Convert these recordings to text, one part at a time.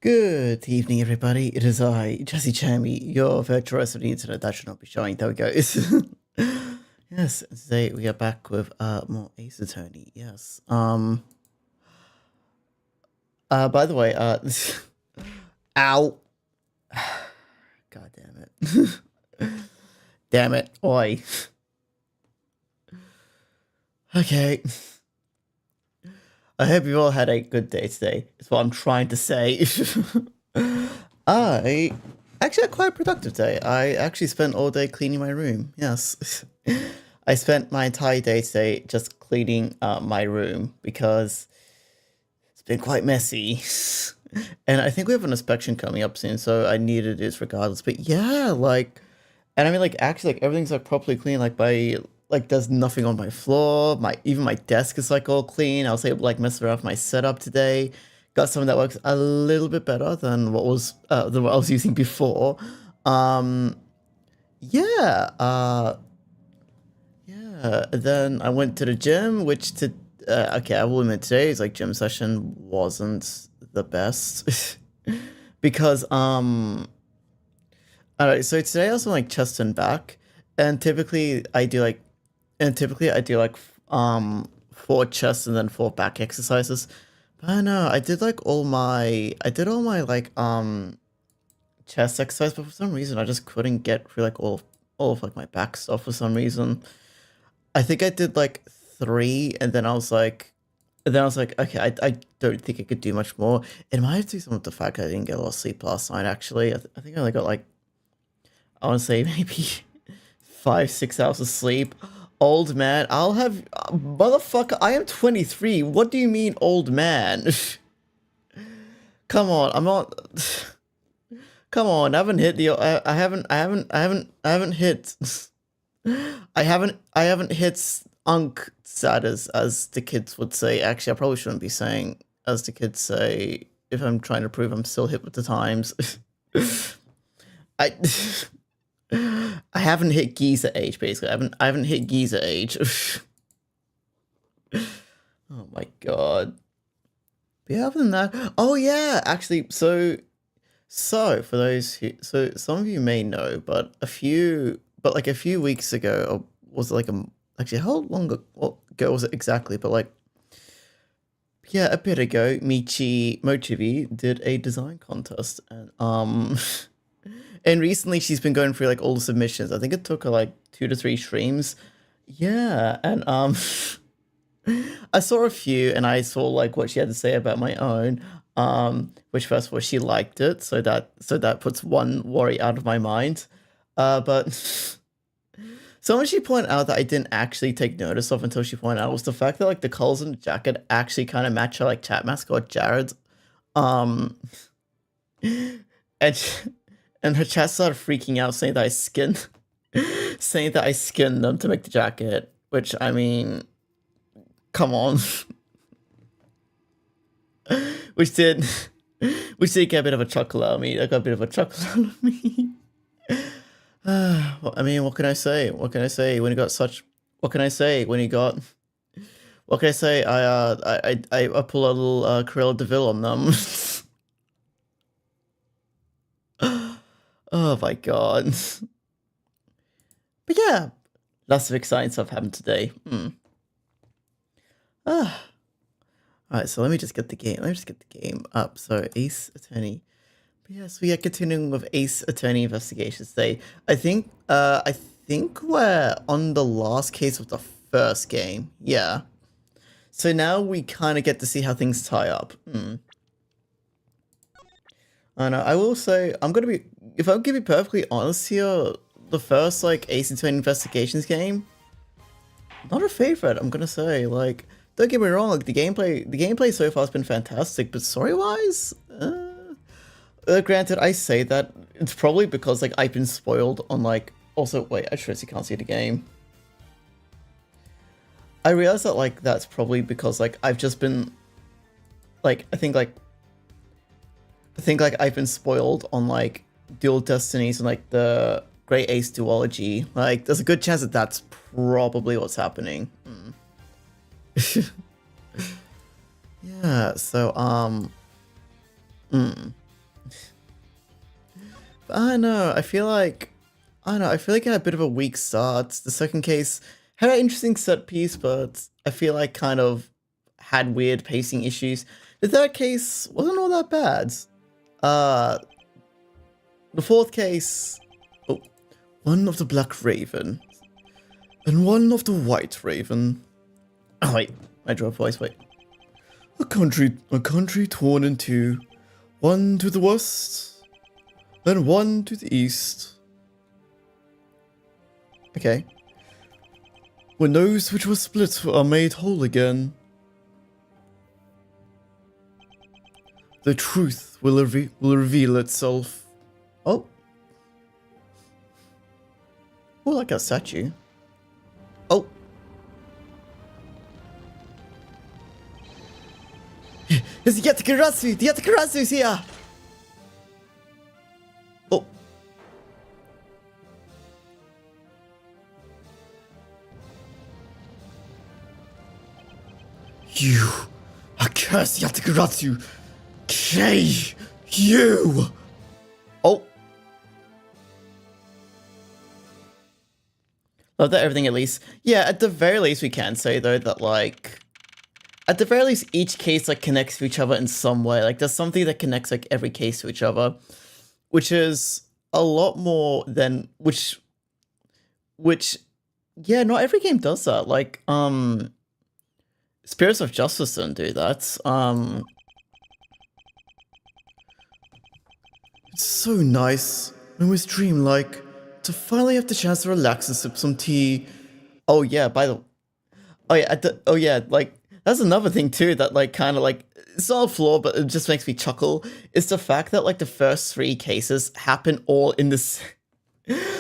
Good evening, everybody. It is I, Jesse Chammy, your virtual rest of the internet. That should not be showing. There we go. Yes, today we are back with more Ace Attorney. Yes. By the way, ow. God damn it. Damn it. Oi. Okay. I hope you all had a good day today. Is what I'm trying to say. I actually had quite a productive day. I actually spent all day cleaning my room. Yes. I spent my entire day today just cleaning my room because it's been quite messy. And I think we have an inspection coming up soon, so I needed this regardless. But yeah, and I mean, actually, everything's properly clean. There's nothing on my floor. Even my desk is all clean. I was able to mess around with my setup today. Got something that works a little bit better than what I was using before. Yeah. Yeah. Then I went to the gym, okay, I will admit today's gym session wasn't the best because alright, so today I was on chest and back, and typically I do 4 chest and then 4 back exercises. But I don't know, I did all my chest exercise, but for some reason I just couldn't get through all of my back stuff for some reason. I think I did 3, and then I was like, okay, I don't think I could do much more. It might have to do something with the fact that I didn't get a lot of sleep last night, actually. I think I only got I want to say maybe 5-6 hours of sleep. Old man, motherfucker, I am 23. What do you mean, old man? Come on, I'm not. Come on, I haven't hit the. I haven't hit. I haven't hit unk status, as the kids would say. Actually, I probably shouldn't be saying as the kids say if I'm trying to prove I'm still hip with the times. I haven't hit geezer age, basically. I haven't hit geezer age. Oh my god. But yeah, other than that, oh yeah, actually, so for those who, some of you may know, but a few weeks ago, or was it actually how long ago was it exactly? But yeah, a bit ago, Mochibi did a design contest, and and recently she's been going through all the submissions. I think it took her 2 to 3 streams. Yeah, and I saw a few, and I saw what she had to say about my own. Which first of all, she liked it, so that puts one worry out of my mind. But something she pointed out that I didn't actually take notice of until she pointed out was the fact that the colors in the jacket actually kind of match her chat mascot Jared. And and her chat started freaking out, saying that I skinned them to make the jacket. Which, I mean, come on. which did get a bit of a chuckle out of me. I got a bit of a chuckle out of me. Well, I mean, what can I say? What can I say when you got such? What can I say when you got? What can I say? I pull a little Cruella de Vil on them. Oh my god. But yeah, lots of exciting stuff happened today. Alright, so let me just get the game up. So Ace Attorney. But yes, we are continuing with Ace Attorney investigations today. I think we're on the last case of the first game. Yeah. So now we kind of get to see how things tie up. And I will say, if I'm gonna be perfectly honest here, the first Ace Attorney investigations game, not a favorite. I'm gonna say, don't get me wrong, the gameplay so far has been fantastic, but story-wise, granted, I say that it's probably because I've been spoiled on also wait, I sure you can't see the game. I realize that that's probably because I've just been I think I've been spoiled on Dual Destinies and the Great Ace duology. There's a good chance that that's probably what's happening. Yeah, so But I don't know. I don't know. I feel like I had a bit of a weak start. The second case had an interesting set piece, but I feel like kind of had weird pacing issues. The third case wasn't all that bad. Uh, the fourth case, oh, one of the black raven and one of the white raven. Oh wait, I drew a voice. Wait, a country torn in two, one to the west and one to the east. Okay. When those which were split are made whole again, the truth will reveal itself. Oh. Oh, like a statue. Oh. It's the Yatakarasu! The Yatakarasu's here! Oh. You accursed Yatakaratu! K you! Oh. Love that everything at least. Yeah, at the very least we can say though that like at the very least each case like connects to each other in some way. Like there's something that connects like every case to each other. Which is a lot more than which yeah, not every game does that. Like Spirits of Justice don't do that. It's so nice, almost dreamlike, to finally have the chance to relax and sip some tea. Oh yeah, oh yeah, like that's another thing too that like kind of like it's not a flaw, but it just makes me chuckle. Is the fact that like the first three cases happen all in this,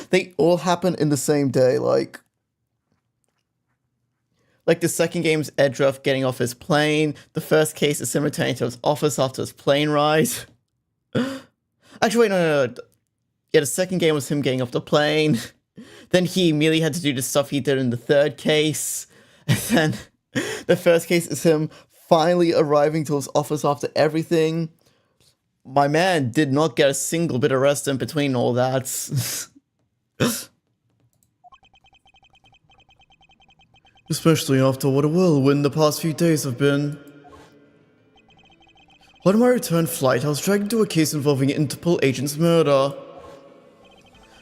they all happen in the same day. Like the second game's Edruff getting off his plane. The first case is him returning to his office after his plane ride. Actually, wait, no. Yeah, the second game was him getting off the plane. Then he immediately had to do the stuff he did in the third case. And then the first case is him finally arriving to his office after everything. My man did not get a single bit of rest in between all that. Especially after what a whirlwind the past few days have been. On my return flight, I was dragged into a case involving an Interpol agent's murder.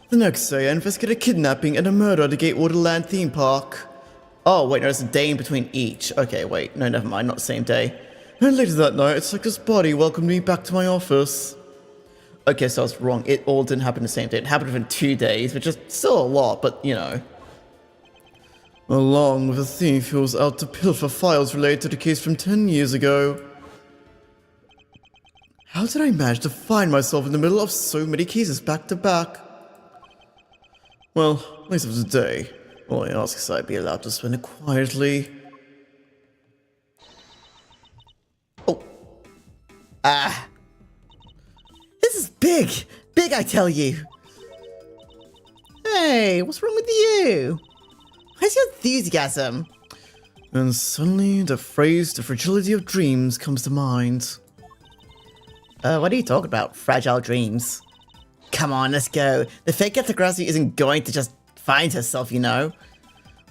The next day, I investigated a kidnapping and a murder at the Gatewater Land theme park. Oh, wait, no, there's a day in between each. Okay, wait, no, never mind, not the same day. And later that night, it's like this body welcomed me back to my office. Okay, so I was wrong. It all didn't happen the same day. It happened within 2 days, which is still a lot, but, you know. Along with a thief who was out to pilfer files related to the case from 10 years ago. How did I manage to find myself in the middle of so many cases back to back? Well, at least for today. All I ask is I'd be allowed to spend it quietly. Oh. Ah. This is big! Big, I tell you! Hey, what's wrong with you? Where's your enthusiasm? And suddenly, the phrase, the fragility of dreams, comes to mind. What are you talking about? Fragile dreams? Come on, let's go. The fake Yatakarasi isn't going to just find herself, you know.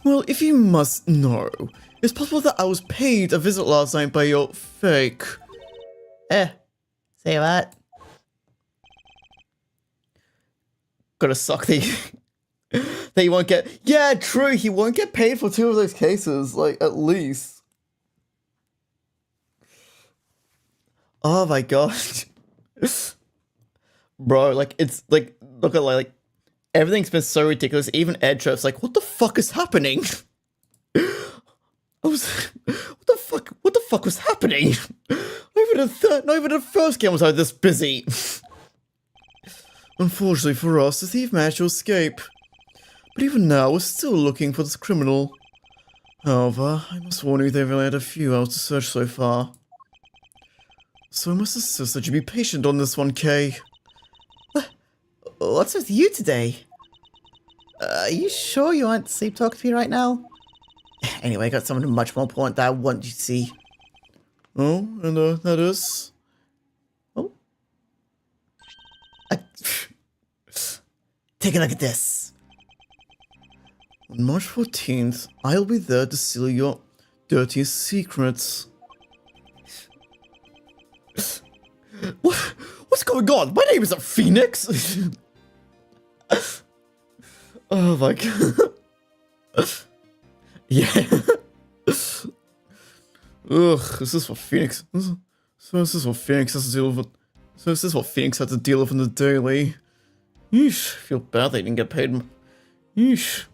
Well, if you must know, it's possible that I was paid a visit last night by your fake. Say what? Gotta suck that you won't get. Yeah, true. He won't get paid for 2 of those cases, like at least. Oh my gosh. Bro, like it's like look at like everything's been so ridiculous. Even Edruff's like, what the fuck is happening? What the fuck was happening? Not even the first game was I this busy. Unfortunately for us, the thief managed to escape. But even now, we're still looking for this criminal. However, I must warn you they've only had a few hours to search so far. So I must insist that you be patient on this one, Kay. What's with you today? Are you sure you aren't sleep talking to me right now? Anyway, I got something much more important that I want you to see. Oh, and that is? Oh? Take a look at this. On March 14th, I'll be there to seal your dirtiest secrets. What's going on? My name isn't Phoenix! Oh my god. Yeah. Ugh, is this what Phoenix... So is this what Phoenix has to deal with... So is this what Phoenix had to deal with in the daily? Yeesh, I feel bad they didn't get paid. Yeesh.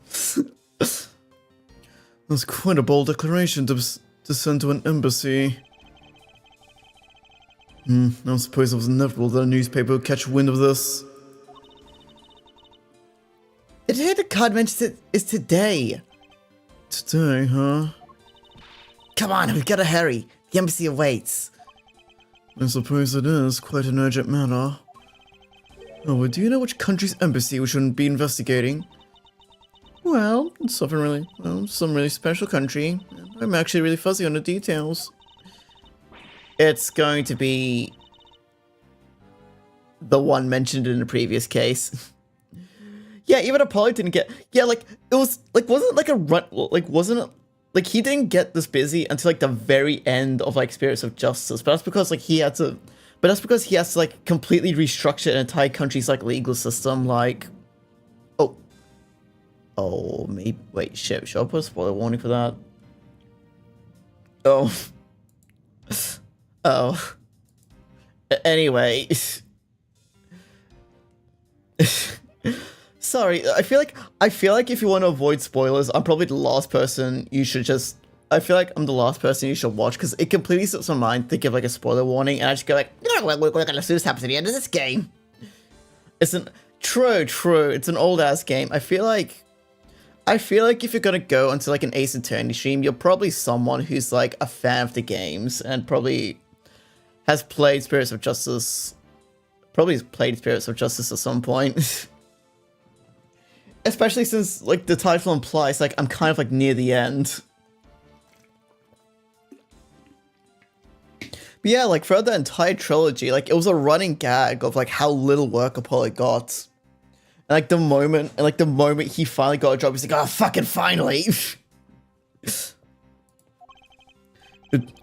That's quite a bold declaration to send to an embassy. I suppose it was inevitable that a newspaper would catch wind of this. The day the card mentions it is today. Today, huh? Come on, we've got to hurry. The embassy awaits. I suppose it is quite an urgent matter. Oh, well, do you know which country's embassy we shouldn't be investigating? Well, it's some really special country. I'm actually really fuzzy on the details. It's going to be the one mentioned in the previous case. Yeah, even Apollo didn't get... Yeah, like, it was... Like, wasn't it like a run... Like, wasn't it... Like, he didn't get this busy until, like, the very end of, like, Spirits of Justice. But that's because, like, he had to... But that's because he has to, like, completely restructure an entire country's, like, legal system, like... Oh. Oh, maybe... Wait, shit. Should I put a spoiler warning for that? Oh. Oh. Anyway. Sorry, I feel like if you want to avoid spoilers, I'm probably the last person you should just... I feel like I'm the last person you should watch, because it completely slips my mind to give, like, a spoiler warning, and I just go like, no, we're gonna see this happens at the end of this game. True, it's an old-ass game. I feel like if you're gonna go onto, like, an Ace Attorney stream, you're probably someone who's, like, a fan of the games, and probably has played Spirits of Justice... Probably has played Spirits of Justice at some point. Especially since, like, the title implies, like, I'm kind of, like, near the end. But yeah, like, throughout the entire trilogy, like, it was a running gag of, like, how little work Apollo got. And, like, the moment he finally got a job, he's like, oh, fucking finally!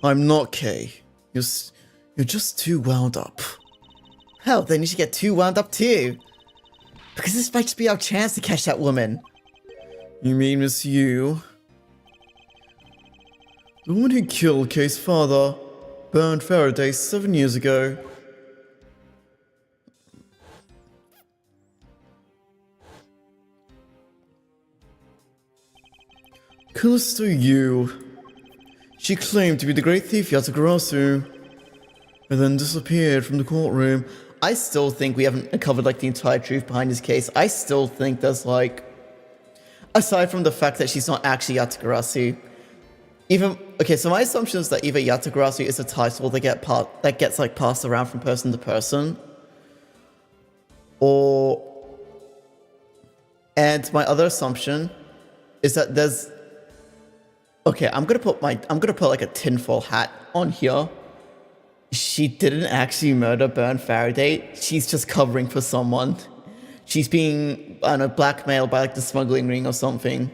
I'm not, Kay. You're just too wound up. Hell, then you should get too wound up too. Because this might just be our chance to catch that woman. You mean Miss Yu? The woman who killed Kay's father, burned Faraday 7 years ago. Callisto Yu. She claimed to be the great thief Yatagarasu, and then disappeared from the courtroom. I still think we haven't uncovered, like, the entire truth behind this case. I still think there's, like... Aside from the fact that she's not actually Yatagarasu. Okay, so my assumption is that either Yatagarasu is a title that gets, like, passed around from person to person. And my other assumption is that there's... Okay, I'm gonna put like a tinfoil hat on here. She didn't actually murder Burn Faraday. She's just covering for someone. She's being, I don't know, blackmailed by, like, the smuggling ring or something.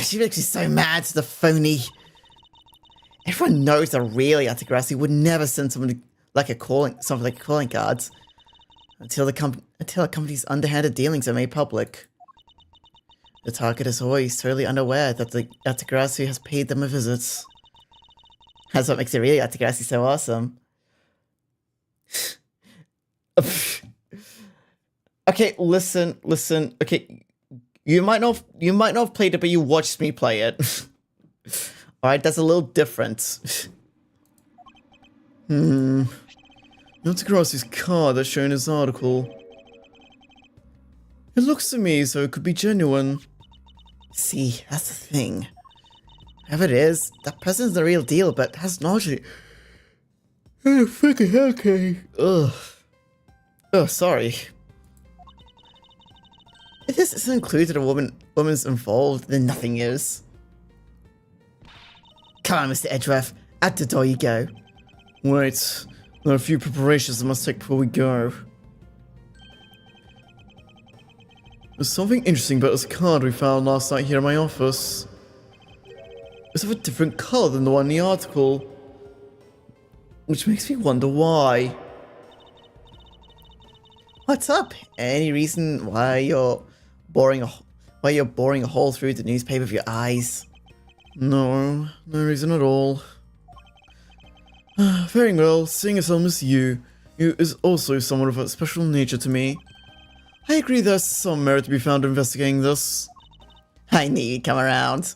She makes me so mad, the phony. Everyone knows that real Yatagarasu would never send someone like a calling cards until a company's underhanded dealings are made public. The target is always totally unaware that the Yatagarasu has paid them a visit. That's what makes the real Yatagarasu so awesome. Okay, listen. Okay, you might not have played it, but you watched me play it. Alright, that's a little different. Yatagarasu's card that's shown in this article. It looks to me so it could be genuine. See, that's the thing. Whoever it is, that person's the real deal, but has knowledge. Oh, freaking hell, Kay. Ugh. Oh, sorry. If this isn't included a woman's involved, then nothing is. Come on, Mr. Edgeworth. At the door you go. Wait. There are a few preparations I must take before we go. There's something interesting about this card we found last night here in my office. It's of a different color than the one in the article, which makes me wonder why. What's up? Any reason why you're boring a hole through the newspaper with your eyes? No reason at all. Very well, seeing as I'm with you is also somewhat of a special nature to me. I agree there's some merit to be found in investigating this. I knew you'd come around.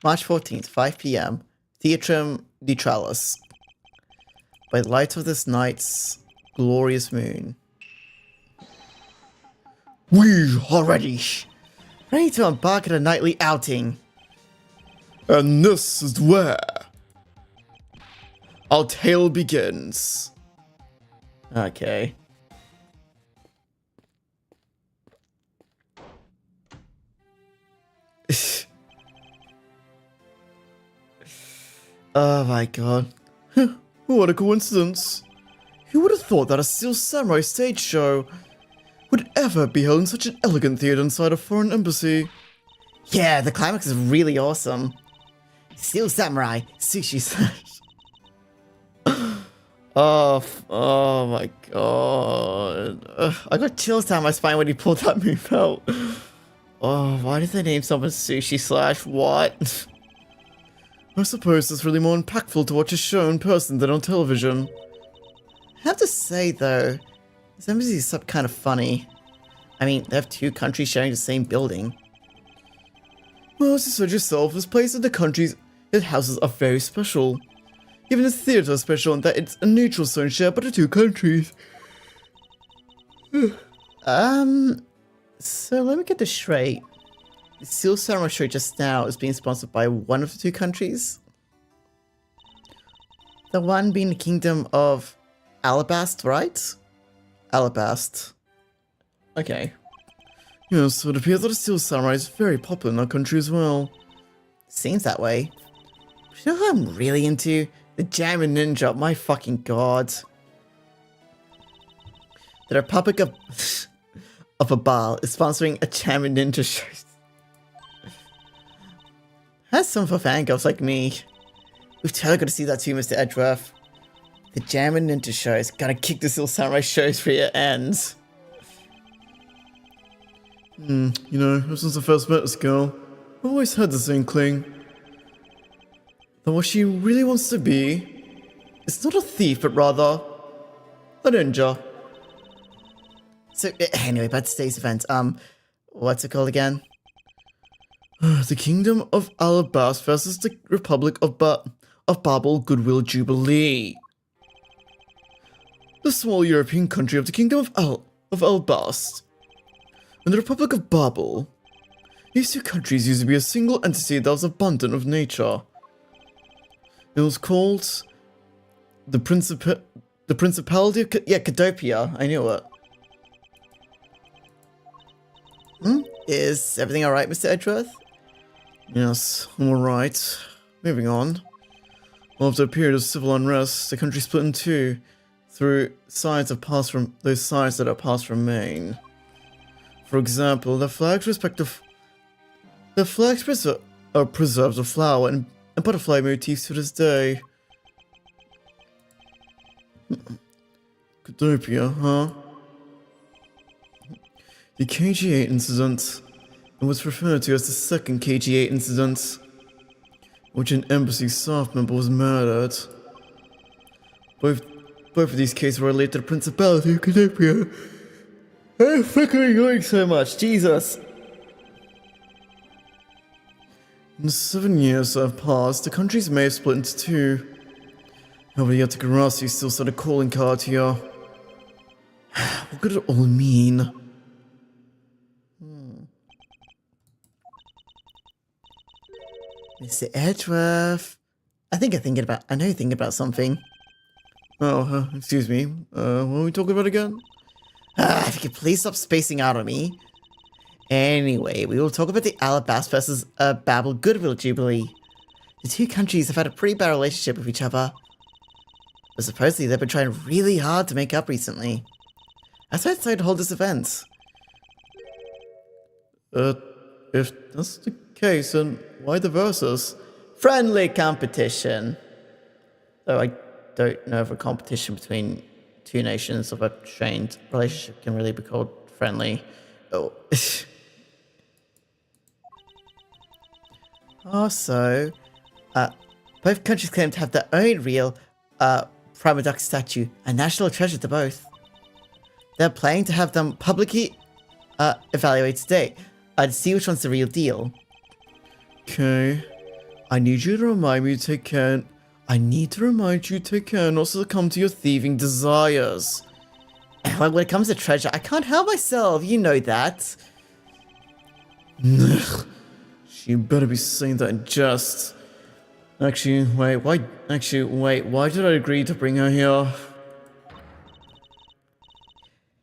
March 14th, 5 p.m. Theatrum Neutralis. By the light of this night's glorious moon. We are ready to embark on a nightly outing. And this is where our tale begins. Okay. Oh my god. What a coincidence. Who would have thought that a Steel Samurai stage show would ever be held in such an elegant theater inside a foreign embassy? Yeah, the climax is really awesome. Steel Samurai, sushi slash. Oh my god. I got chills down my spine when he pulled that move out. Oh, why did they name someone sushi slash what? I suppose it's really more impactful to watch a show in person than on television. I have to say though, this embassy is kind of funny. I mean, they have two countries sharing the same building. Well, as you said yourself, this place and the countries it houses are very special. Even the theater is special in that it's a neutral zone shared by the two countries. So let me get this straight. The Steel Samurai show just now is being sponsored by one of the two countries. The one being the Kingdom of Alabast, right? Alabast. Okay. Yes, so it appears that the Steel Samurai is very popular in our country as well. Seems that way. But you know who I'm really into? The German Ninja, my fucking god. The Republic of Abal is sponsoring a German Ninja show. That's something for fangirls like me. We've totally got to see that too, Mr. Edgeworth. The German Ninja show is gonna kick the Steel Samurai show's rear ends. You know, ever since I first met this girl, I've always had this inkling that what she really wants to be is not a thief, but rather a ninja. So, anyway, back to today's event. What's it called again? The Kingdom of Alabast versus the Republic of Babel Goodwill Jubilee. The small European country of the Kingdom of Alabast and the Republic of Babel. These two countries used to be a single entity that was abundant of nature. It was called the Principality of Cadopia. I knew it. Is everything alright, Mr. Edgeworth? Yes, I'm alright. Moving on. After a period of civil unrest, the country split in two through sides that are passed remain. For example, the flags preserves the flower and butterfly motifs to this day. Cadopia, huh? The KG8 incident, and was referred to as the second KG8 incident, in which an embassy staff member was murdered. Both of these cases were related to the Principality of Cadopia. I'm fucking going so much, Jesus! In the 7 years that have passed, the countries may have split into two. However, yet Takarasi still set a calling card here. What could it all mean? Mr. Edgeworth. I know you're thinking about something. Oh, excuse me. What are we talking about again? If you could please stop spacing out on me. Anyway, we will talk about the Alabast versus Babel Goodwill Jubilee. The two countries have had a pretty bad relationship with each other. but supposedly they've been trying really hard to make up recently. That's why I decided to hold this event. If that's the case, then why the versus? Friendly competition. Though I don't know if a competition between two nations of a trained relationship can really be called friendly. Oh. Also, both countries claim to have their own real Prima Duck statue, a national treasure to both. They're planning to have them publicly evaluated today to see which one's the real deal. Okay. I need you to remind me to take care. I need to remind you to take care and also succumb to your thieving desires. Well, when it comes to treasure, I can't help myself. You know that. She better be saying that in jest. Actually, wait, why did I agree to bring her here?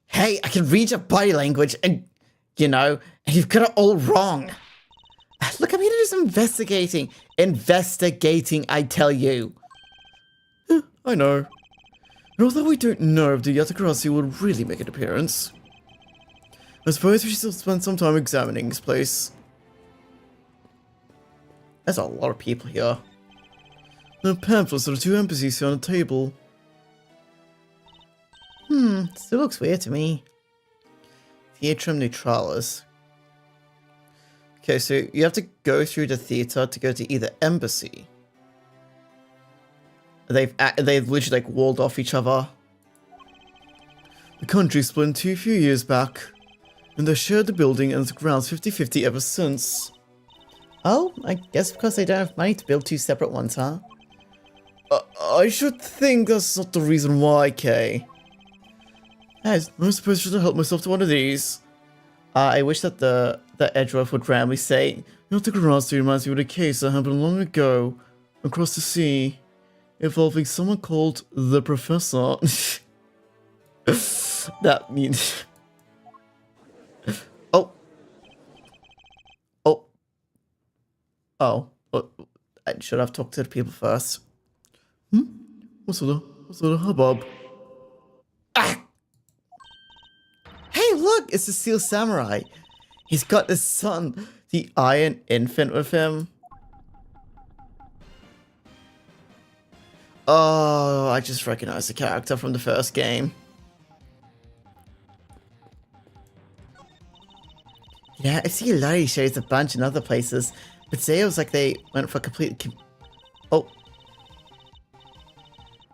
Hey, I can read your body language and, and you've got it all wrong. Look, I'm here to do some investigating. Investigating, I tell you. I know. And although we don't know if the Yatakarasi will really make an appearance, I suppose we should still spend some time examining this place. There's a lot of people here. There are pamphlets of the two embassies here on the table. Still looks weird to me. Theatrum Neutralis. Okay, so you have to go through the theater to go to either embassy. They've literally like walled off each other. The country split in two a few years back, and they shared the building and the grounds 50-50 ever since. Oh, I guess because they don't have money to build two separate ones, huh? I should think that's not the reason why, Kay. I suppose I should help myself to one of these. I wish that the Edgeworth would randomly say, the Garasi reminds me of a case that happened long ago, across the sea, involving someone called the Professor. That means... Oh, I should have talked to the people first. What's all the hubbub? Ah! Hey, look! It's the Steel Samurai. He's got his son, the Iron Infant, with him. Oh, I just recognized the character from the first game. Yeah, I've seen a lot of these shows a bunch in other places, but today it was like they went for complete... Oh.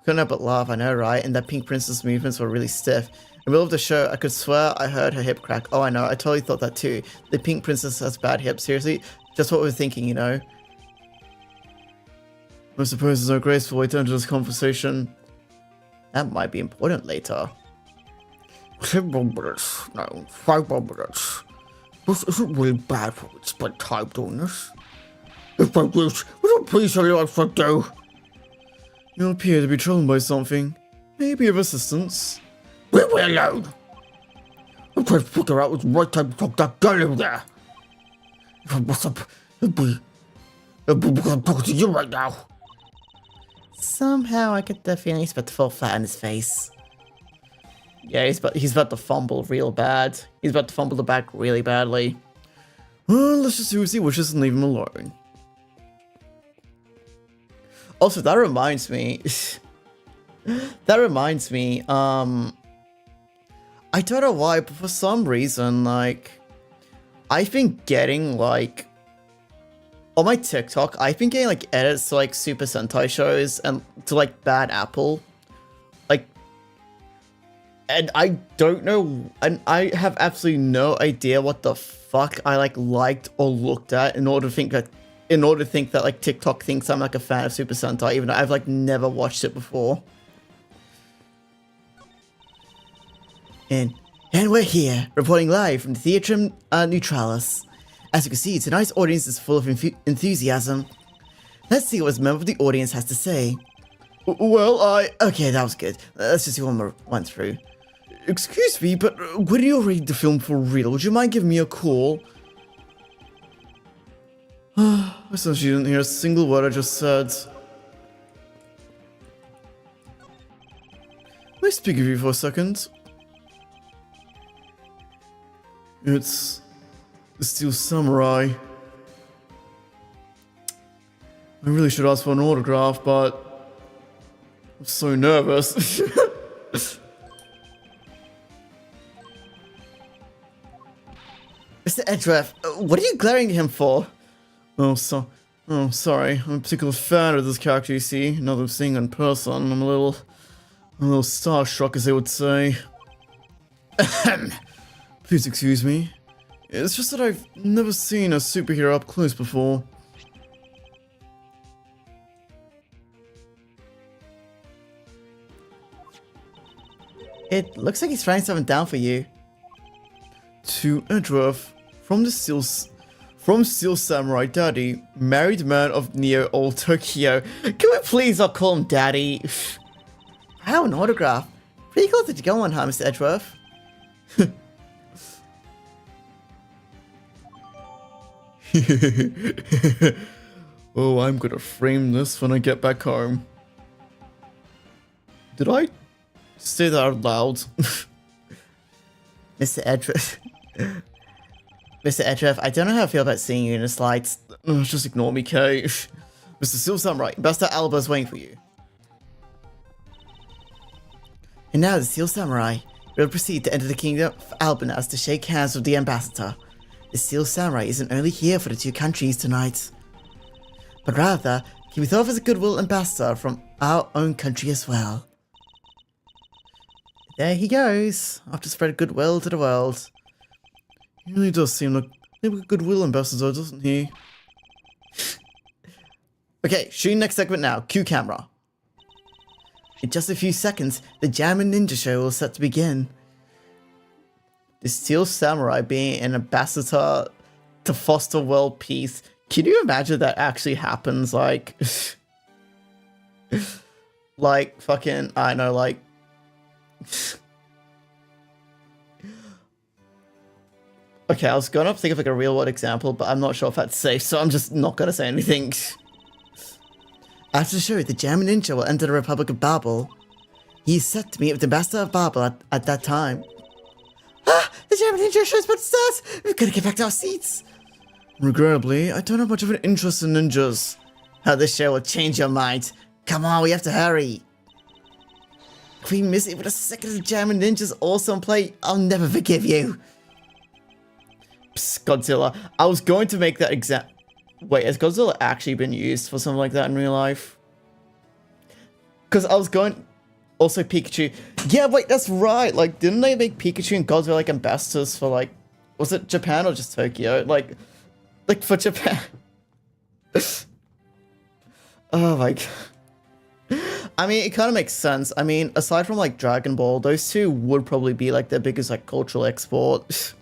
Couldn't help but laugh, I know, right? And that Pink Princess movements were really stiff. In the middle of the show, I could swear I heard her hip crack. Oh, I know, I totally thought that too. The Pink Princess has bad hips, seriously? Just what we're thinking, you know? I suppose there's no graceful way to enter this conversation. That might be important later. 10 more minutes. No, 5 more minutes. This isn't really bad for me to spend time doing this. If I wish, would you please tell me what to do? You appear to be troubled by something. Maybe of assistance. Leave me alone! I'm trying to figure out what's the right time to talk to that girl over there. If I mess up, it'd be because I'm talking to you right now. Somehow I get the feeling he's about to fall flat on his face. Yeah, he's about to fumble real bad. He's about to fumble the bag really badly. Well, let's just see what he wishes and leave him alone. Also, that reminds me... I don't know why, but for some reason, like... I've been getting, like... On my TikTok, I've been getting, like, edits to, like, Super Sentai shows and to, like, Bad Apple. Like... And I don't know... And I have absolutely no idea what the fuck I, like, liked or looked at in order to think that... like, TikTok thinks I'm, like, a fan of Super Sentai, even though I've, like, never watched it before. And we're here, reporting live from the Theatrum Neutralis. As you can see, tonight's audience is full of enthusiasm. Let's see what this member of the audience has to say. Okay, that was good. Let's just do one more one through. Excuse me, but when you read the film for real, would you mind giving me a call? I suppose you didn't hear a single word I just said. speak with you for a second? It's the Steel Samurai. I really should ask for an autograph, but I'm so nervous. Mr. Edgeworth, what are you glaring at him for? Oh, sorry. I'm a particular fan of this character, you see. Now that I'm seeing in person, I'm a little starstruck, as they would say. Please excuse me. It's just that I've never seen a superhero up close before. It looks like he's writing something down for you. To Edgeworth, from Steel Samurai Daddy, married man of Neo Old Tokyo. Can we please not call him Daddy? I have an autograph. Pretty cool to go on, huh, Mr. Edgeworth? Oh, I'm gonna frame this when I get back home. Did I say that out loud? Mr. Edgeworth. Mr. Edgeworth, I don't know how I feel about seeing you in the slides. Just ignore me, Kay. Mr. Steel Samurai, Ambassador Alba's waiting for you. And now the Steel Samurai will proceed to enter the kingdom of Albanas to shake hands with the ambassador. The Steel Samurai isn't only here for the two countries tonight, but rather he will serve as a goodwill ambassador from our own country as well. There he goes, off to spread goodwill to the world. He really does seem like a goodwill ambassador, doesn't he? Okay, shooting next segment now. Cue camera. In just a few seconds, the Jammin' Ninja Show will set to begin. The Steel Samurai being an ambassador to foster world peace. Can you imagine that actually happens? Like, like fucking, I know, like, okay, I was gonna think of like a real world example, but I'm not sure if that's safe, so I'm just not gonna say anything. After the show, the Jammin' Ninja will enter the Republic of Babel. He is set to meet with the Master of Babel at that time. Ah! The Jammin' Ninja show is about to start! We've gotta get back to our seats! Regrettably, I don't have much of an interest in ninjas. How this show will change your mind. Come on, we have to hurry. If we miss it with a second of the Jammin' Ninjas also in play, I'll never forgive you. Psst, Godzilla. I was going to make that exact... Wait, has Godzilla actually been used for something like that in real life? Because I was going... Also, Pikachu. Yeah, wait, that's right. Like, didn't they make Pikachu and Godzilla, like, ambassadors for, like... Was it Japan or just Tokyo? Like for Japan. Oh, my God. I mean, it kind of makes sense. I mean, aside from, like, Dragon Ball, those two would probably be, like, their biggest, like, cultural export.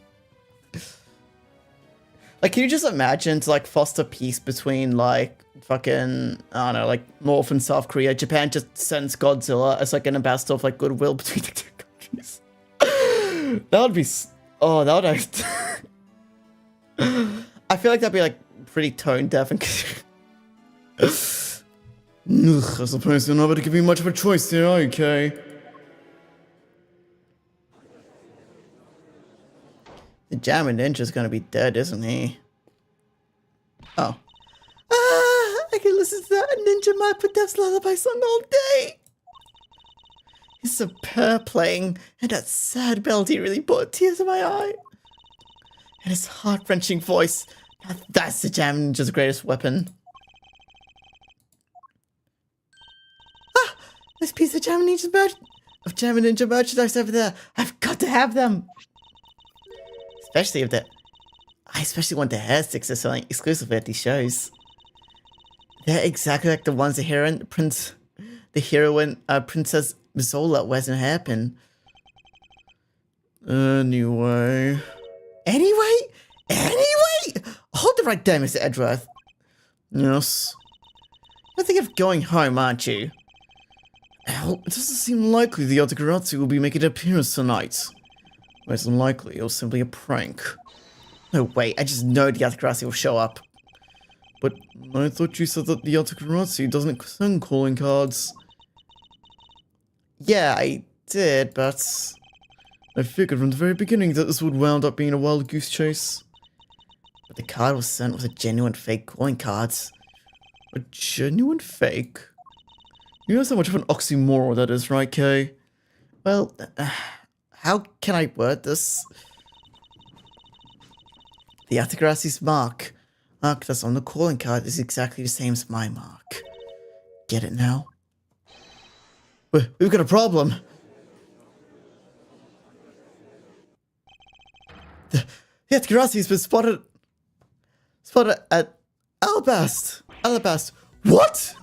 Like, can you just imagine to, like, foster peace between, like, fucking, I don't know, like, North and South Korea? Japan just sends Godzilla as, like, an ambassador of, like, goodwill between the two countries. That would be... Oh, that would... I feel like that'd be, like, pretty tone-deaf and... Ugh, I suppose you're not able to give me much of a choice there, are you, Kay? The Jammin' Ninja's gonna be dead, isn't he? Oh. Ah! I can listen to that Ninja My Death's Lullaby song all day! His superb playing and that sad melody really brought tears in my eye. And his heart-wrenching voice. Now that's the Jammin' Ninja's greatest weapon. Ah! This piece of Jammin' Ninja merchandise over there. I've got to have them! Especially if I especially want the hair sticks are selling exclusively at these shows. They're exactly like the ones the heroine, Princess Mizola wears in a hairpin. Anyway, hold it right there, Mr. Edgeworth. Yes. You're thinking of going home, aren't you? Well, it doesn't seem likely the Yatakuratsu will be making an appearance tonight. Most unlikely, it was simply a prank. No, wait, I just know the Yatakuratsu will show up. But I thought you said that the Yatakuratsu doesn't send calling cards. Yeah, I did, but I figured from the very beginning that this would wound up being a wild goose chase. But the card was sent with a genuine fake calling card. A genuine fake? You know how much of an oxymoron that is, right, Kay? Well, how can I word this? The Atagrassi's mark that's on the calling card is exactly the same as my mark. Get it now? We've got a problem. The Atagrassi's been spotted at Alabast. What?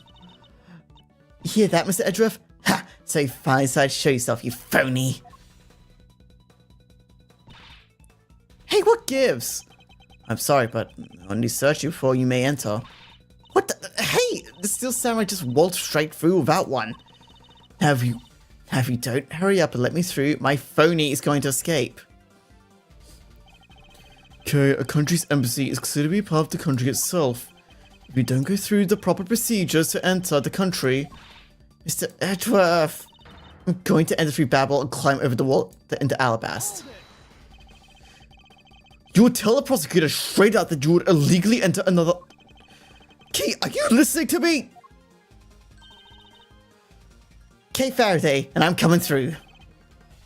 You hear that, Mr. Edgeworth? Ha! So you finally decided to show yourself, you phony. Hey, what gives? I'm sorry, but I need to search you before you may enter. What the? Hey! The Steel Samurai just waltzed straight through without one. Have you don't hurry up and let me through. My phony is going to escape. Okay, a country's embassy is considered to be part of the country itself. If you don't go through the proper procedures to enter the country, Mr. Edgeworth, I'm going to enter through Babel and climb over the wall into Alabast. You would tell the prosecutor straight out that you would illegally enter another... Kay, are you listening to me? Kay Faraday, and I'm coming through.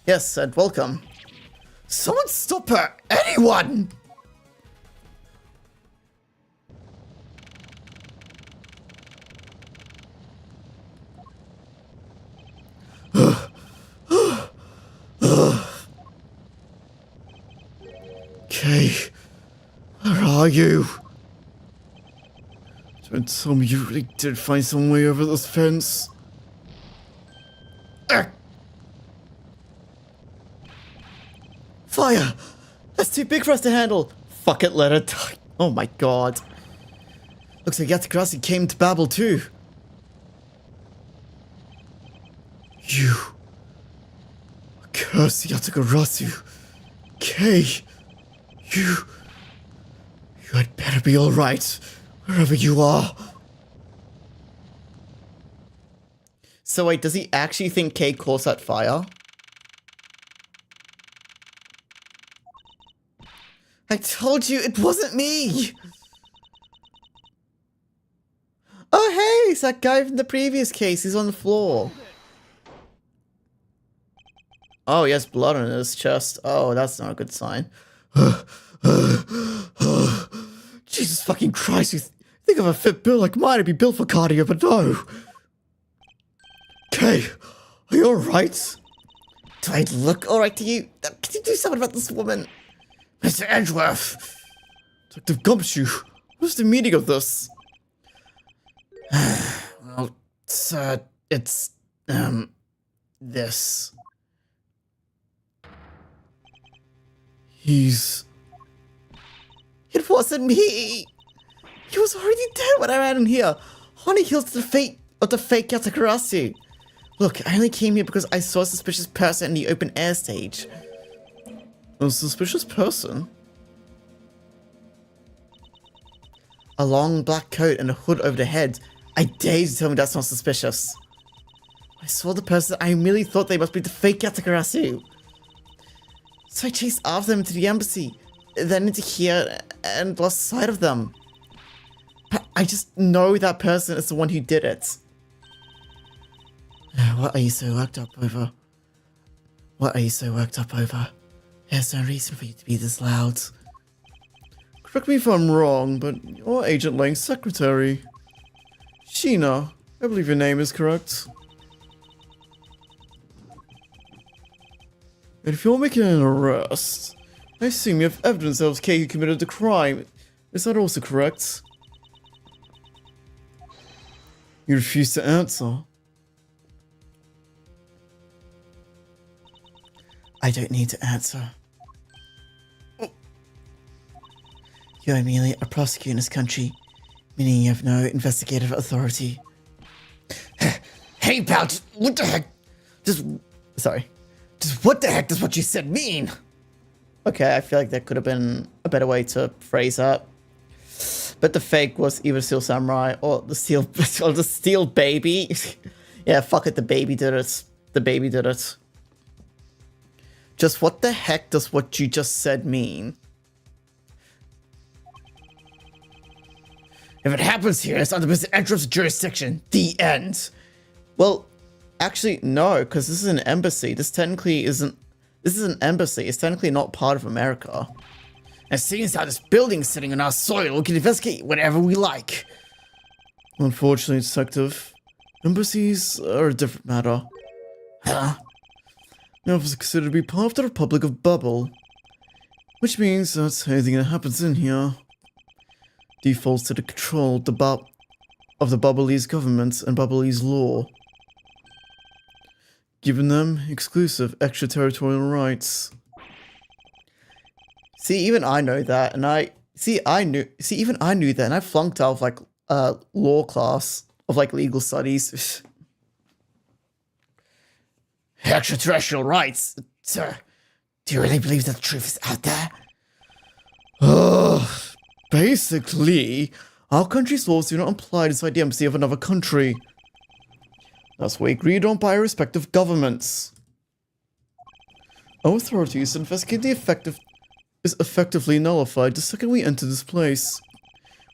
Yes, and welcome. Someone stop her! Anyone! Kay, where are you? Don't tell me you really did find some way over this fence. Fire! That's too big for us to handle. Fuck it, let it die. Oh my god. Looks like Yatagrassi came to Babel too. You... Curse Yatagrasu. Kay... You had better be alright, wherever you are. So wait, does he actually think Kay caused that fire? I told you it wasn't me! Oh hey, it's that guy from the previous case, he's on the floor. Oh, he has blood on his chest. Oh, that's not a good sign. Jesus fucking Christ, you think of a fit bill like mine to be built for cardio, but no. Kay, are you alright? Do I look alright to you? Can you do something about this woman? Mr. Edgeworth! Detective Gumshoe, what's the meaning of this? Well, sir, it's, this. It wasn't me! He was already dead when I ran in here! Honey heals the fate of the fake Yatagrasu. Look, I only came here because I saw a suspicious person in the open air stage. A suspicious person? A long black coat and a hood over the head. I dare you to tell me that's not suspicious. I saw the person, I immediately thought they must be the fake Yatagarasu. So I chased after them to the embassy, then into here, and lost sight of them. But I just know that person is the one who did it. What are you so worked up over? What are you so worked up over? There's no reason for you to be this loud. Correct me if I'm wrong, but you're Agent Lang's secretary. Sheena, I believe your name is correct. And if you're making an arrest, I assume you have evidence that it was Kay who committed the crime. Is that also correct? You refuse to answer. I don't need to answer. You are merely a prosecutor in this country, meaning you have no investigative authority. Hey, pal, what the heck? Just what the heck does what you said mean? Okay, I feel like that could have been a better way to phrase that. But the fake was either Steel Samurai or the Steel baby. Yeah, fuck it, the baby did it. The baby did it. Just what the heck does what you just said mean? If it happens here, it's under Mr. Edrup's jurisdiction. The end. Well, actually, no, because this is an embassy. This technically isn't. This is an embassy. It's technically not part of America. And seeing as how this building is sitting on our soil, we can investigate whatever we like. Unfortunately, Detective, embassies are a different matter. Huh? Now it's considered to be part of the Republic of Bubble, which means that anything that happens in here defaults to the control of the Bubbly's government and Bubbly's law, giving them exclusive extraterritorial rights. See, even I know that, and even I knew that, and I flunked out of like law class of like legal studies. Extraterrestrial rights, sir. Do you really believe that the truth is out there? Basically, our country's laws do not apply to the embassy of another country. That's what we agreed on by our respective governments. Our authorities investigate is effectively nullified the second we enter this place,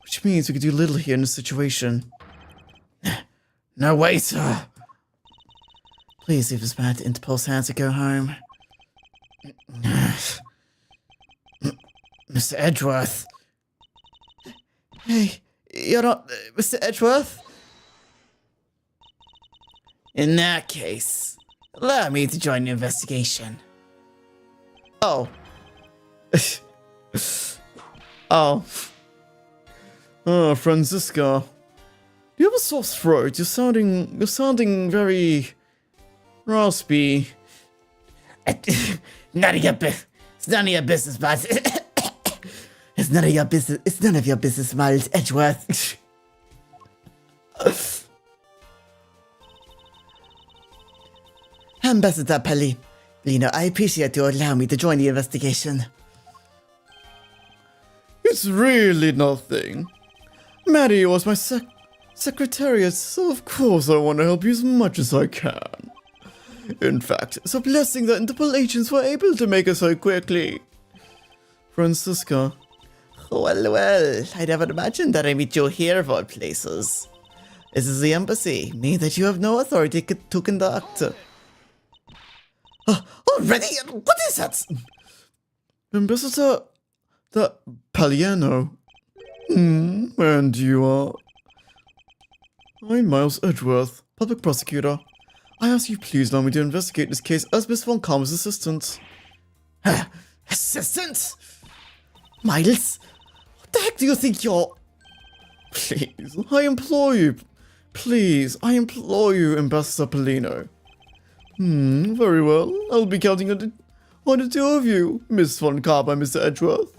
which means we can do little here in this situation. No way, sir. Please leave this man to Interpol's hands to go home. Mr. Edgeworth. Hey, you're not Mr. Edgeworth? In that case, allow me to join the investigation. Oh. Oh. Oh, Francisca. Do you have a sore throat? You're sounding very raspy. None of your business. It's none of your business, Miles. It's none of your business. It's none of your business, Miles Edgeworth. Ambassador Pelino, I appreciate you allowing me to join the investigation. It's really nothing. Maddie was my secretariat, so of course I want to help you as much as I can. In fact, it's a blessing that Interpol agents were able to make us so quickly. Francisca. Well, I never imagined that I meet you here of all places. This is the embassy, meaning that you have no authority to conduct. Already? What is that? Ambassador Paliano. And you are? I'm Miles Edgeworth, public prosecutor. I ask you please allow me to investigate this case as Miss Von Karma's assistant. Assistant? Miles? What the heck do you think you're... Please, I implore you. Please, I implore you, Ambassador Polino. Very well. I'll be counting on the two of you, Miss Von Karma and Mr. Edgeworth.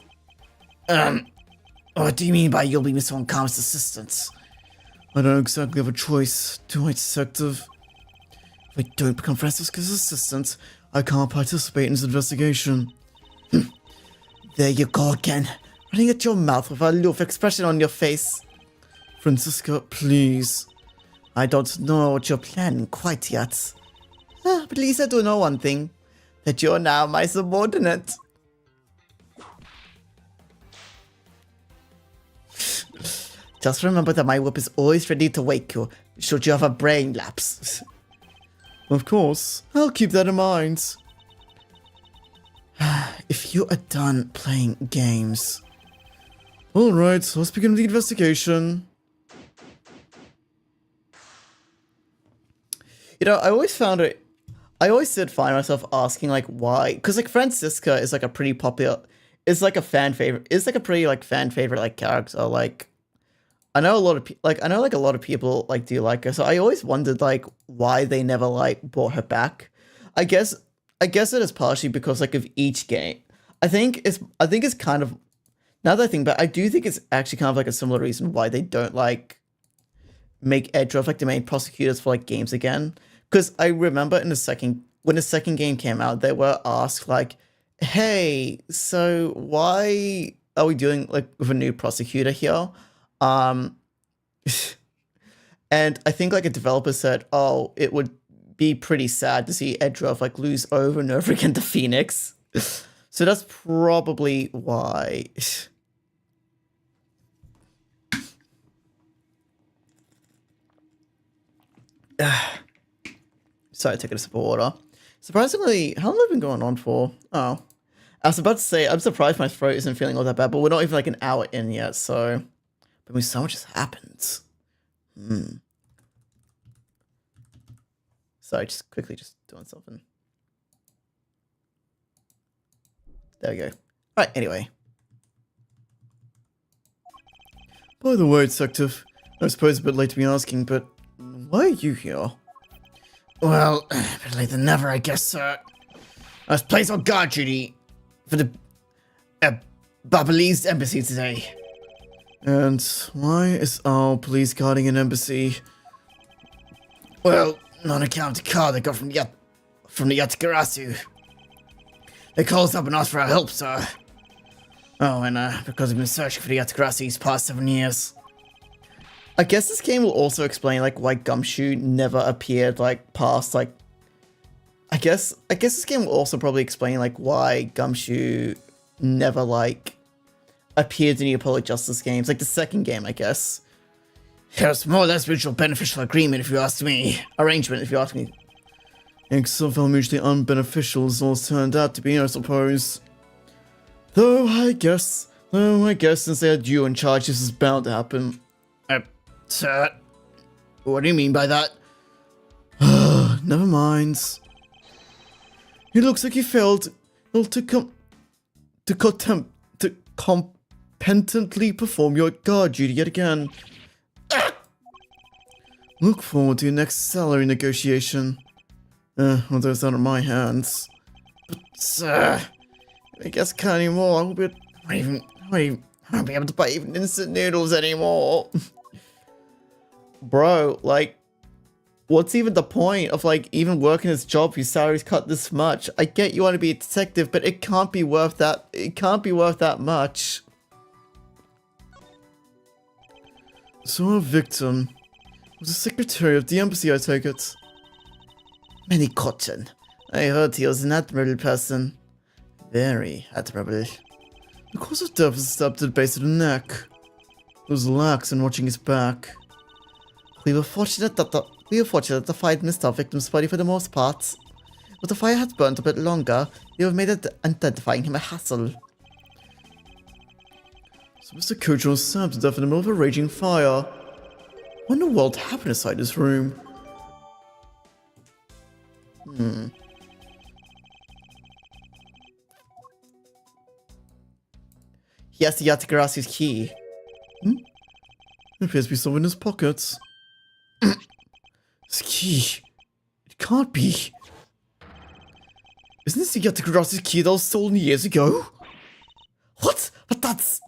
What do you mean by you'll be Miss Von Karma's assistant? I don't exactly have a choice, do I, Detective? If I don't become Francisca's assistant, I can't participate in this investigation. There you go again, running at your mouth with a aloof expression on your face. Francisca, please. I don't know what you're planning quite yet. But at least I do know one thing, that you're now my subordinate. Just remember that my whip is always ready to wake you, should you have a brain lapse. Of course, I'll keep that in mind. If you are done playing games. Alright, let's begin the investigation. You know, I always did find myself asking, like, why? Because, like, Francisca is, like, a pretty popular, is, like, a fan favorite, is, like, a pretty, like, fan favorite, like, character, like, I know a lot of a lot of people, like, do like her, so I always wondered, like, why they never, like, brought her back. I guess it is partially because, like, of each game. I think it's kind of, now that I think back, I do think it's actually kind of, like, a similar reason why they don't, like, make Edgeworth, like, the main prosecutors for, like, games again. Because I remember when the second game came out, they were asked, like, hey, so why are we doing, like, with a new prosecutor here? And I think, like, a developer said, oh, it would be pretty sad to see Edgeworth like lose over and over again to Phoenix. So that's probably why. Sorry, taking a sip of water. Surprisingly, how long have I been going on for? Oh. I was about to say, I'm surprised my throat isn't feeling all that bad, but we're not even like an hour in yet, so... But I mean, so much has happened. Sorry, just quickly just doing something. There we go. Alright, anyway. By the way, Detective, I suppose a bit late to be asking, but why are you here? Well, better late than never, I guess, sir. I was placed on guard duty for the Babalese embassy today. And why is our police guarding an embassy? Well, on account of the car they got from the Yatakarasu. They called us up and asked for our help, sir. Oh, and because we've been searching for the Yatakarasu these past 7 years. I guess this game will also explain like why Gumshoe never appeared like past like I guess this game will also probably explain like why Gumshoe never like appeared in the Apollo Justice games, like the second game, I guess. It was more or less mutual beneficial agreement, if you ask me. Arrangement, if you ask me. Except how mutually unbeneficial it's all turned out to be, I suppose. Though I guess since they had you in charge, this is bound to happen. Sir, what do you mean by that? Never mind. It looks like you failed to competently perform your guard duty yet again. Look forward to your next salary negotiation. Although it's out of my hands. But, sir, I guess can't anymore. I won't be able to buy even instant noodles anymore. Bro, like, what's even the point of like even working this job if your salary's cut this much? I get you want to be a detective, but it can't be worth that. It can't be worth that much. So our victim was the secretary of the embassy, I take it. Manny Cotton. I heard he was an admirable person. Very admirable. The cause of death was stabbed to the base of the neck. He was lax in watching his back. We were fortunate that the fire missed our victim's body for the most part. If the fire had burnt a bit longer, it would have made identifying him a hassle. So Mr. Kojo was stabbed to death in the middle of a raging fire. What in the world happened inside his room? He has the Yatagarasu's key. It appears to be somewhere in his pockets. His key. It can't be. Isn't this the Yatagarasu's key that was stolen years ago? What? But that's...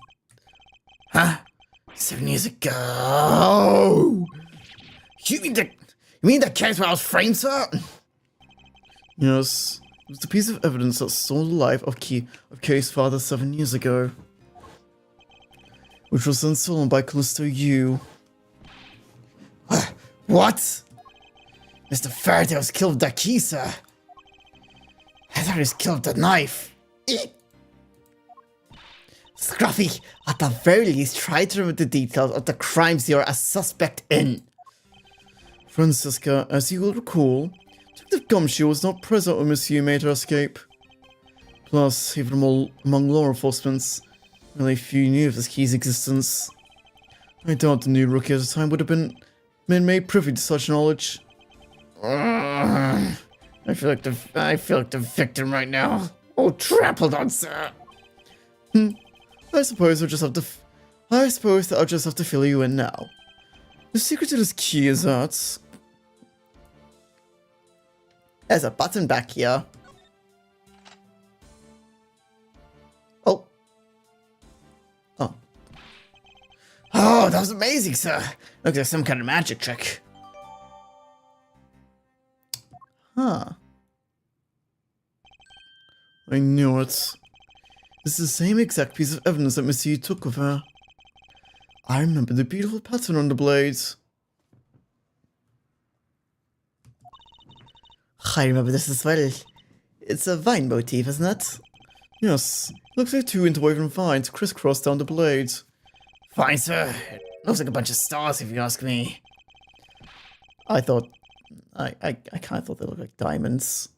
Huh? 7 years ago? You mean the case where I was framed, sir? Yes. It was the piece of evidence that stole the life of Kei's father 7 years ago. Which was then stolen by Callisto Yu. What? Mr. Faraday was killed with that key, sir. I thought he was killed with the knife. Scruffy, at the very least, try to remember the details of the crimes you're a suspect in. Francisca, as you will recall, Detective Gumshoe was not present when Miss Yu made her escape. Plus, even among law enforcement, really few knew of this key's existence. I doubt the new rookie at the time would have been made privy to such knowledge. I feel like the victim right now. Oh, trampled on, sir. I suppose I'll just have to fill you in now. The secret to this key is that there's a button back here. Oh. Oh. Oh, that was amazing, sir. Looks like some kind of magic trick. Huh. I knew it. This is the same exact piece of evidence that Miss Yu took of her. I remember the beautiful pattern on the blades. I remember this as well. It's a vine motif, isn't it? Yes, looks like two interwoven vines crisscrossed down the blades. Fine, sir. Looks like a bunch of stars, if you ask me. I thought, I kind of thought they looked like diamonds.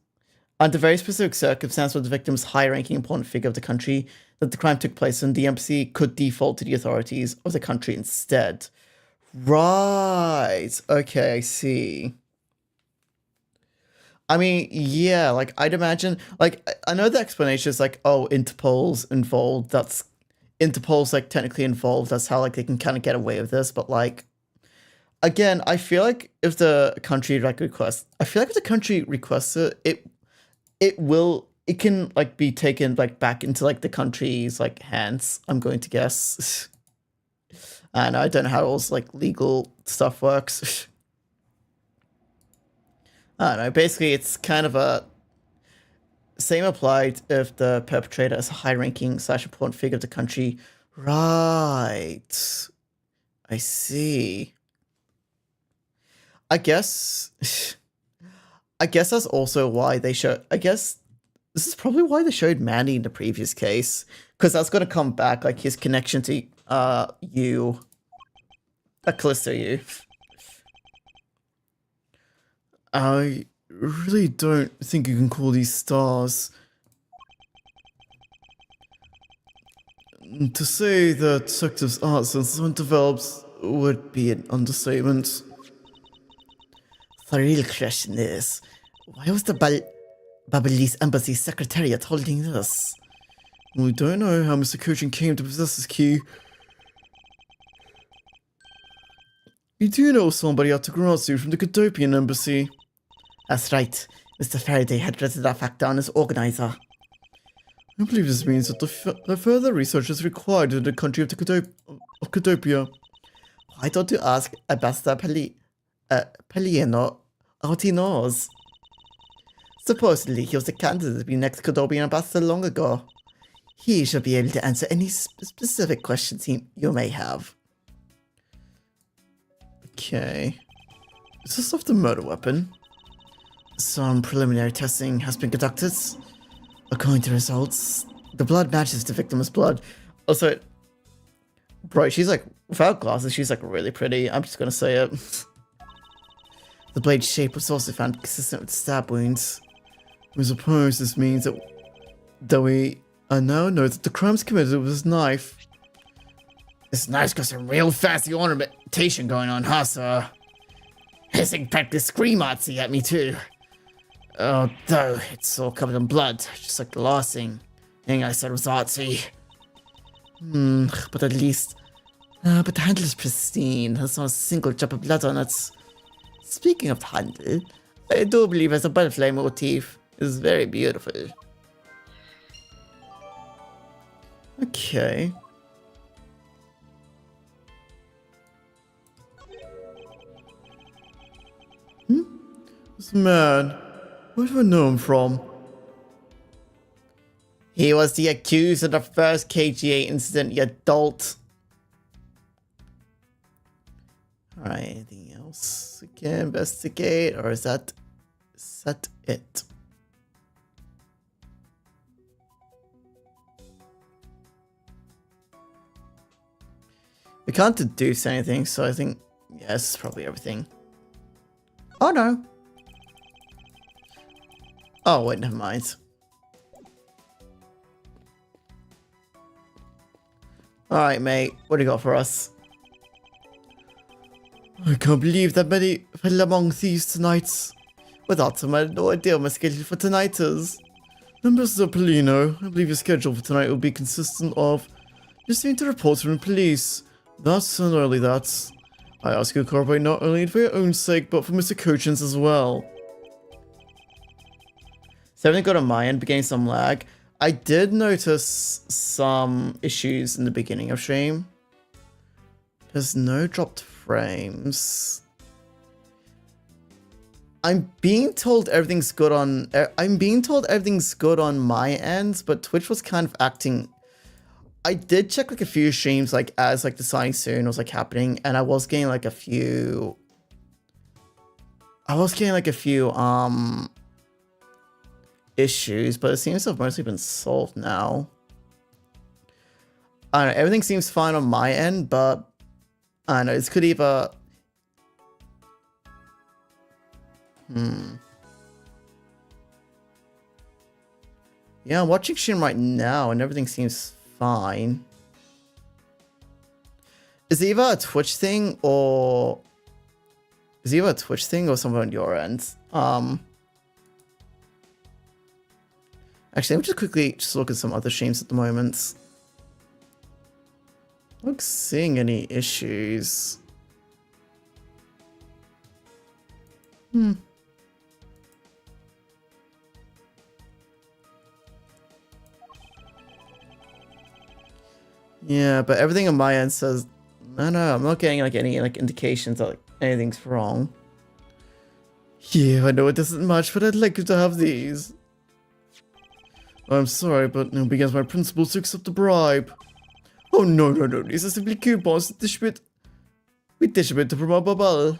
Under very specific circumstances where the victim's high-ranking important figure of the country that the crime took place in, the embassy could default to the authorities of the country instead. Right. Okay, I see. I mean, yeah, like, I'd imagine, like, I know the explanation is like, oh, Interpol's involved, Interpol's, like, technically involved, that's how, like, they can kind of get away with this, but, like, again, I feel like if the country, like, requests it, it can, like, be taken, like, back into, like, the country's, like, hands, I'm going to guess. And I don't know how all this, like, legal stuff works. I don't know, basically it's kind of a same applied if the perpetrator is a high-ranking / important figure of the country. Right. I see. I guess that's also why they show. I guess this is probably why they showed Manny in the previous case, because that's gonna come back, like his connection to you, Callisto you. I really don't think you can call these stars. To say that Sector's art sense develops would be an understatement. The real question is, why was the Babyliss Embassy Secretariat holding this? We don't know how Mr. Kuchin came to possess this key. You do know somebody at Takuratsu from the Cadopian Embassy. That's right. Mr. Faraday had written that fact down as organizer. I believe this means that the further research is required in the country of Cadopia. Why don't you ask Ambassador Pelliano what he knows? Supposedly, he was the candidate to be next Cadopian ambassador long ago. He should be able to answer any specific questions you may have. Okay. Is this off the murder weapon? Some preliminary testing has been conducted. According to results, the blood matches the victim's blood. Also, bro, she's like, without glasses, she's like really pretty. I'm just gonna say it. The blade's shape was also found consistent with stab wounds. I suppose this means that we now know that the crimes committed with this knife. This knife's got some real fancy ornamentation going on, huh, sir? This thing practically scream artsy at me, too. Although it's all covered in blood, just like the last thing I said was artsy. But at least... but the handle is pristine. There's not a single drop of blood on it. Speaking of the handle, I do believe there's a butterfly motif. It's very beautiful. Okay. This man, where do I know him from? He was the accused of the first KGA incident, you adult. Alright, anything else? Okay, investigate, or is that it? We can't deduce anything, so I think, yeah, this is probably everything. Oh no. Oh wait, never mind. Alright, mate, what do you got for us? I can't believe that many fell among thieves tonight. Without them, I had no idea my schedule for tonight is. Ambassador Polino, I believe your schedule for tonight will be consistent of listening to reports from the police. That's and only that. I ask you to cooperate not only for your own sake, but for Mr. Cochin's as well. So everything got on my end, beginning some lag. I did notice some issues in the beginning of stream. There's no dropped frames. I'm being told everything's good on my end, but Twitch was kind of acting. I did check like a few streams like as like the signing soon was like happening, and I was getting like a few issues, but it seems to have mostly been solved now. I don't know, everything seems fine on my end, but I don't know, this could either... Yeah, I'm watching stream right now and everything seems fine. Is it either a Twitch thing or... Is it either a Twitch thing or somewhere on your end? Actually, let me just quickly look at some other streams at the moment. I'm not seeing any issues. Yeah, but everything on my end says, no, I'm not getting like any like indications that like anything's wrong. Yeah, I know it isn't much, but I'd like you to have these. I'm sorry, but it begins my principles to accept the bribe. Oh no, these are simply coupons to distribute. We distribute to promote Babal.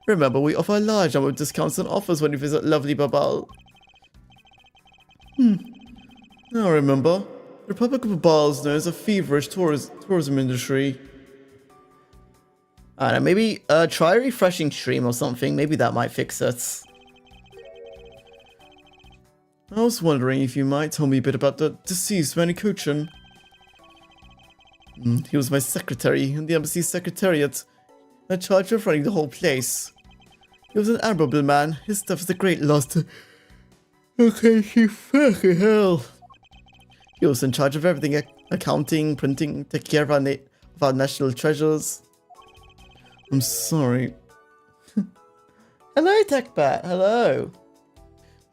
Remember, we offer a large number of discounts and offers when you visit lovely Babal. Now remember, the Republic of Babal is known as a feverish tourism industry. I don't know, maybe try a refreshing stream or something, maybe that might fix it. I was wondering if you might tell me a bit about the deceased Manikuchin. He was my secretary in the embassy secretariat, in charge of running the whole place. He was an admirable man. His stuff is a great loss to... Okay, fucking hell. He was in charge of everything, accounting, printing, taking care of our national treasures. I'm sorry. Hello, TechBat. Hello.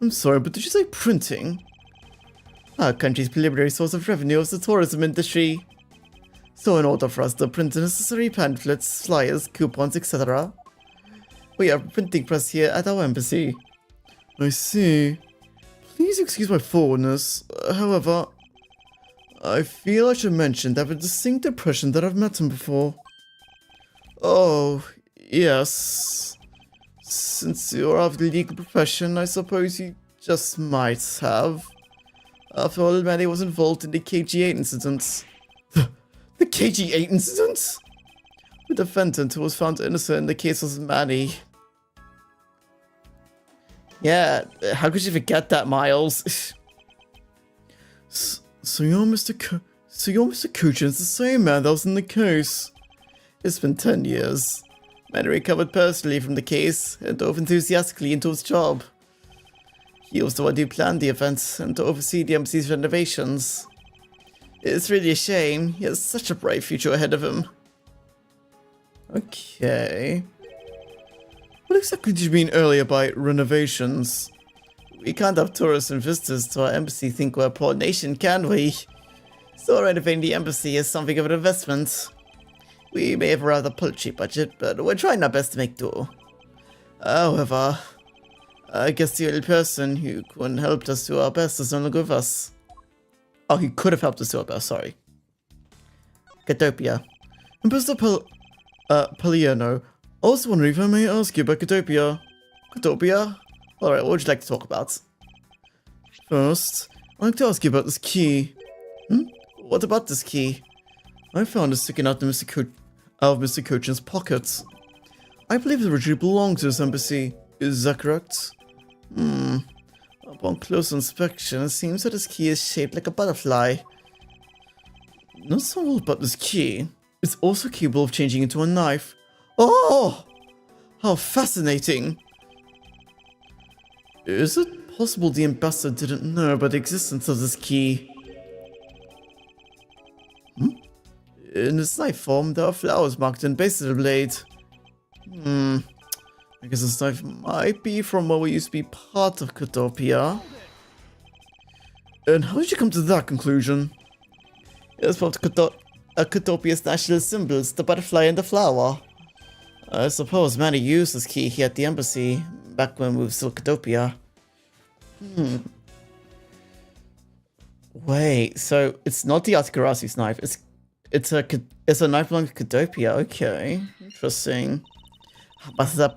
I'm sorry, but did you say printing? Our country's preliminary source of revenue is the tourism industry. So in order for us to print the necessary pamphlets, flyers, coupons, etc., we have a printing press here at our embassy. I see. Please excuse my forwardness. However, I feel I should mention that I have a distinct impression that I've met him before. Oh, yes. Since you're of the legal profession, I suppose you just might have. After all, Manny was involved in the KG8 incident. The KG8 incident? The defendant who was found innocent in the case was Manny. Yeah, how could you forget that, Miles? So you're Mr. Kuchin's the same man that was in the case. It's been 10 years. Manny recovered personally from the case and dove enthusiastically into his job. He was the one who planned the event and to oversee the embassy's renovations. It's really a shame. He has such a bright future ahead of him. Okay. What exactly did you mean earlier by renovations? We can't have tourists and visitors to our embassy think we're a poor nation, can we? So renovating the embassy is something of an investment. We may have a rather paltry budget, but we're trying our best to make do. However, I guess the only person who could have helped us do our best is no longer with us. Oh, he could have helped us do our best, sorry. Catopia. Ambassador Paliano, I was wondering if I may ask you about Catopia. Catopia? Alright, what would you like to talk about? First, I'd like to ask you about this key. What about this key? I found it sticking out of Mr. Kuchin's pocket. I believe it originally belonged to this embassy. Is that correct? Upon close inspection, it seems that this key is shaped like a butterfly. Not so all about this key. It's also capable of changing into a knife. Oh! How fascinating! Is it possible the ambassador didn't know about the existence of this key? In its knife form, there are flowers marked in base of the blade. I guess this knife might be from what we used to be part of Catopia. And how did you come to that conclusion? It's part of Catopia's national symbols, the butterfly and the flower. I suppose Manny used this key here at the embassy, back when we were still Catopia. Wait, so it's not the Artikarasu's knife, it's a knife belonging to Catopia, okay. Interesting. Ambassador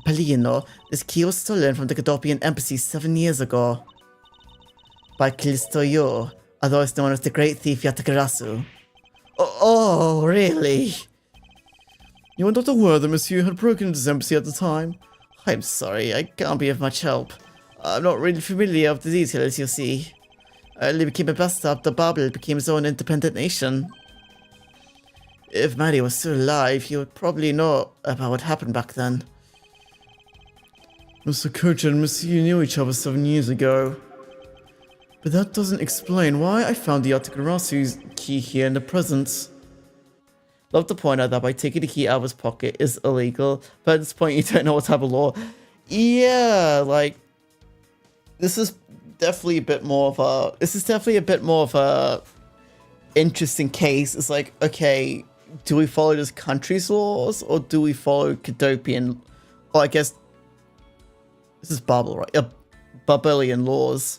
Palino, this key was stolen from the Cadopian embassy 7 years ago. by Kilistoyo, otherwise known as the Great Thief Yatagarasu. Really? You were not aware that Monsieur had broken into his embassy at the time? I'm sorry, I can't be of much help. I'm not really familiar with the details, you see. I only became ambassador after Babel became his own independent nation. If Maddie was still alive, he would probably know about what happened back then. Mr. Coach and Monsieur knew each other 7 years ago. But that doesn't explain why I found the Yatagarasu's key here in the present. Love to point out that by taking the key out of his pocket is illegal, but at this point you don't know what type of law. Yeah, like, this is definitely a bit more of a interesting case. It's like, okay, do we follow this country's laws or do we follow Cadopian? Well, I guess this is Babel, right? Babylonian laws.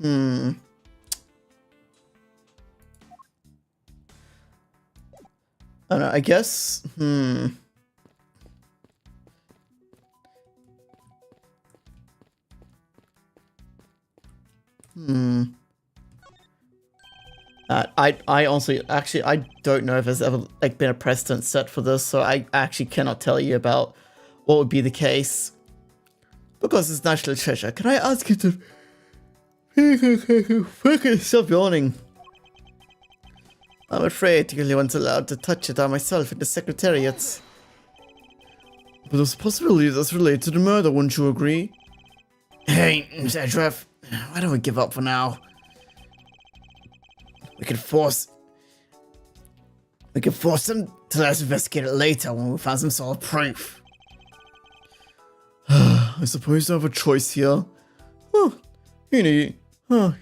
I don't know, I guess, I honestly, actually, I don't know if there's ever, like, been a precedent set for this, so I actually cannot tell you about what would be the case. Because it's national treasure, can I ask you to stop yawning? I'm afraid you're the ones allowed to touch it on myself in the Secretariat. But there's a possibility that's related to the murder, wouldn't you agree? Hey, Mr. Trev, why don't we give up for now? We can force them to let us investigate it later when we find some sort of proof. I suppose I have a choice here.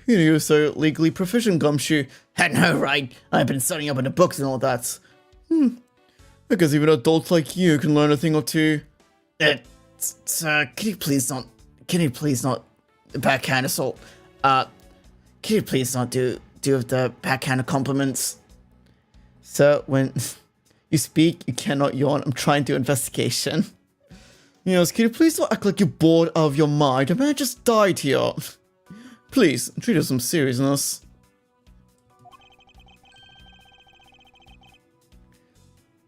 You're so legally proficient, Gumshoe. I know, right? I've been studying up in the books and all that. I guess even adults like you can learn a thing or two. Sir, can you please not backhand assault? Can you please not do the backhanded compliments? Sir, when you speak, you cannot yawn. I'm trying to do investigation. Yes, can you please not act like you're bored out of your mind? A man just died here. Please, treat us with some seriousness.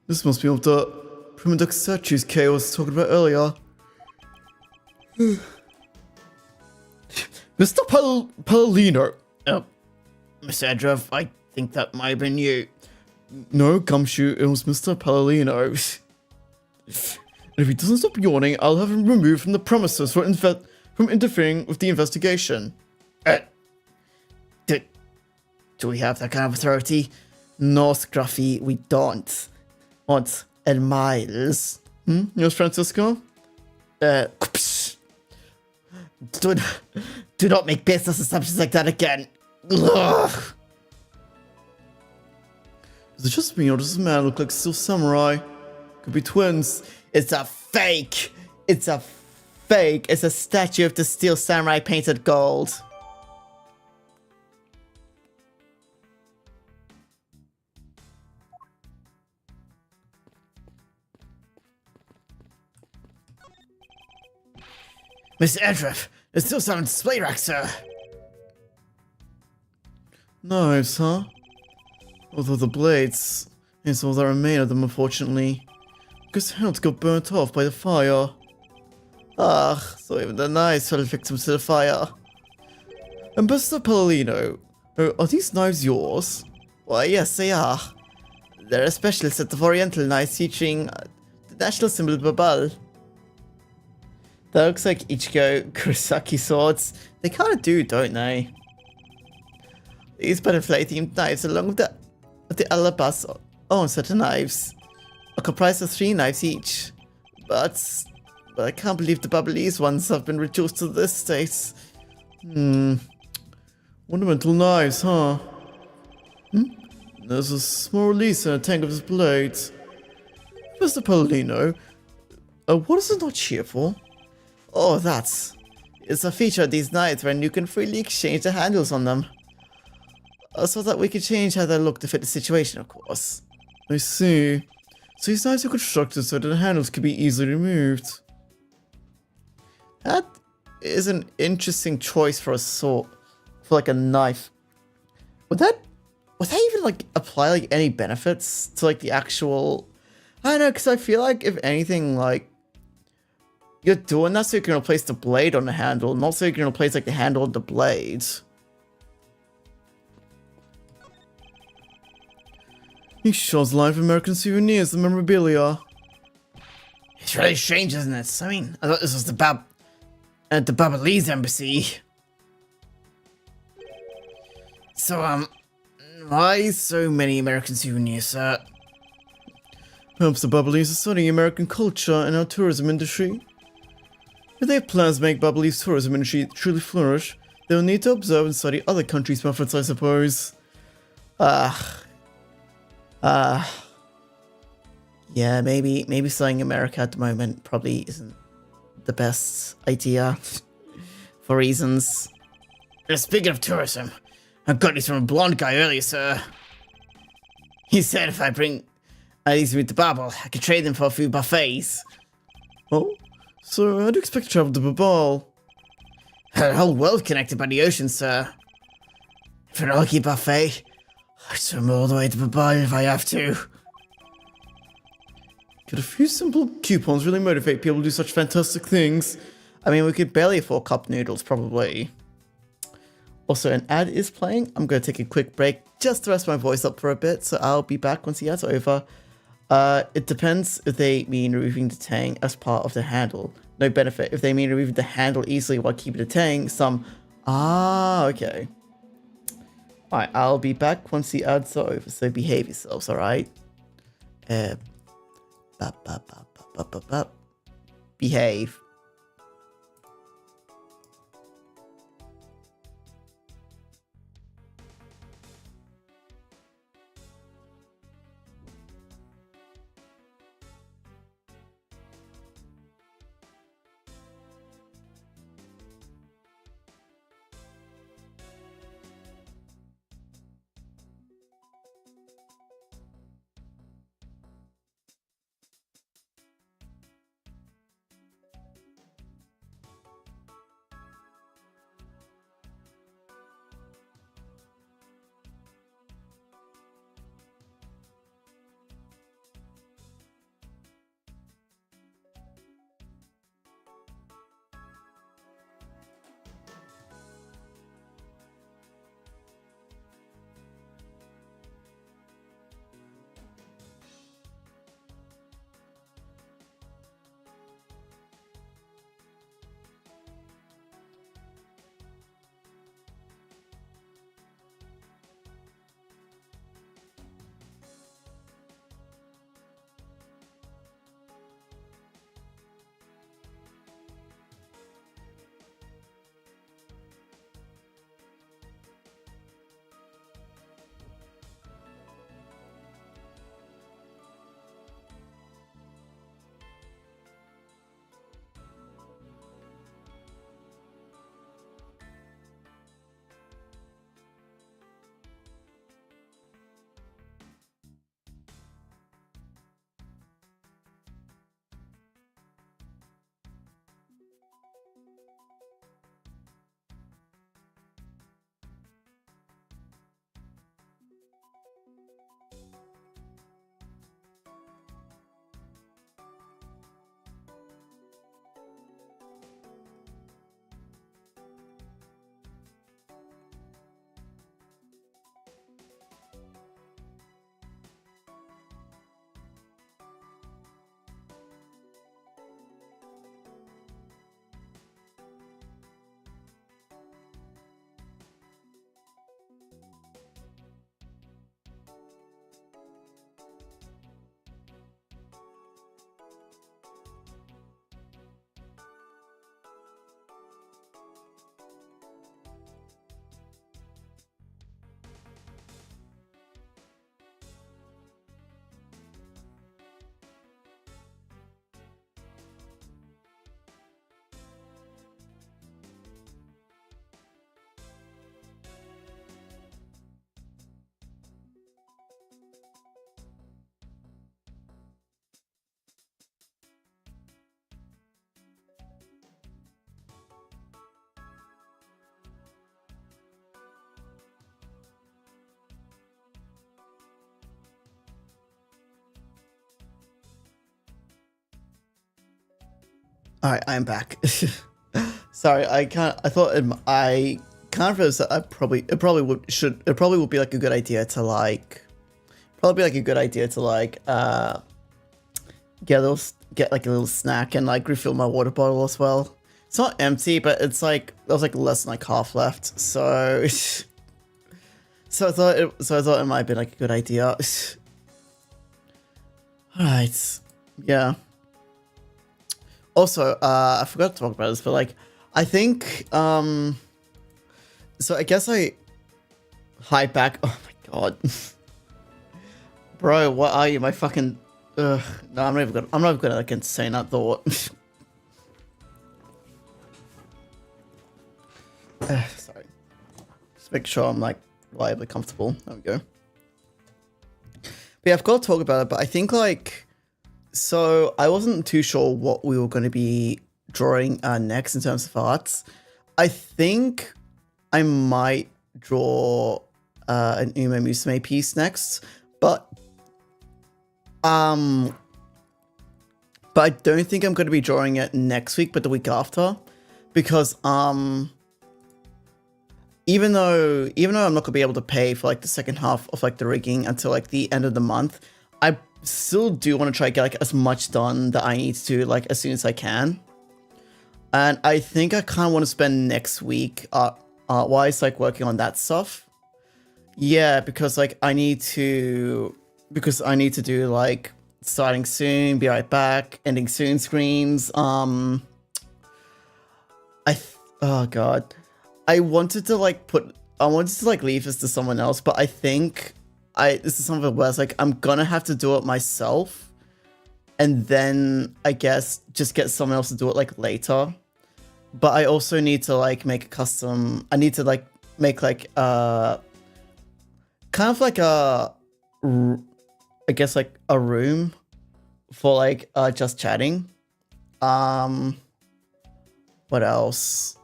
This must be of the primitive statues Kay was talking about earlier. Mr. Palladino. Oh, Mr. Edrev, I think that might have been you. No, Gumshoe, it was Mr. Palladino. And if he doesn't stop yawning, I'll have him removed from the premises for from interfering with the investigation. Do we have that kind of authority? No, Scruffy, we don't. What? And Miles? Yes, Francisco? Do not make business assumptions like that again. Ugh. Is it just me or does this man look like Steel Samurai? Could be twins. It's a fake. It's a fake. It's a statue of the Steel Samurai painted gold. Mr. Edrev, there's still some display rack, sir. Knives, huh? Although the blades, it's all that remain of them, unfortunately. Because hands got burnt off by the fire. Ah, so even the knives fell victim to the fire. Ambassador Palladino, are these knives yours? Why, yes, they are. They're a special set of oriental knives featuring the national symbol Babal. That looks like Ichigo Kurosaki swords. They kind of do, don't they? These butterfly themed knives, along with the alabaster own set of knives, are comprised of 3 knives each. But I can't believe the Babalese ones have been reduced to this state. Ornamental knives, huh? There's a small release and a tank of his blades. Mr. Palladino, what is it not here for? Oh, it's a feature of these knives when you can freely exchange the handles on them. So that we can change how they look to fit the situation, of course. I see. So these knives are constructed so that the handles can be easily removed. That is an interesting choice for a sword. for like a knife. Would that even like apply like any benefits to like the actual? I don't know, because I feel like if anything, like you're doing that so you can replace the blade on the handle, not so you can replace like the handle on the blade. He shows live American souvenirs and memorabilia. It's really strange, isn't it? I mean, I thought this was the Babalese embassy. So, why so many American souvenirs, sir? Perhaps the Babalese are studying American culture and our tourism industry. If they have plans to make Babalese tourism industry truly flourish, they will need to observe and study other countries' methods, I suppose. Yeah, maybe studying America at the moment probably isn't the best idea for reasons. Speaking of tourism, I got these from a blonde guy earlier, sir. He said if I bring these with the Babel, I could trade them for a few buffets. Oh? So how do you expect to travel to Babal? The whole world connected by the ocean, sir. For an lucky buffet, I'd swim all the way to Babal if I have to. Could a few simple coupons really motivate people to do such fantastic things? I mean, we could barely afford cup noodles, probably. Also, an ad is playing. I'm going to take a quick break just to rest my voice up for a bit, so I'll be back once the ad's over. It depends if they mean removing the tang as part of the handle. No benefit. If they mean removing the handle easily while keeping the tang, some... Ah, okay. Alright, I'll be back once the ads are over, so behave yourselves, alright? Behave. Alright, I am back. Sorry, I can't. I thought I can't remember. I probably it probably would be like a good idea to like get like a little snack and like refill my water bottle as well. It's not empty, but it's like there's like less than like half left. So I thought it might be like a good idea. All right, yeah. Also, I forgot to talk about this, but like, I think, so I guess hide back. Oh my god, bro, what are you? My fucking, no, I'm not even gonna like entertain that thought. Sorry, just make sure I'm like reliably comfortable. There we go. But yeah, I've got to talk about it. But I think like. So I wasn't too sure what we were going to be drawing next in terms of arts. I think I might draw an Uma Musume piece next, but I don't think I'm going to be drawing it next week, but the week after, because even though I'm not going to be able to pay for like the second half of like the rigging until like the end of the month, I still do want to try to get like as much done that I need to like as soon as I can. And I think I kind of want to spend next week art-wise like working on that stuff. Yeah, because like I need to do like starting soon, be right back, ending soon screens. Oh god. I wanted to leave this to someone else, but I think this is something where it's like I'm gonna have to do it myself, and then I guess just get someone else to do it like later. But I also need to like make a custom. I need to like make like kind of like I guess like a room for like just chatting. What else?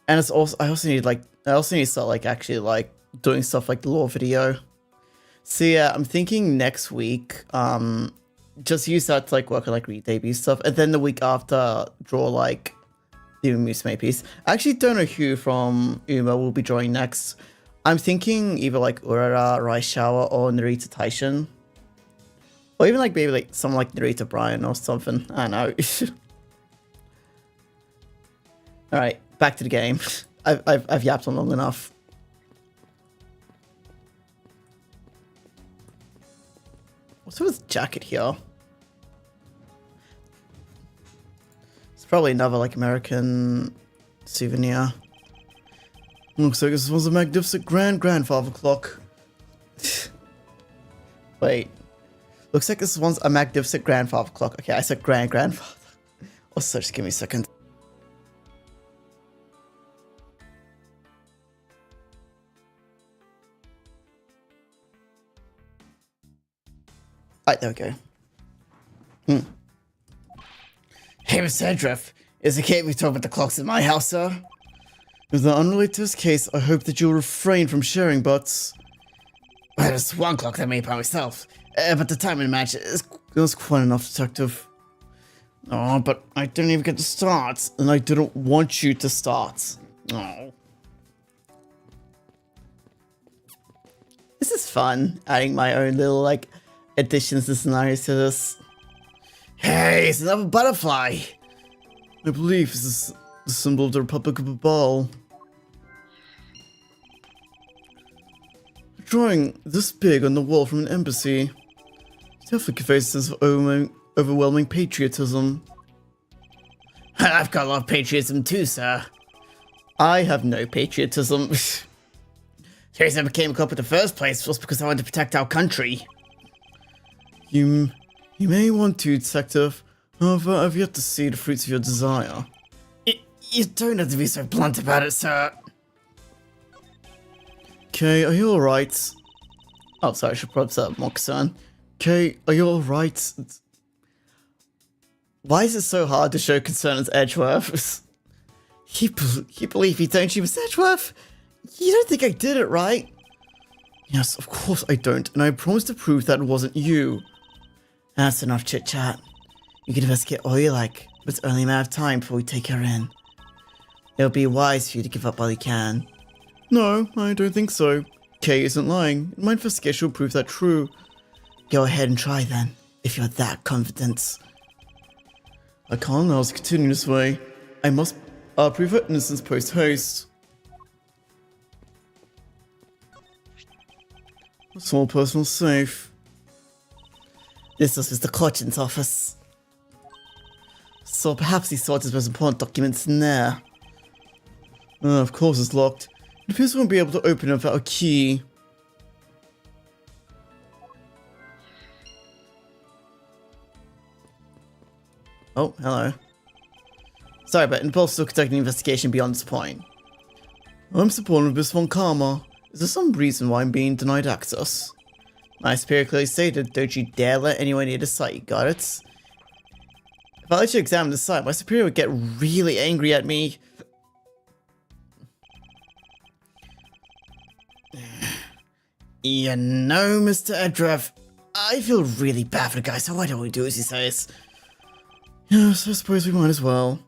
And it's also I also need to start like actually like doing stuff like the lore video. So yeah, I'm thinking next week, just use that to like work on like re-debut stuff, and then the week after draw like the Musume piece. I actually don't know who from Uma will be drawing next. I'm thinking either like Urara, Raishawa, or Narita Taishin. Or even like maybe like someone like Narita Brian or something. I don't know. Alright, back to the game. I've yapped on long enough. What's with this jacket here? It's probably another like American souvenir. Looks like this was a magnificent grandfather clock. Wait. Looks like this one's a magnificent grandfather clock. Okay, I said grandfather. Also, just give me a second. Alright, there we go. Hey, Mr. Edriff, is it okay if we talk about the clocks in my house, sir? With the unrelated to this case, I hope that you'll refrain from sharing, but... Well, there's one clock that I made by myself, but the time and match is... That's quite enough, Detective. Oh, but I didn't even get to start, and I didn't want you to start. Oh. This is fun, adding my own little, like, additions to scenarios to this. Hey, it's another butterfly! I believe this is the symbol of the Republic of Babal. A drawing this big on the wall from an embassy definitely conveys a sense of overwhelming patriotism. I've got a lot of patriotism too, sir. I have no patriotism. The reason I became a cop in the first place was because I wanted to protect our country. You may want to, Detective. However, I've yet to see the fruits of your desire. You don't have to be so blunt about it, sir. Kay, are you alright? Oh, sorry, I should probably set up more concern. Kay, are you alright? Why is it so hard to show concern as Edgeworth? You believe me, don't you, Miss Edgeworth? You don't think I did it, right? Yes, of course I don't, and I promise to prove that it wasn't you. That's enough chit-chat. You can investigate all you like. but it's only a matter of time before we take her in. It would be wise for you to give up while you can. No, I don't think so. Kay isn't lying. My investigation will prove that true. Go ahead and try then, if you're that confident. I can't allow us to continue this way. I must prove her innocence post-haste. A small personal safe. This was Mr. Cochin's office. So perhaps he sorted his most important documents in there. Of course it's locked. It appears we won't be able to open it without a key. Oh, hello. Sorry, but Impulse still conducting an investigation beyond this point. I'm supporting of Miss Von Karma. Is there some reason why I'm being denied access? My spirit clearly stated, don't you dare let anyone near the site, got it? If I let you examine the site, my superior would get really angry at me. You know, Mr. Edrev, I feel really bad for the guy, so why don't we do as he says? Yes, I suppose we might as well.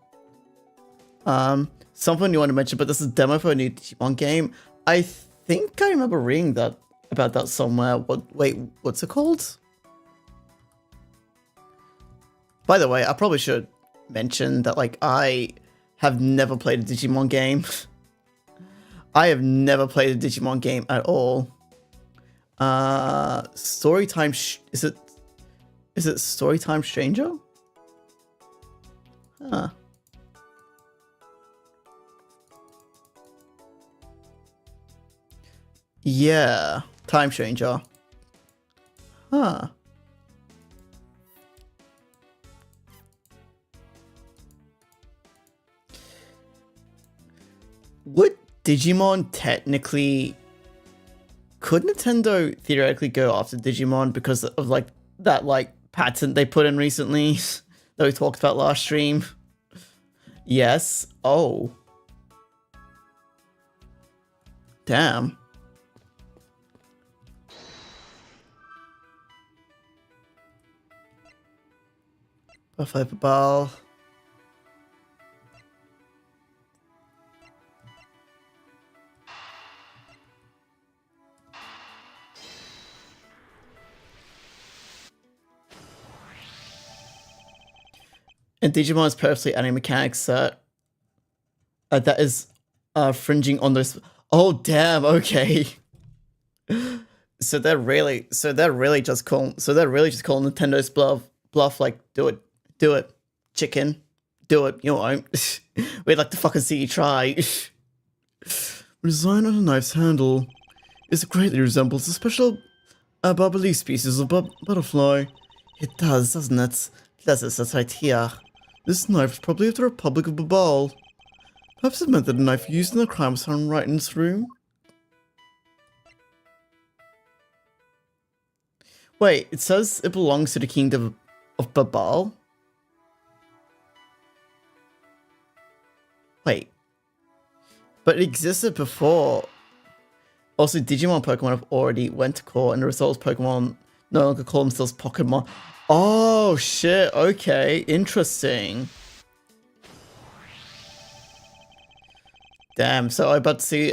Something you want to mention, but this is a demo for a new Digimon game. I think I remember reading that about that somewhere. Wait, what's it called? By the way, I probably should mention that, like, I have never played a Digimon game. I have never played a Digimon game at all. Storytime, is it Storytime Stranger? Huh. Yeah, Time Stranger. Huh. Would Digimon technically... Could Nintendo theoretically go after Digimon because of, like, that, like, patent they put in recently that we talked about last stream? Yes. Oh. Damn. Buffalo Ball. And Digimon is purposely adding mechanics that is fringing on those. Oh damn! Okay. So they're really just calling Nintendo's bluff. Like, do it, chicken, do it. You won't. We'd like to fucking see you try. Design on a knife's handle. It greatly resembles a special Barbali species of butterfly. It does, doesn't it? That's right here. This knife is probably of the Republic of Babal. Perhaps it meant that the knife used in the crime was found right in this room? Wait, it says it belongs to the kingdom of Babal? Wait. But it existed before. Also, Digimon Pokemon have already went to court, and the results Pokemon no longer call themselves Pokemon. Oh shit, okay, interesting. Damn, so are we about to see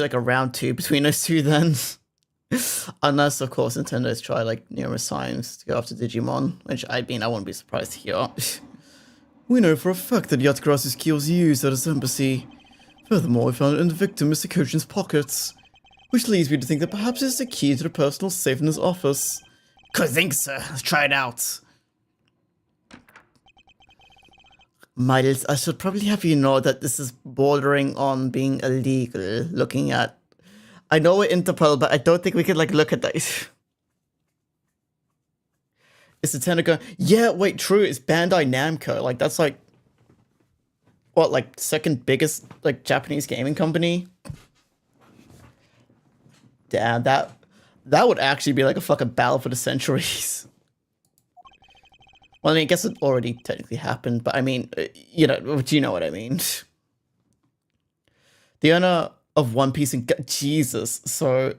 like a round 2 between those two then? Unless, of course, Nintendo's tried like numerous times to go after Digimon, which I mean, I wouldn't be surprised to hear. We know for a fact that Yatagarasu's key was used at his embassy. Furthermore, we found it in the victim, Mr. Kojin's pockets, which leads me to think that perhaps it's the key to the personal safe in his office. Could think, sir. Let's try it out. Miles, I should probably have you know that this is bordering on being illegal, looking at... I know we're Interpol, but I don't think we can, like, look at that. Is Nintendo going... Yeah, wait, true, it's Bandai Namco. Like, that's, like... What, like, second biggest, like, Japanese gaming company? Damn, that would actually be, like, a fucking battle for the centuries. Well, I mean, I guess it already technically happened, but I mean, you know what I mean. The owner of One Piece and... Jesus, so...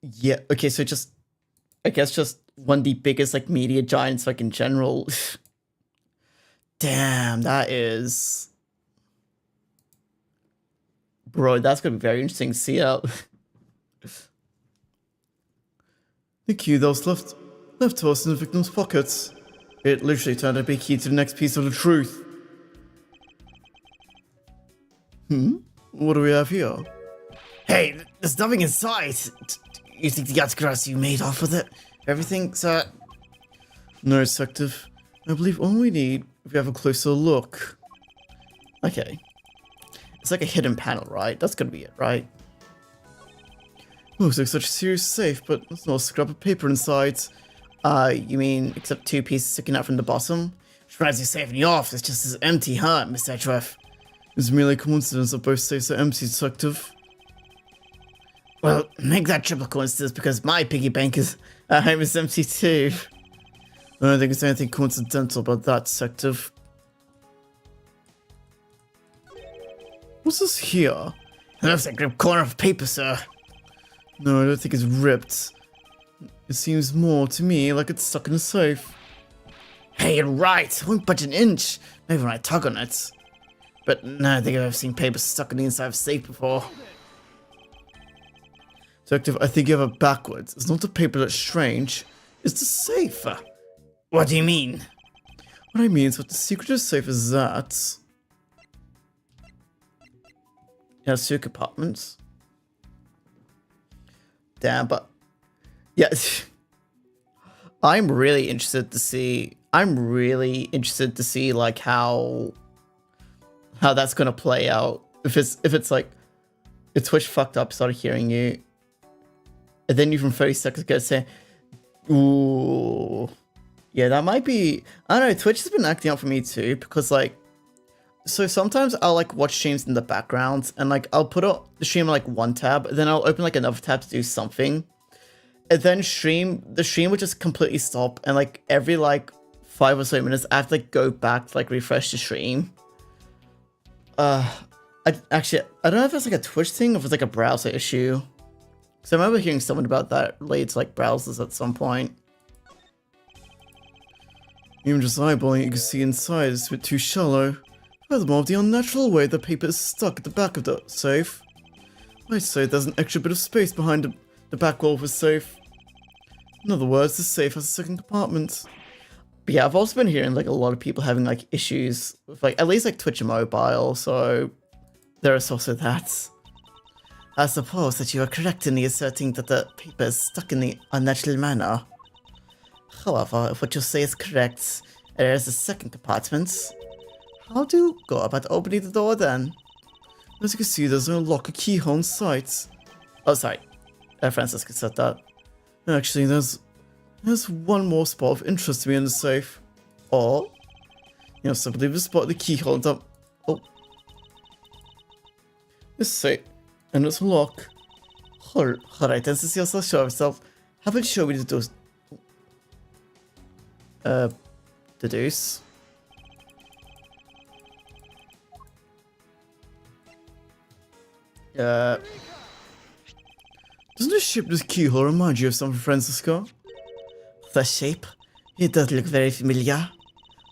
Yeah, okay, so just... I guess just one of the biggest, like, media giants, like, in general. Damn, that is... Bro, that's gonna be very interesting to see out. The key that was left to us in the victim's pockets. It literally turned out to be key to the next piece of the truth. What do we have here? Hey, there's nothing inside. You think the Yatagrass you made off with it? Everything's, No, Detective. I believe all we need if we have a closer look. Okay. It's like a hidden panel, right? That's gonna be it, right? Looks like such a serious safe, but there's no scrap of paper inside. You mean except two pieces sticking out from the bottom? which reminds you of saving you off. It's just as empty, huh, Mr. Edgeworth? It's merely a coincidence that both safes are empty, Detective. Well, make that triple coincidence because my piggy bank is home is empty too. I don't think there's anything coincidental about that, Detective. What's this here? It looks like a corner of paper, sir. No, I don't think it's ripped. It seems more to me like it's stuck in a safe. Hey, you're right. I won't budge an inch. Maybe when I tug on it. But no, I don't think I've ever seen paper stuck on the inside of a safe before. Detective, I think you have it backwards. It's not the paper that's strange. It's the safe. What do you mean? What I mean is that the secret of the safe is that... It has two compartments. Damn, but... Yeah. I'm really interested to see like how that's gonna play out. If it's like Twitch fucked up, started hearing you, and then you from 30 seconds ago say, ooh, yeah, that might be. I don't know. Twitch has been acting out for me too because like, so sometimes I'll like watch streams in the background and like I'll put up the stream on like one tab, and then I'll open like another tab to do something. And then the stream would just completely stop, and like every like 5 or so minutes I have to like go back to like refresh the stream. I don't know if it's like a Twitch thing or if it's like a browser issue. Because I remember hearing someone about that related to like browsers at some point. Even just eyeballing it, you can see inside is a bit too shallow. Furthermore, the unnatural way the paper is stuck at the back of the safe. I'd say there's an extra bit of space behind the back wall of the safe. In other words, the safe has a second compartment. But yeah, I've also been hearing like a lot of people having like issues with like at least like Twitch and mobile, so there is also that. I suppose that you are correct in asserting that the paper is stuck in the unnatural manner. However, if what you say is correct, and there is a second compartment, how do you go about opening the door then? As you can see, there's no lock or keyhole in sight. Oh, sorry. Francisca said that. Actually, there's one more spot of interest to me in the safe. Or, you know, simply the spot the keyhole up. Oh. This safe. And it's a lock. Alright, then since you're so sure of yourself, how about you show me the doors? The deuce. Doesn't the shapeless keyhole remind you of something, Francisco? The shape? It does look very familiar.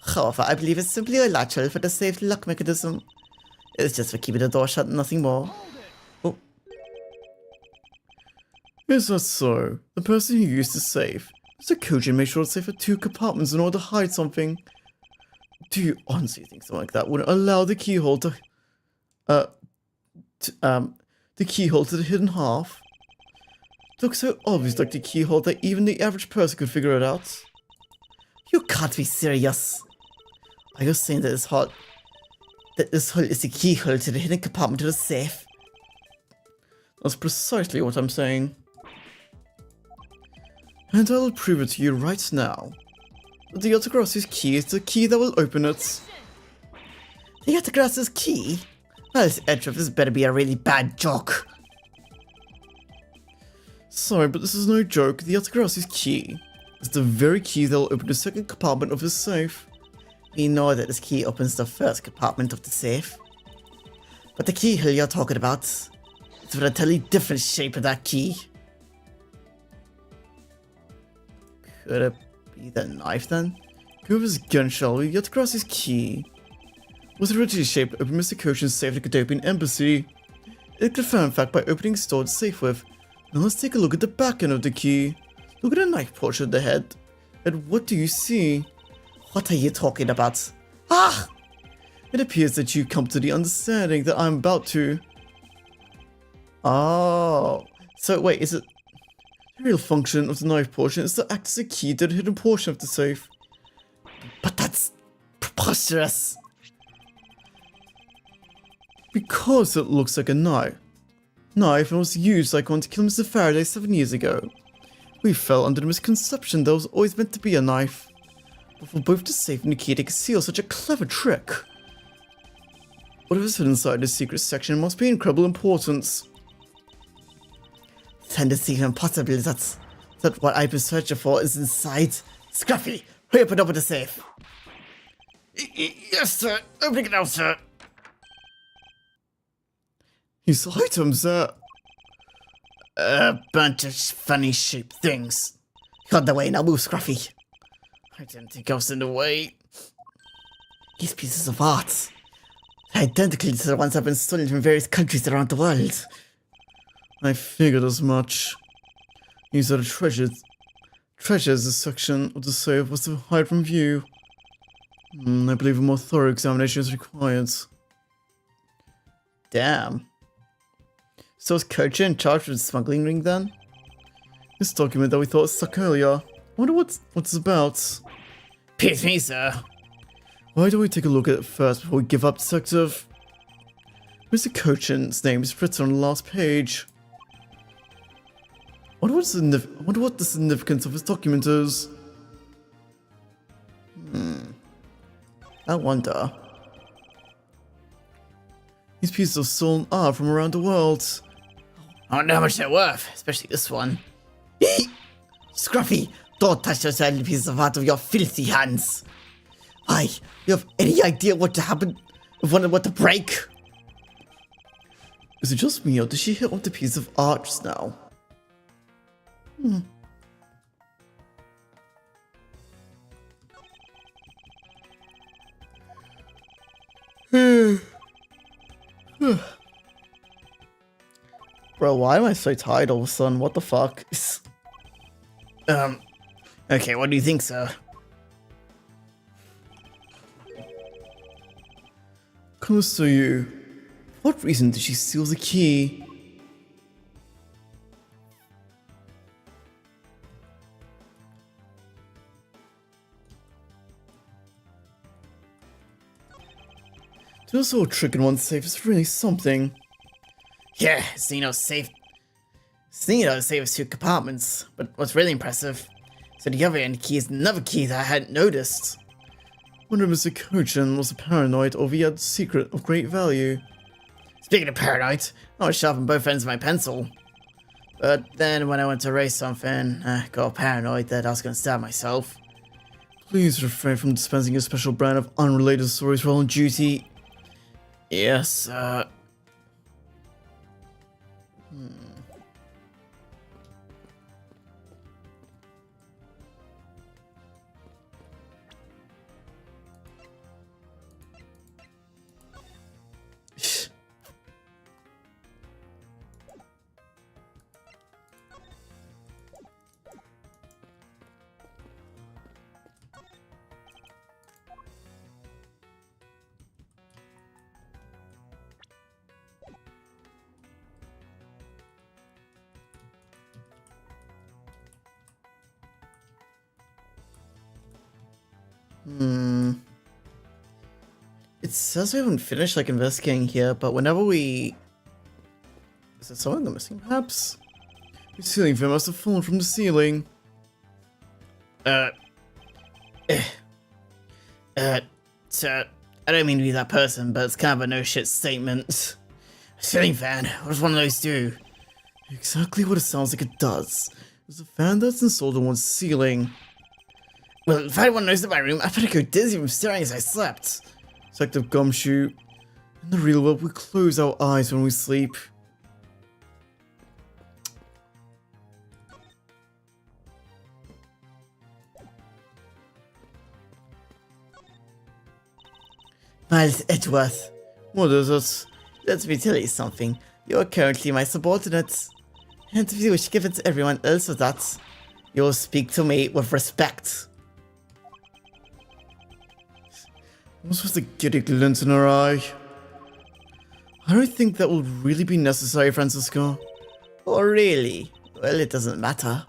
However, I believe it's simply a latchel for the safe lock mechanism. It's just for keeping the door shut, nothing more. Oh. Is that so? The person who used the safe is a coach and made sure the safe had two compartments in order to hide something. Do you honestly think something like that would allow the keyhole to... the keyhole to the hidden half? It looks so obvious like the keyhole that even the average person could figure it out. You can't be serious. Are you saying that this hole is the keyhole to the hidden compartment of the safe? That's precisely what I'm saying. And I'll prove it to you right now. The Yatagrass's key is the key that will open it. The Yatagrass's key? Well, this Edgeworth, this better be a really bad joke. Sorry, but this is no joke. The Yatagrass's key is the very key that will open the second compartment of the safe. We know that this key opens the first compartment of the safe. But the keyhole you're talking about is with a totally different shape of that key. Could it be the knife then? Go over his gun, shall we? Yet across his key was originally shaped over Mr. Koshin's safe at the Cadopian Embassy. It confirmed fact by opening the stored safe with. Now let's take a look at the back end of the key. Look at the knife portion of the head. And what do you see? What are you talking about? Ah! It appears that you come to the understanding that I'm about to. Oh. So wait, is it the real function of the knife portion is to act as a key to the hidden portion of the safe? But that's preposterous. Because it looks like a knife. Knife and was used like one to kill Mr. Faraday 7 years ago. We fell under the misconception that it was always meant to be a knife. But for both the safe and the key to conceal such a clever trick. Whatever's hidden inside the secret section must be incredible importance. Then it's even possible that what I've been searching for is inside. Scruffy, hurry up and open the safe. Yes, sir. Opening it now, sir. These items are A bunch of funny shaped things. You're on the way now, move, Scruffy. I didn't think I was in the way. These pieces of art are identical to the ones that have been stolen from various countries around the world. I figured as much. These are the treasures. Treasures, this section of the safe was to hide from view. I believe a more thorough examination is required. Damn. So is Kocha in charge of the smuggling ring then? This document that we thought was stuck earlier. I wonder what it's about. Pierce me, sir. Why don't we take a look at it first before we give up, Detective? Mr. Kochan's name is written on the last page. I wonder what the significance of this document is. I wonder. These pieces of stolen art from around the world. I wonder how much they're worth, especially this one. Scruffy, don't touch those tiny pieces of art with your filthy hands. Why, you have any idea what to happen if one what to break? Is it just me or did she hit off the piece of art just now? Bro, why am I so tired all of a sudden? What the fuck? Okay, what do you think, sir? Close to you. For what reason did she steal the key? To do this whole trick in one safe is really something. Yeah, Xeno's safe. Xeno's safe has 2 compartments, but what's really impressive, so the other end key is another key that I hadn't noticed. Wonder if Mr. Kochan was a paranoid or if he had a secret of great value. Speaking of paranoid, I was sharpening both ends of my pencil. But then when I went to erase something, I got paranoid that I was gonna stab myself. Please refrain from dispensing a special brand of unrelated stories while on duty. Yes, It says we haven't finished like investigating here, but whenever we... Is it something missing perhaps? The ceiling fan must have fallen from the ceiling. Sir, I don't mean to be that person, but it's kind of a no shit statement. Ceiling fan, what does one of those do? Exactly what it sounds like it does. There's a fan that's installed on one's ceiling. Well, if anyone knows in my room, I better go dizzy from staring as I slept. Detective Gumshoe. In the real world, we close our eyes when we sleep. Miles Edgeworth, What is it? let me tell you something. You are currently my subordinate. And if you wish to give it to everyone else with that, you'll speak to me with respect. What's with the giddy glint in her eye? I don't think that will really be necessary, Francisco. Oh, really? Well, it doesn't matter.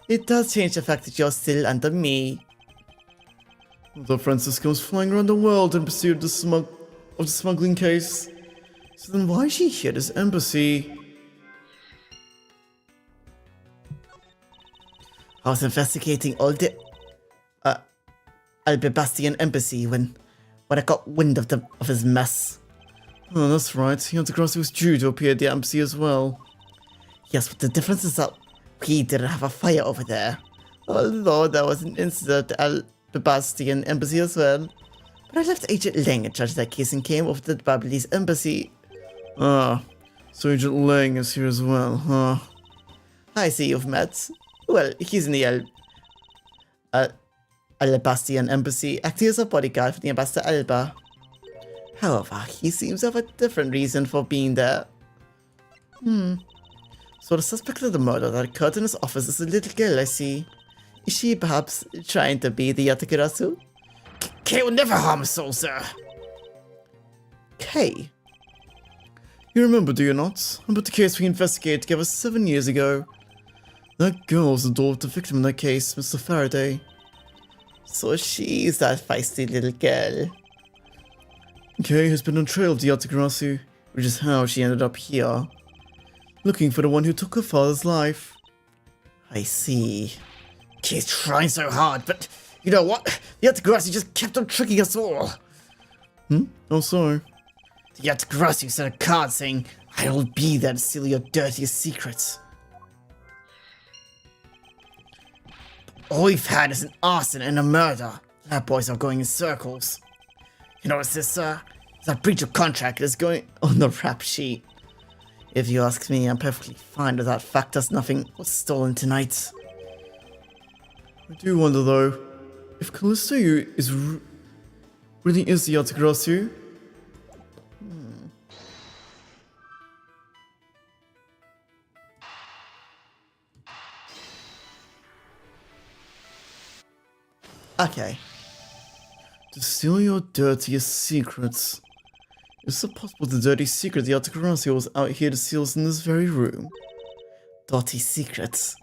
It does change the fact that you're still under me. The Francisco's flying around the world in pursuit of the smuggling case. So then why is she here at this embassy? I was investigating all the Albebastian embassy when I got wind of his mess. Oh, that's right. Degrassi was due to appear at the embassy as well. Yes, but the difference is that we didn't have a fire over there. Although there was an incident at Albebastian embassy as well. But I left Agent Lang in charge of that case and came over to the Babyliss embassy. Ah, so Agent Lang is here as well, huh? I see you've met. Well, he's in the Albebastian embassy, acting as a bodyguard for the Ambassador Alba. However, he seems to have a different reason for being there. So the suspect of the murder that occurred in his office is a little girl, I see. Is she perhaps trying to be the Yatakarasu? Kay will never harm a soul, sir. Kay? You remember, do you not? About the case we investigated together 7 years ago. That girl was the daughter of the victim in that case, Mr. Faraday. So she's that feisty little girl. Kay has been on trail of the Yatakarasu, which is how she ended up here. Looking for the one who took her father's life. I see. Kay's trying so hard, but you know what? The Yatagarasi just kept on tricking us all. Oh, sorry. The Yatagarasi sent a card saying, I'll be there to steal your dirtiest secrets. All we've had is an arson and a murder. That boys are going in circles. You know what's this, sir? It's a breach of contract that's going On the rap sheet. If you ask me, I'm perfectly fine with that fact as nothing was stolen tonight. I do wonder though, if Callisto is really is the Yatakarasu. Okay. To steal your dirtiest secrets. Is it possible the dirty secret the Yatakarasu was out here to steal is in this very room? Dirty secrets.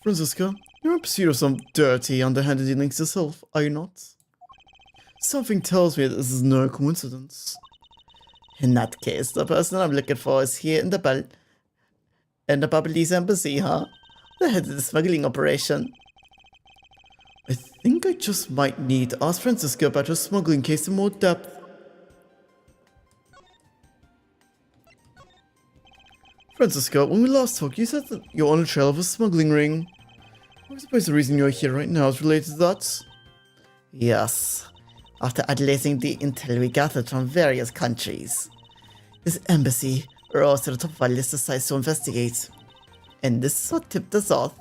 Francisca, you're in pursuit of some dirty, underhanded dealings yourself, are you not? Something tells me that this is no coincidence. In that case, the person I'm looking for is here in the Babyliss embassy, huh? The head of the smuggling operation. I think I just might need to ask Francisca about her smuggling case in more depth. Francisca, when we last talked, you said that you're on a trail of a smuggling ring. I suppose the reason you're here right now is related to that? Yes. After analyzing the intel we gathered from various countries, this embassy rose to the top of our list of sites to investigate. And this is what tipped us off.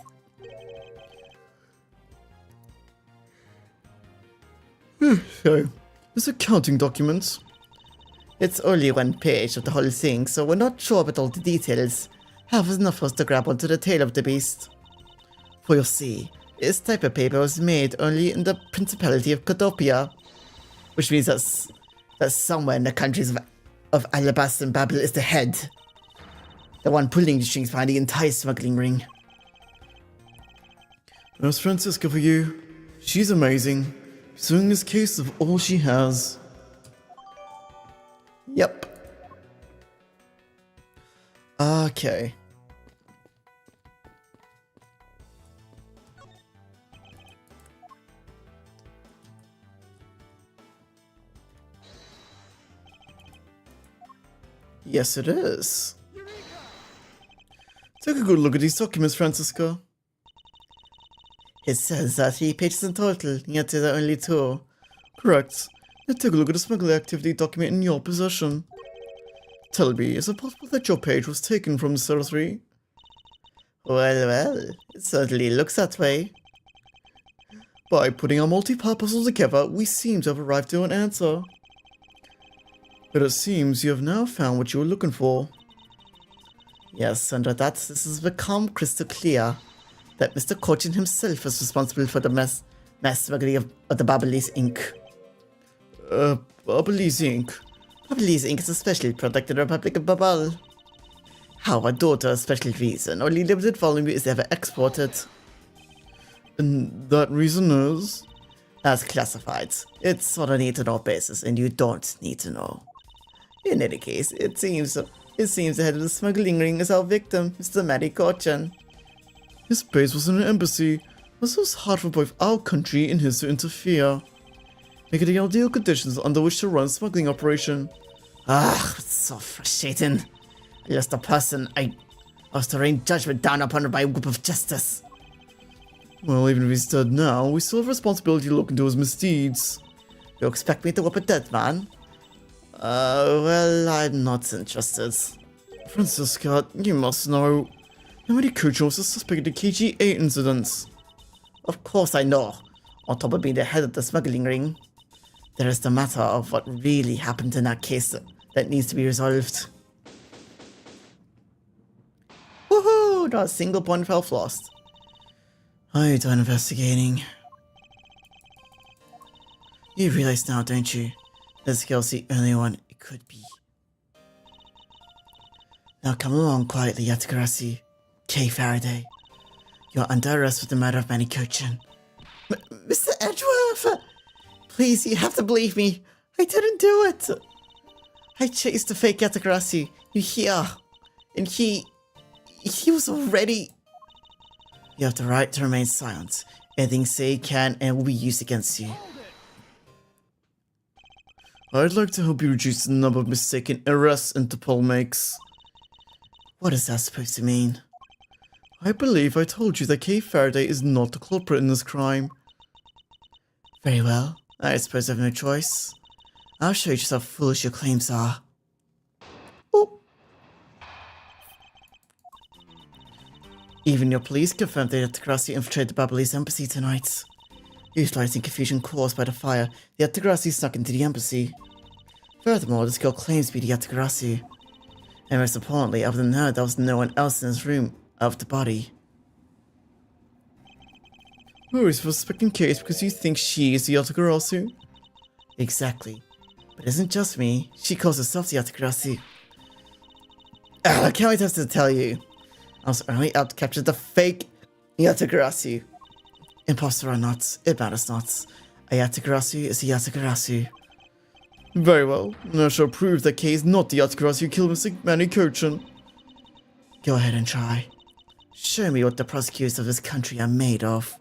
So, this accounting document. It's only one page of the whole thing, so we're not sure about all the details. However, enough for us to grab onto the tail of the beast. For you see, this type of paper was made only in the Principality of Cotopia, which means that somewhere in the countries of Alabasta and Babel is the head. The one pulling the strings behind the entire smuggling ring. There's Francisca for you. She's amazing. Pursuing this case of all she has. Yep. Okay. Yes, it is. Take a good look at these documents, Francisca. It says 3 pages in total, yet there are only 2. Correct. Now take a look at the smuggling activity document in your possession. Tell me, is it possible that your page was taken from the 03? Well, it certainly looks that way. By putting our multi-part puzzle together, we seem to have arrived to an answer. It seems you have now found what you were looking for. Yes, and with that, this has become crystal clear that Mr. Cochin himself is responsible for the mass smuggling of the Babyliss Ink. Babyliss Ink? Babyliss Ink is a special product in the Republic of Babel. However, due to a special reason, only limited volume is ever exported. And that reason is? As classified. It's on a need-to-know basis, and you don't need to know. In any case, it seems the head of the smuggling ring is our victim, Mr. Matty Cochin. His base was in an embassy. This was hard for both our country and his to interfere, making the ideal conditions under which to run a smuggling operation. It's so frustrating. I lost a person I was to rain judgment down upon by a group of justice. Well, even if he's dead now, we still have responsibility to look into his misdeeds. You expect me to whip a dead man? Well, I'm not interested. Francisca, you must know. Nobody Kucho was suspected of the KG8 incidents. Of course I know. On top of being the head of the smuggling ring, there is the matter of what really happened in that case that needs to be resolved. Woohoo! Not a single point of health lost. I done investigating. You realize now, don't you? This girl's the only one it could be. Now come along quietly, Yatakarasi. Kay Faraday. You're under arrest for the murder of Manny Cochin. Mr. Edgeworth! Please, you have to believe me. I didn't do it. I chased the fake Yatakarasi. You hear? And he was already... You have the right to remain silent. Anything say can and will be used against you. I'd like to help you reduce the number of mistaken arrests Interpol makes. What is that supposed to mean? I believe I told you that Kay Faraday is not the culprit in this crime. Very well. I suppose I have no choice. I'll show you just how foolish your claims are. Oh. Even your police confirmed that Yatakarasi infiltrated the Babyliss embassy tonight. Utilizing confusion caused by the fire, the Yatakarasi snuck into the embassy. Furthermore, this girl claims to be the Yatakarasi. And most importantly, other than her, there was no one else in this room of the body. Who is suspecting Case because you think she is the Yatakarasi? Exactly. But it isn't just me. She calls herself the Yatakarasi. I can't wait to tell you. I was only out to capture the fake Yatakarasi. Imposter or not, it matters not. A Yatakarasi is a Yatakarasi. Very well. Now I shall prove that Kay is not the Yatakarasi who killed Mr. Manny Cochin. Go ahead and try. Show me what the prosecutors of this country are made of.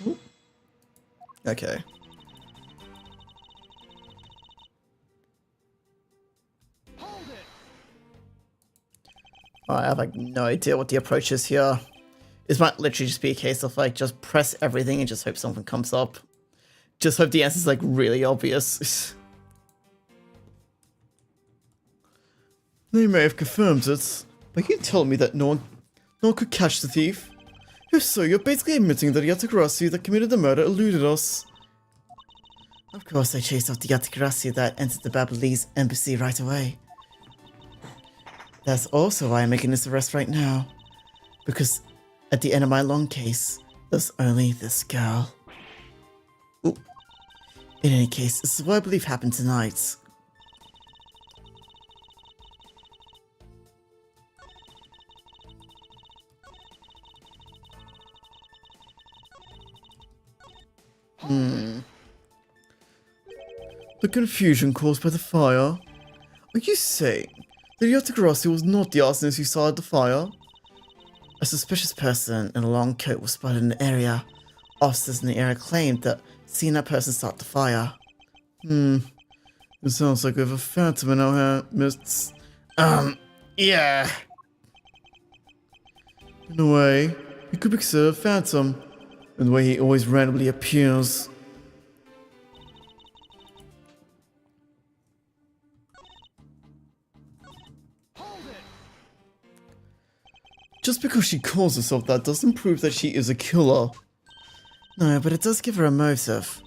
Ooh. Okay. I have like no idea what the approach is here. This might literally just be a case of like just press everything and just hope something comes up. Just hope the answer is like really obvious. They may have confirmed it, but you tell me that no one could catch the thief. If so, you're basically admitting that the Yatakarasi that committed the murder eluded us. Of course, I chased off the Yatakarasi that entered the Babyliss embassy right away. That's also why I'm making this arrest right now. Because at the end of my long case, there's only this girl. Ooh. In any case, this is what I believe happened tonight. The confusion caused by the fire? Are you saying that Yatakarasi was not the arsonist who started the fire? A suspicious person in a long coat was spotted in the area. Officers in the area claimed that seeing that person start the fire. It sounds like we have a phantom in our midst. Yeah. In a way, he could be considered a phantom, in the way he always randomly appears. Just because she calls herself that doesn't prove that she is a killer. No, but it does give her a motive.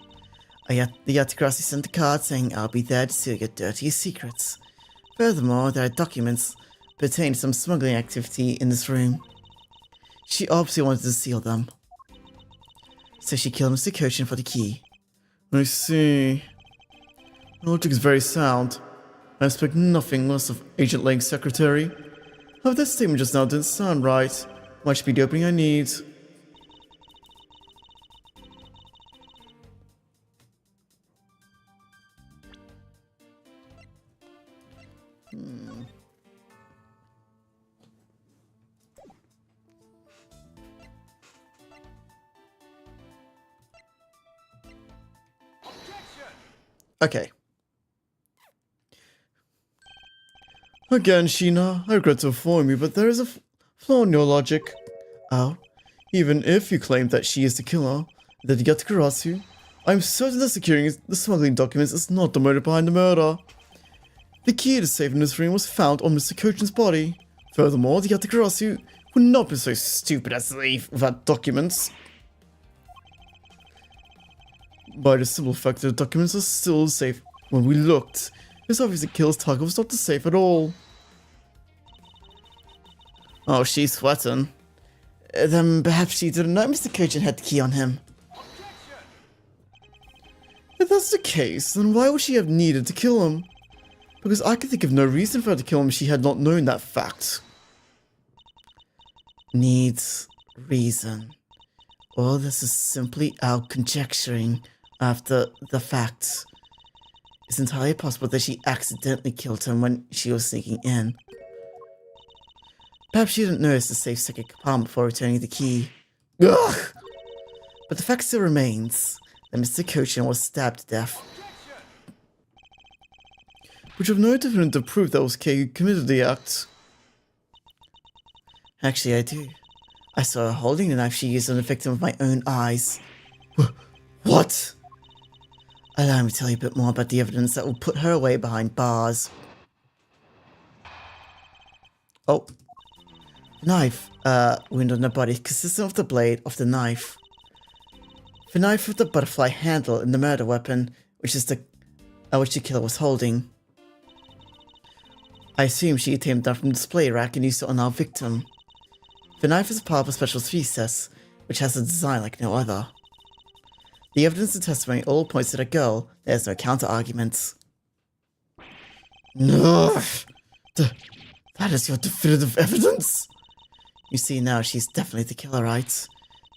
The Yatagrassi sent a card saying I'll be there to seal your dirtiest secrets. Furthermore, there are documents pertaining to some smuggling activity in this room. She obviously wanted to seal them. So she killed Mr. Kochin for the key. I see. Logic is very sound. I expect nothing less of Agent Lang's secretary. However, that statement just now didn't sound right. Might be the opening I need. Okay. Again, Sheena, I regret to inform you, but there is a flaw in your logic. Oh? Even if you claim that she is the killer, that Yatakarasu, I'm certain that securing the smuggling documents is not the motive behind the murder. The key to the safe in this room was found on Mr. Kochin's body. Furthermore, the Yatakarasu would not be so stupid as to leave without documents. By the simple fact that the documents are still safe when we looked, it's obvious the killer's target was not the safe at all. Oh, she's sweating. Then perhaps she didn't know Mr. Kochin had the key on him. If that's the case, then why would she have needed to kill him? Because I can think of no reason for her to kill him if she had not known that fact. Needs reason. All this is simply our conjecturing after the fact. It's entirely possible that she accidentally killed him when she was sneaking in. Perhaps she didn't notice the safe second compartment before returning the key. Ugh! But the fact still remains that Mr. Kochin was stabbed to death. But you have no definitive proof that was Kay who committed the act. Actually, I do. I saw her holding the knife she used on the victim with my own eyes. What? Allow me to tell you a bit more about the evidence that will put her away behind bars. Oh. The knife, wound on the body consistent with the blade of the knife. The knife with the butterfly handle in the murder weapon, which is which the killer was holding. I assume she obtained that from the display rack and used it on our victim. The knife is part of a special recess, which has a design like no other. The evidence and testimony all points to the girl. There's no counter-arguments. No, that is your definitive evidence? You see now, she's definitely the killer, right?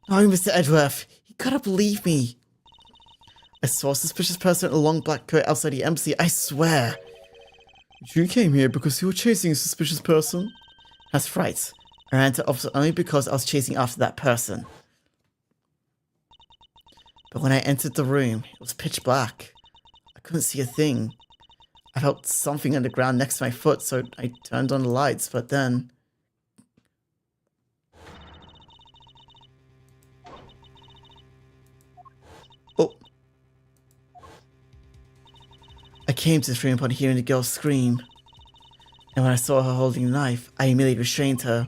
No, Mr. Edgeworth, you gotta believe me. I saw a suspicious person in a long black coat outside the embassy, I swear. You came here because you were chasing a suspicious person? That's right. I ran to the officer only because I was chasing after that person. But when I entered the room, it was pitch black. I couldn't see a thing. I felt something on the ground next to my foot, so I turned on the lights, but then... Oh. I came to this room upon hearing the girl scream. And when I saw her holding the knife, I immediately restrained her.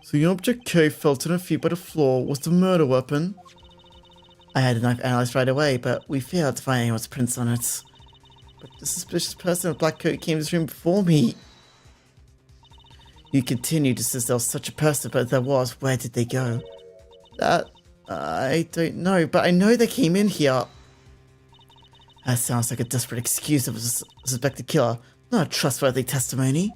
So the object Kay fell to her feet by the floor was the murder weapon? I had the knife analyzed right away, but we failed to find anyone's prints on it. But the suspicious person in a black coat came to this room before me. You continue to insist there was such a person, but if there was, where did they go? That... I don't know, but I know they came in here. That sounds like a desperate excuse of a suspected killer, not a trustworthy testimony.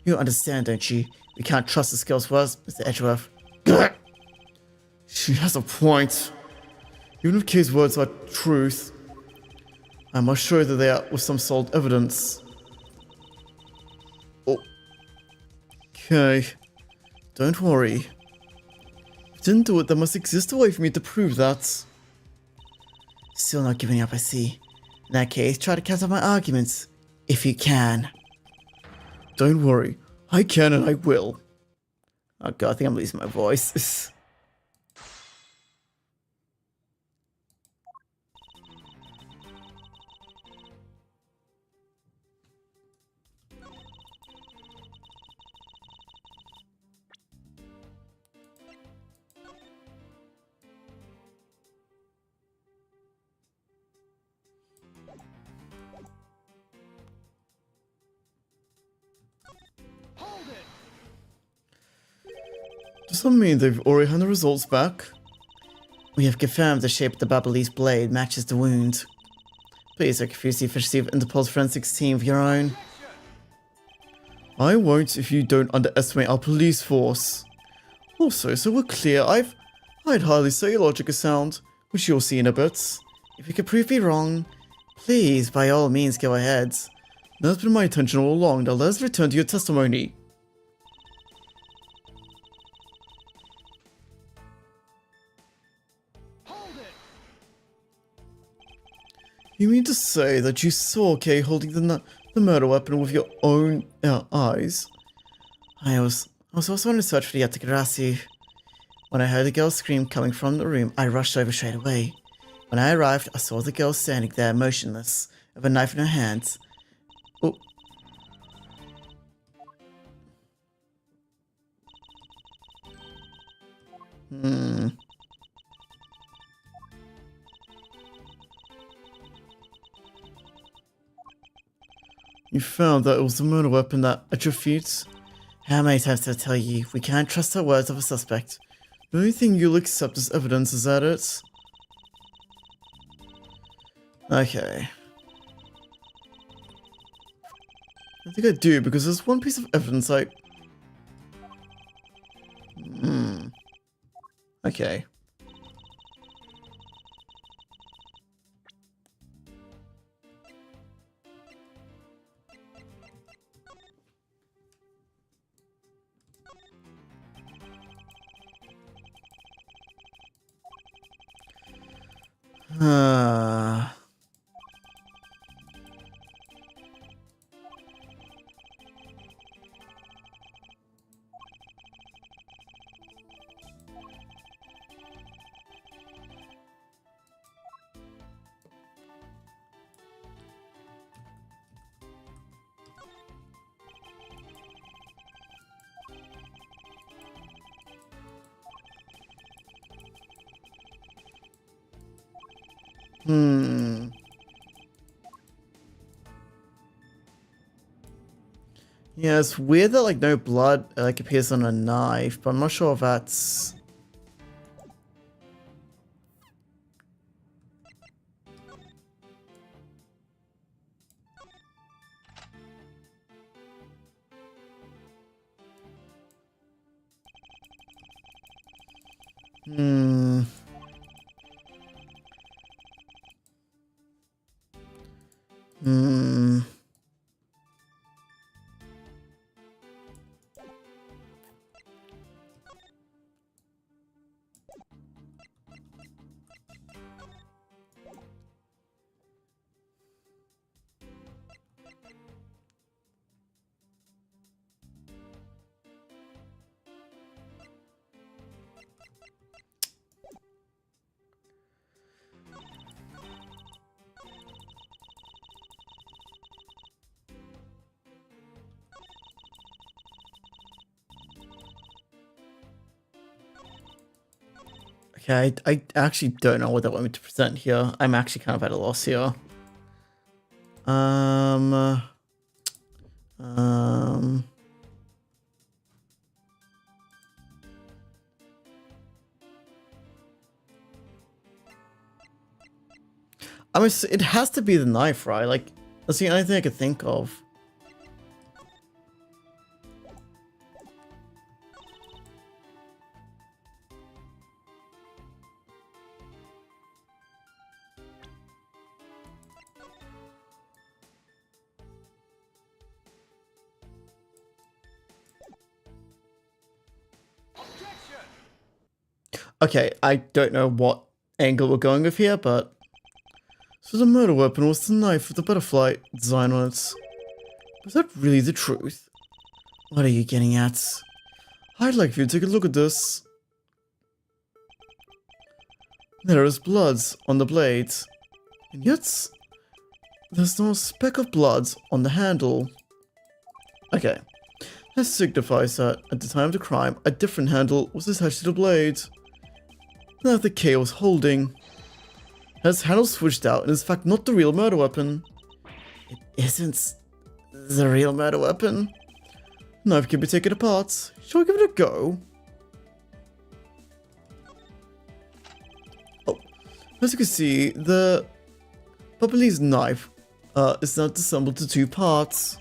You understand, don't you? We can't trust this girl's words, Mr. Edgeworth. She has a point. Even if Kay's words are truth, I must show that they are with some solid evidence. Oh. Okay. Don't worry. If you didn't do it, there must exist a way for me to prove that. Still not giving up, I see. In that case, try to counter my arguments. If you can. Don't worry. I can and I will. Oh god, I think I'm losing my voice. I mean they've already had the results back? We have confirmed the shape of the Babyliss blade matches the wound. Please refuse the efficiency of Interpol's forensics team of your own. I won't if you don't underestimate our police force. Also, so we're clear, I'd hardly say your logic is sound, which you'll see in a bit. If you can prove me wrong, please, by all means, go ahead. That's been my intention all along. Now let's return to your testimony. You mean to say that you saw Kay holding the murder weapon with your own eyes? I was also on a search for the Yatakarasi. When I heard the girl's scream coming from the room, I rushed over straight away. When I arrived, I saw the girl standing there motionless, with a knife in her hands. Oh. You found that it was the murder weapon that at your feet? How many times did I tell you, we can't trust the words of a suspect? The only thing you'll accept as evidence, is that it? Okay. I think I do, because there's one piece of evidence I... Okay. Yeah, it's weird that like no blood like appears on a knife, but I'm not sure if that's... Hmm. Hmm. Okay, I actually don't know what they want me to present here. I'm actually kind of at a loss here. Um, I mean, it has to be the knife, right? Like, that's the only thing I could think of. Okay, I don't know what angle we're going with here, but... So the murder weapon was the knife with the butterfly design on it. Was that really the truth? What are you getting at? I'd like for you to take a look at this. There is blood on the blade, and yet there's no speck of blood on the handle. Okay, that signifies that at the time of the crime, a different handle was attached to the blade that the K was holding. Has handle switched out and is in fact not the real murder weapon. It isn't the real murder weapon. Knife can be taken apart. Shall we give it a go? As you can see, the Bubbly's knife is now disassembled to 2 parts.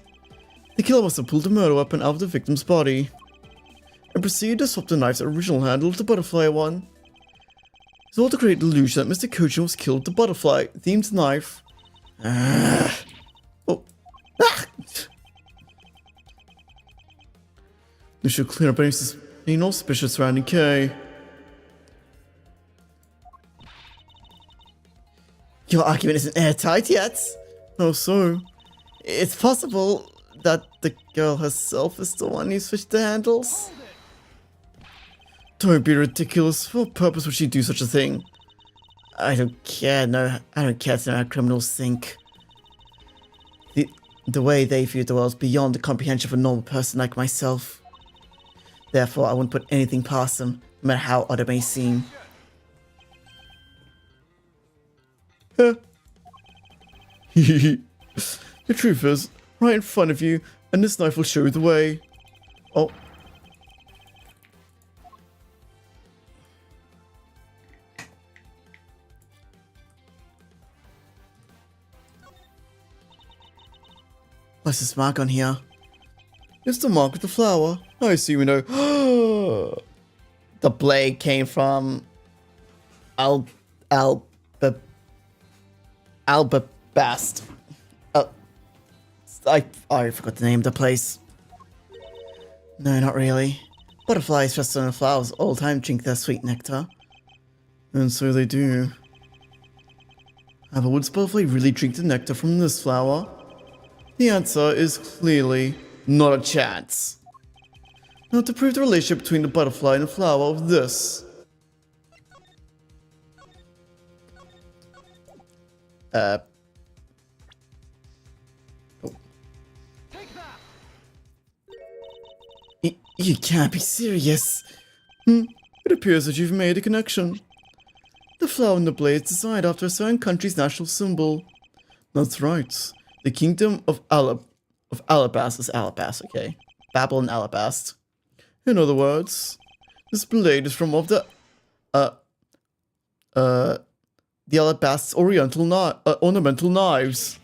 The killer must have pulled the murder weapon out of the victim's body and proceeded to swap the knife's original handle with the butterfly one. It's all to create the illusion that Mr. Kochin was killed with the butterfly-themed knife. Oh. Ah! This should clear up any suspicion surrounding Kay. Your argument isn't airtight yet. How so? It's possible that the girl herself is the one who switched the handles. Don't be ridiculous. For what purpose would she do such a thing? I don't care. No, I don't care to know how criminals think. The way they view the world is beyond the comprehension of a normal person like myself. Therefore, I wouldn't put anything past them, no matter how odd it may seem. The truth is, right in front of you, and this knife will show you the way. Oh. What's this mark on here? It's the mark with the flower. I see, we know. The blade came from Albabast. I forgot the name of the place. No, not really. Butterflies rest on the flowers all the time drink their sweet nectar. And so they do. However, would this butterfly really drink the nectar from this flower? The answer is clearly not a chance. Now, to prove the relationship between the butterfly and the flower of this. You can't be serious. It appears that you've made a connection. The flower and the blade is designed after a certain country's national symbol. That's right. The kingdom of Alabast is Alabast, okay? Babylon Alabast. In other words, this blade is from one of the Alabast's ornamental knives.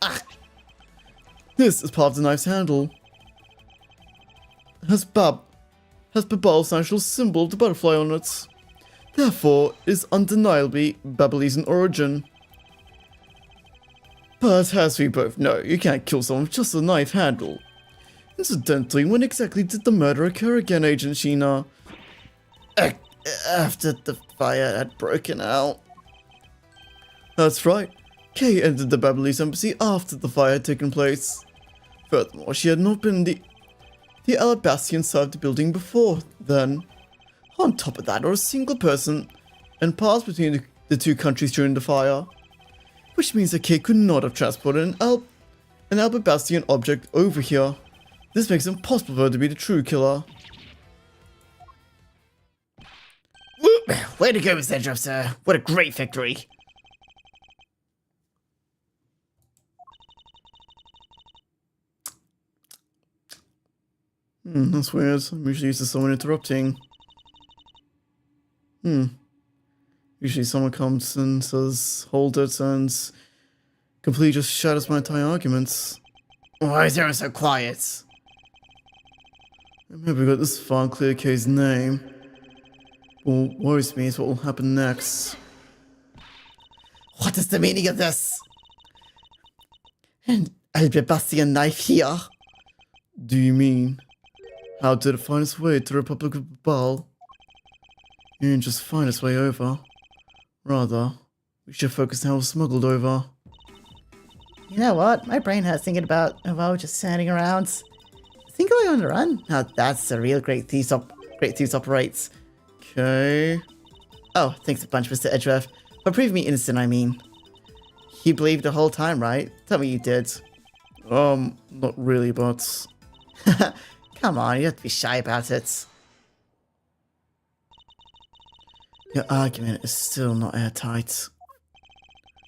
Ah! This is part of the knife's handle. Has Babal's national symbol of the butterfly on it. Therefore, it is undeniably Babalese in origin. But as we both know, you can't kill someone with just a knife handle. Incidentally, when exactly did the murder occur again, Agent Sheena? After the fire had broken out. That's right. Kay entered the Babalese embassy after the fire had taken place. Furthermore, she had not been the Alabastian side of the building before then. On top of that, not a single person and passed between the 2 countries during the fire. Which means that Kay could not have transported an Alabastian object over here. This makes it impossible for her to be the true killer. Way to go, Mr. Edgeruff, sir. What a great victory. That's weird. I'm usually used to someone interrupting. Usually someone comes and says, hold it, and completely just shatters my entire arguments. Why is everyone so quiet? Maybe we got this far and clear Kay's name. What worries me is what will happen next. What is the meaning of this? An Albabastian knife here? Do you mean? How did it find its way to the Republic of Babal? It didn't just find its way over. Rather, we should focus on how it was smuggled over. You know what? My brain hurts thinking about just standing around. Think going on the run? Now that's the real great thieves operates. Okay. Oh, thanks a bunch, Mr. Edgeworth. For proving me innocent, I mean. You believed the whole time, right? Tell me you did. Not really, but... Come on, you have to be shy about it. Your argument is still not airtight.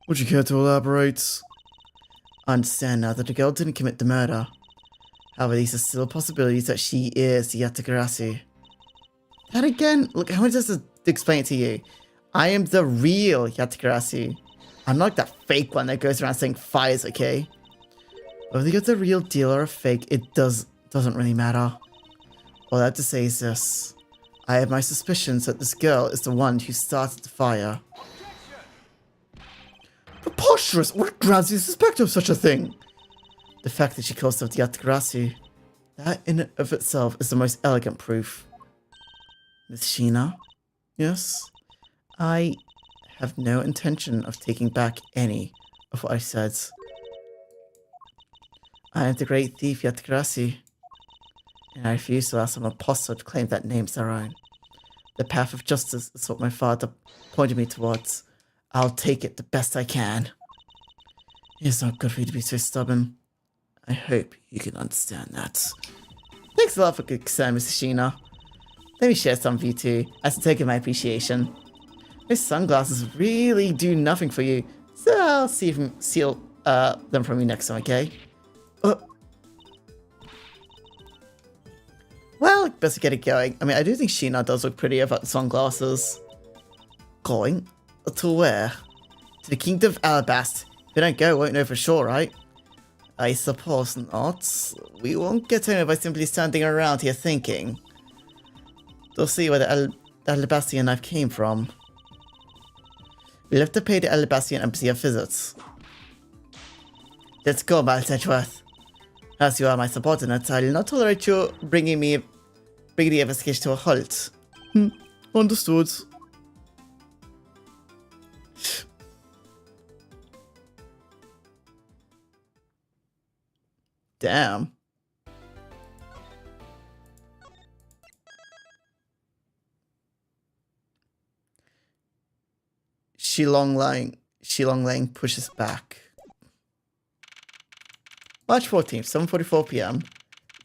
Would you care to elaborate? I understand now that the girl didn't commit the murder. However, these are still possibilities that she is the Yatagarasu. That again? Look, how much does to explain it to you? I am the real Yatagarasu. I'm not like that fake one that goes around saying fires, okay? Whether you're the real deal or a fake, it doesn't really matter. All I have to say is this. I have my suspicions that this girl is the one who started the fire. Preposterous! What grounds do you suspect of such a thing? The fact that she calls herself the Yatagarasu. That in and of itself is the most elegant proof. Miss Sheena? Yes? I have no intention of taking back any of what I said. I am the great thief Yatagarasu, and I refuse to allow some apostle to claim that name's their own. The path of justice is what my father pointed me towards. I'll take it the best I can. It's not good for you to be so stubborn. I hope you can understand that. Thanks a lot for good concern, Mr. Sheena. Let me share some for you too, as a token of my appreciation. Those sunglasses really do nothing for you, so I'll see if I can steal them from you next time, okay? Well, best get it going. I mean, I do think Sheena does look pretty without the sunglasses. Going? To where? To the Kingdom of Alabast. If we don't go, we won't know for sure, right? I suppose not. We won't get to know by simply standing around here thinking. We'll see where the Alabastian knife came from. We'll have to pay the Alabastian embassy a visit. Let's go, Miles Edgeworth. As you are my subordinate, I'll not tolerate you bringing the investigation to a halt. Understood. Damn. Shilong Lang pushes back. March 14th, 7:44 p.m.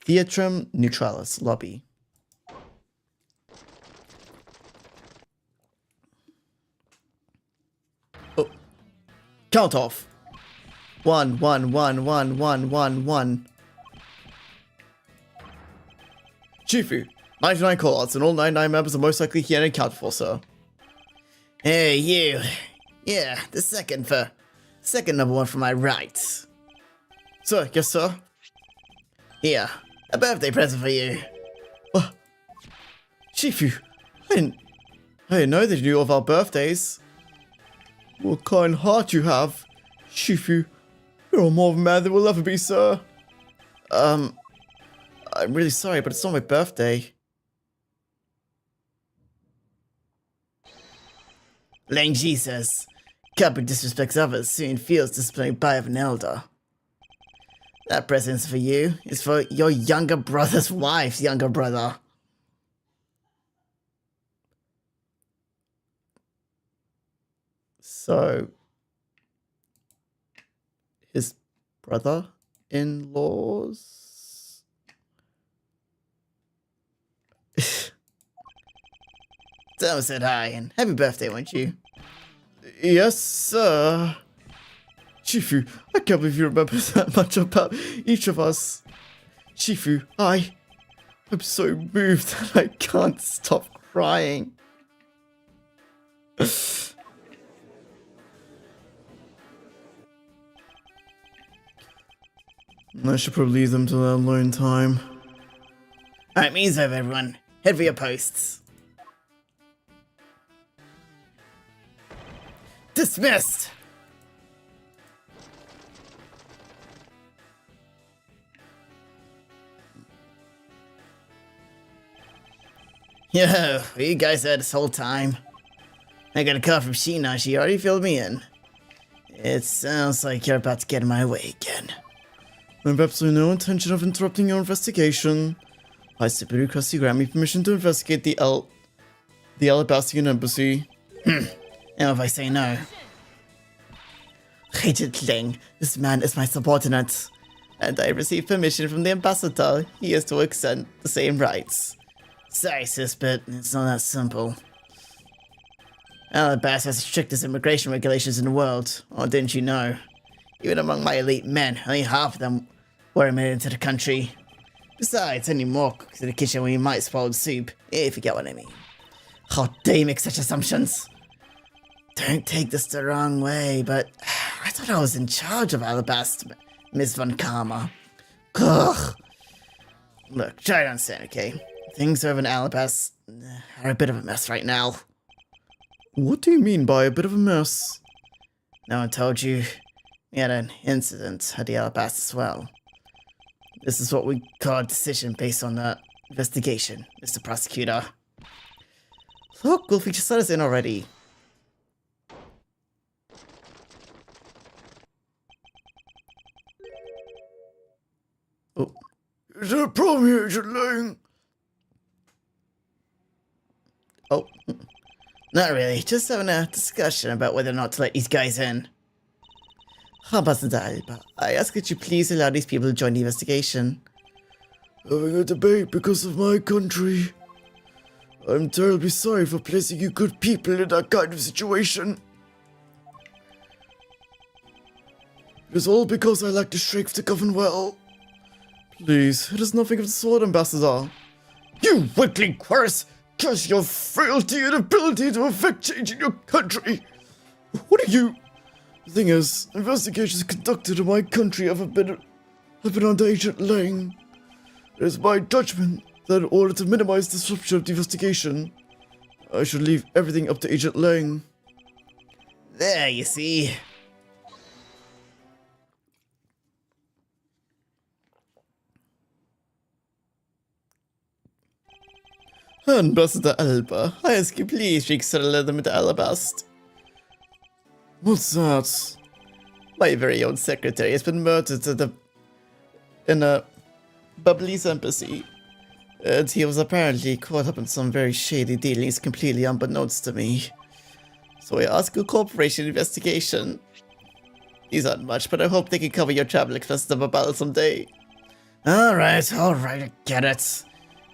Theatrum Neutralis lobby. Oh. Count off. 1, 1, 1, 1, 1, 1, 1. Chifu, 99 callouts and all 99 members are most likely here and accounted for, sir. Hey, you. Yeah, the second number one from my right. Sir, yes, sir. Here, a birthday present for you. Chifu, I didn't know that you knew of our birthdays. What kind heart you have, Shifu. You're more of a man than we'll ever be, sir. I'm really sorry, but it's not my birthday. Lang Ji says, cupboard disrespects others, soon feels disciplined by an elder. That present's for you. It's for your younger brother's wife's younger brother. So, his brother-in-law's? Tell said hi and happy birthday, won't you? Yes, sir. Shifu, I can't believe you remember that much about each of us. Shifu, I'm so moved that I can't stop crying. I should probably leave them to their alone time. Alright, meeting's over, everyone. Head for your posts. Dismissed! Yo, where you guys at this whole time? I got a call from Sheena, she already filled me in. It sounds like you're about to get in my way again. I have absolutely no intention of interrupting your investigation. I simply request you grant me permission to investigate the Alabastian embassy. And if I say no? Agent Ling, this man is my subordinate. And I received permission from the ambassador. He has to extend the same rights. Sorry, sis, but it's not that simple. Alabasta has the strictest immigration regulations in the world, or didn't you know? Even among my elite men, only half of them were admitted into the country. Besides, any more cooks in the kitchen when you might spoil the soup, if you get what I mean. How dare you make such assumptions? Don't take this the wrong way, but I thought I was in charge of Alabasta, Miss Von Karma. Ugh. Look, try to understand, okay? Things over in Alabasta are a bit of a mess right now. What do you mean by a bit of a mess? No one told you. We had an incident at the Alabasta as well. This is what we call a decision based on the investigation, Mr. Prosecutor. Look, Wolfie just let us in already. Oh. Is there a problem here, Agent Lang? Oh, Not really, just having a discussion about whether or not to let these guys in. Ambassador Alba, I ask that you please allow these people to join the investigation. Having a debate because of my country. I'm terribly sorry for placing you good people in that kind of situation. It is all because I lack the strength to govern well. Please, it is nothing of the sort, Ambassador. You weakling curse! Curse your frailty and ability to affect change in your country! What are you? The thing is, investigations conducted in my country have been under Agent Lang. It is my judgment that in order to minimize disruption of the investigation, I should leave everything up to Agent Lang. There, you see. Ambassador Alba, I ask you please reconcile them with Alabast. What's that? My very own secretary has been murdered in a Bubbly's embassy. And he was apparently caught up in some very shady dealings completely unbeknownst to me. So I ask a corporation investigation. These aren't much, but I hope they can cover your travel expenses of a battle someday. Alright, I get it.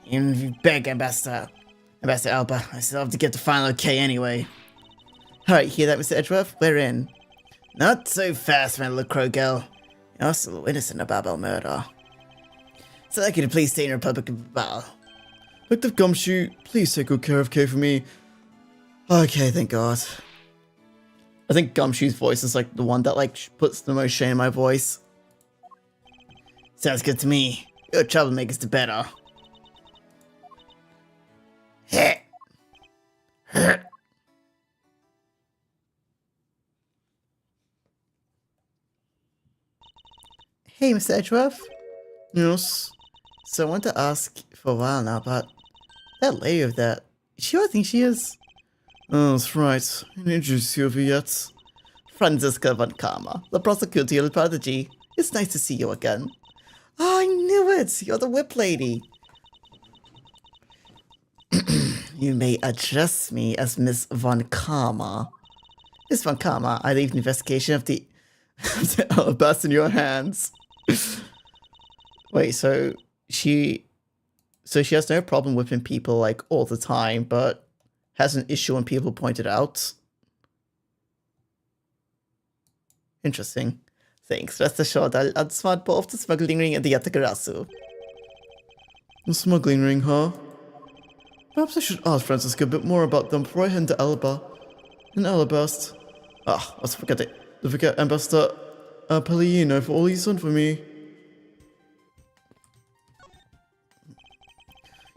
Even if you beg, Ambassador Alba, I still have to get the final okay anyway. Alright, hear that, Mr. Edgeworth? We're in. Not so fast, my little crow girl. You're still innocent of Babel murder. So I'd like you to please stay in the Republic of Babel. Detective Gumshoe, please take good care of Kay for me. Okay, thank God. I think Gumshoe's voice is like the one that like puts the most shame in my voice. Sounds good to me. Your troublemakers the better. Hey, Mr. Edgeworth. Yes? So I want to ask for a while now, but that lady of that, is she who I think she is? Oh, that's right. I didn't introduce you over yet. Franziska von Karma, the prosecutorial prodigy. It's nice to see you again. Oh, I knew it! You're the whip lady. You may address me as Miss Von Karma. Miss Von Karma, I leave the investigation of the Alabasta in your hands. Wait, so she has no problem whipping people like all the time, but has an issue when people point it out. Interesting. Thanks. Rest assured, I'll unsmart both the smuggling ring and the Yatakarasu. The smuggling ring, huh? Perhaps I should ask Francisca a bit more about them before I head to Alabast. Ah, let's forget it. Don't forget Ambassador Pellegrino for all he's done for me.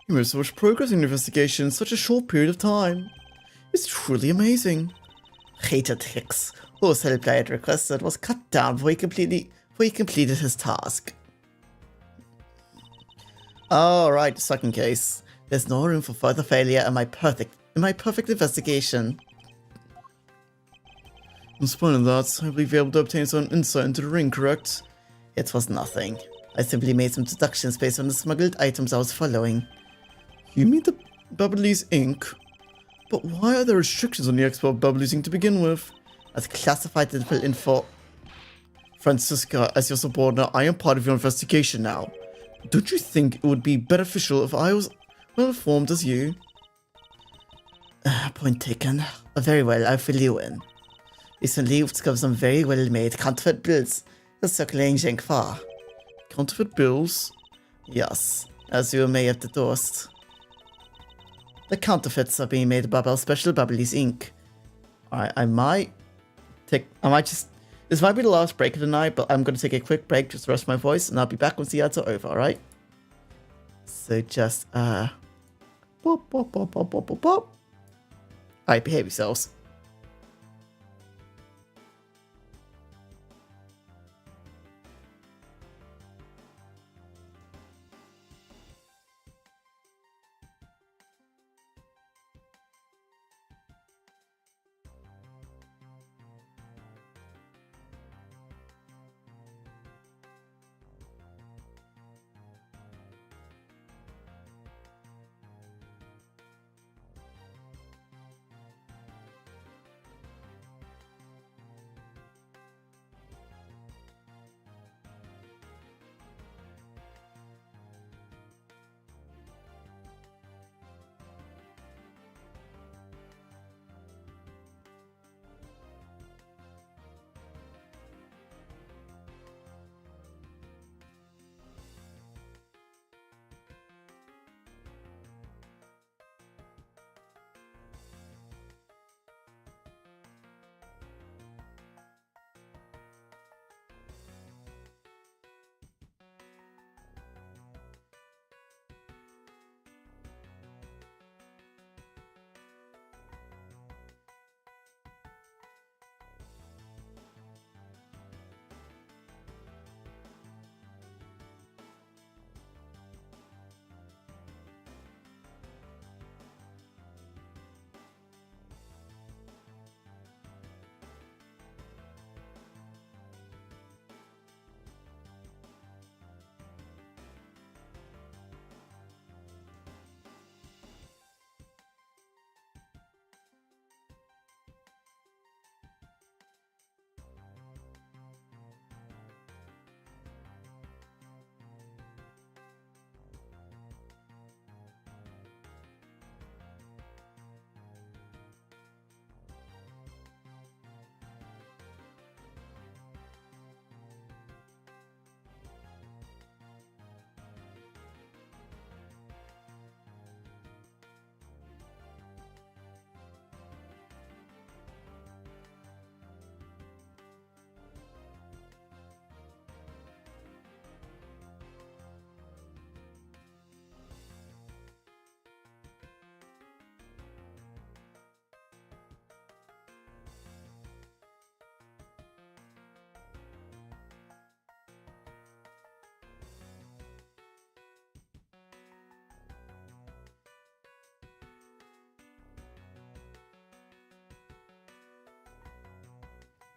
You made so much progress in your investigation in such a short period of time. It's truly amazing. Hated Hicks, whose help I had requested, was cut down before he completed his task. Alright, second case. There's no room for further failure in my perfect investigation. In spite of that, I believe you're able to obtain some insight into the ring, correct? It was nothing. I simply made some deductions based on the smuggled items I was following. You mean the Babbly's ink? But why are there restrictions on the export of Babbly's ink to begin with? As classified info. Francisca, as your subordinate, I am part of your investigation now. Don't you think it would be beneficial if I was well informed as you? Point taken. Very well, I'll fill you in. Recently, we've discovered some very well-made counterfeit bills circulating Zhengfa. Counterfeit bills? Yes, as you may have deduced. The counterfeits are being made by our special Babbly's ink. Alright, I might just, this might be the last break of the night, but I'm going to take a quick break just to rest my voice, and I'll be back once the ads are over, alright? So just, bop, bop, bop, bop, bop, bop, bop. Alright, behave yourselves.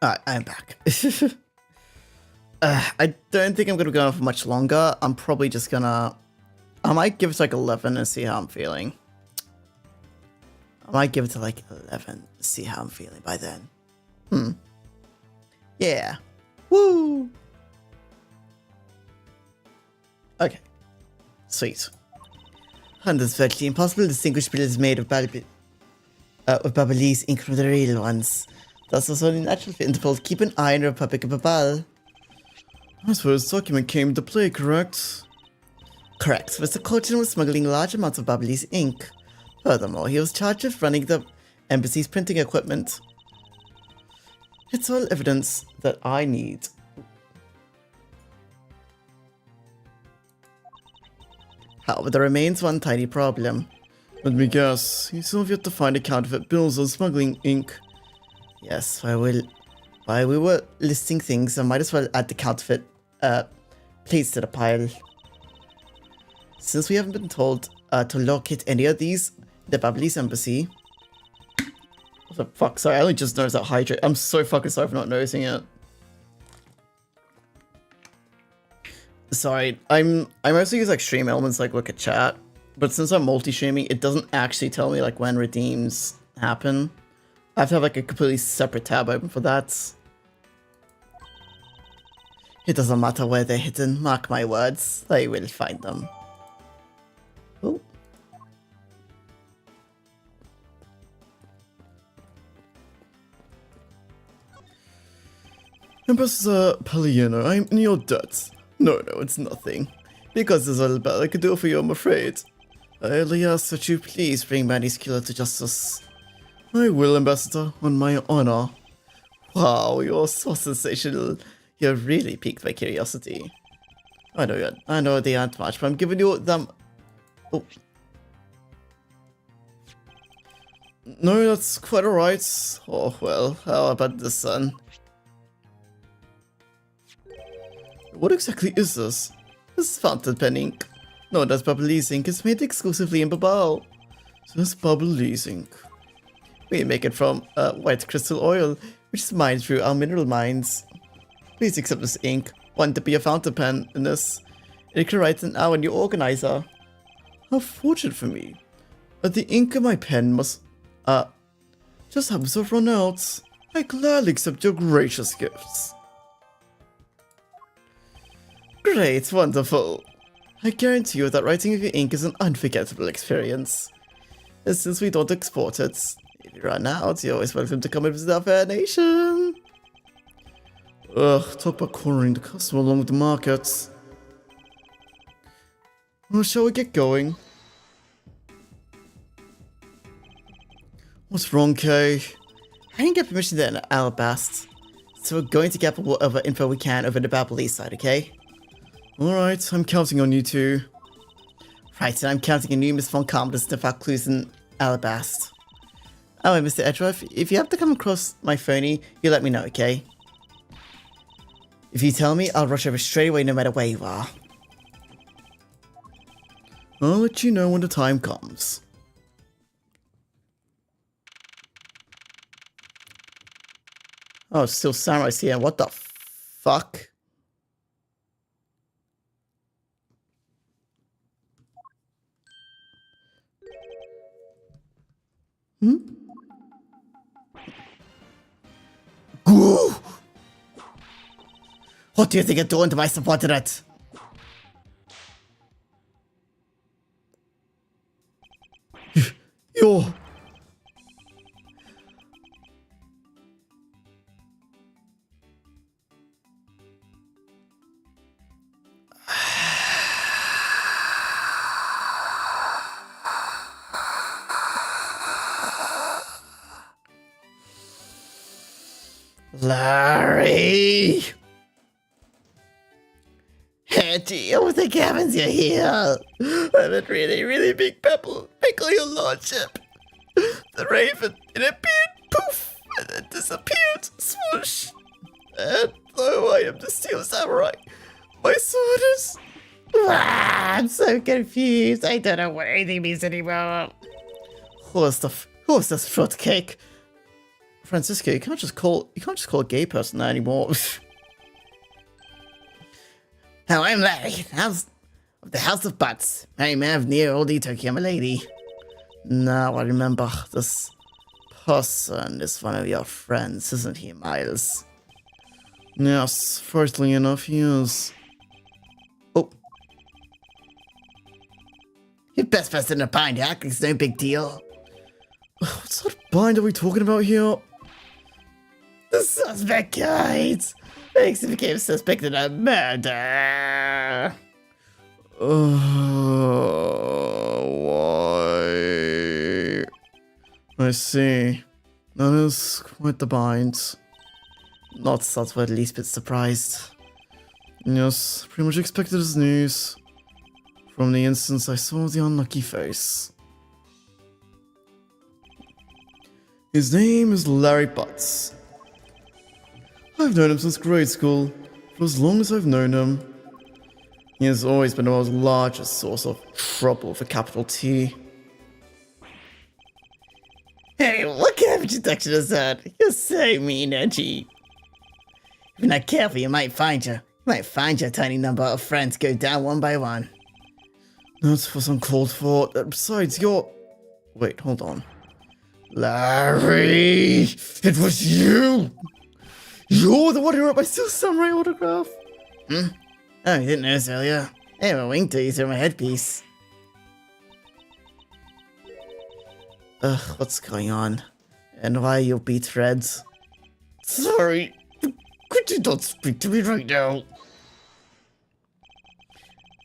Alright, I'm back. I don't think I'm gonna go on for much longer. I'm probably just gonna... I might give it to like 11 and see how I'm feeling. I might give it to like 11, see how I'm feeling by then. Yeah. Woo! Okay. Sweet. And it's virtually impossible to distinguish pillars made of Babalese ink from the real ones. Thus, it's only natural for Interpol to keep an eye on the Republic of Babal. That's where this document came into play, correct? Correct. Mr. Colton was smuggling large amounts of Babalese ink. Furthermore, he was charged with running the embassy's printing equipment. It's all evidence that I need. However, there remains one tiny problem. Let me guess, you still have yet to find a counterfeit bills on smuggling ink. Yes, while we were listing things, I might as well add the counterfeit plates to the pile. Since we haven't been told to locate any of these, the Babalese embassy. What the fuck? Sorry, I only just noticed that hydrate. I'm so fucking sorry for not noticing it. Sorry, I mostly use like stream elements like look at chat, but since I'm multi-streaming, it doesn't actually tell me like when redeems happen. I have to have like a completely separate tab open for that. It doesn't matter where they're hidden, mark my words, I will find them. Oh. Ambassador Palliano, I'm in your debt. No, it's nothing. Because there's a little bit I could do for you, I'm afraid. I only ask that you please bring Manny's killer to justice. I will, Ambassador, on my honor. Wow, you're so sensational. You really piqued my curiosity. I know they aren't much, but I'm giving you them. Oh, No, that's quite alright. oh well. How about this, son? What exactly is this? This is fountain pen ink. No, that's Bubbly's ink. It's made exclusively in Babal. So this Bubbly's ink. We make it from white crystal oil, which is mined through our mineral mines. Please accept this ink. Want to be a fountain pen in this? It can write an our new organizer. How fortunate for me. But the ink in my pen must, just happens to have run out. I gladly accept your gracious gifts. Great, wonderful. I guarantee you that writing with your ink is an unforgettable experience. And since we don't export it, if you run out, you're always welcome to come and visit our fair nation. Ugh, talk about cornering the customer along with the markets. Well, shall we get going? What's wrong, Kay? I didn't get permission to enter Alabast, so we're going to get whatever info we can over the Babylese side, okay? Alright, I'm counting on you two. Right, and I'm counting on you, Miss Von Calm, to sniff out clues in Alabast. Oh, and Mr. Edgeworth, if you have to come across my phony, you let me know, okay? If you tell me, I'll rush over straight away no matter where you are. I'll let you know when the time comes. Oh, it's still samurais here. What the fuck? Goo! What do you think you're doing to my subordinate? You're... Larry! Hetty, oh, the cabins you're here. I'm a really, really big pickle, your lordship. The raven, it appeared, poof, and then disappeared, swoosh. And though I am the steel samurai, my sword is... I'm so confused. I don't know what anything means anymore. Who's this fruitcake? Francisco, you can't just call a gay person that anymore. Oh, I'm Larry, of the House of Butts. Married man of near old Tokyo, my lady. Now I remember, this person is one of your friends, isn't he, Miles? Yes, firstly enough, he is. Oh, You're best person to bind, Hack. It's no big deal. What sort of bind are we talking about here? The suspect guides. Makes him became suspected of murder. Why? I see. That is quite the bind. not that we're the least bit surprised. Yes, pretty much expected as news. From the instance I saw the unlucky face. His name is Larry Butts. I've known him since grade school, for as long as I've known him. He has always been the world's largest source of trouble for capital T. Hey, what kind of introduction is that? You're so mean, Edgy. If you're not careful, you might find your tiny number of friends go down one by one. That was uncalled for. Besides, you're... Wait, hold on. Larry! It was you! You're the one who wrote my Steel Samurai autograph! Oh, you didn't notice earlier? I have a wing to through my headpiece. Ugh, what's going on? And why you beat Reds? Sorry. Could you not speak to me right now?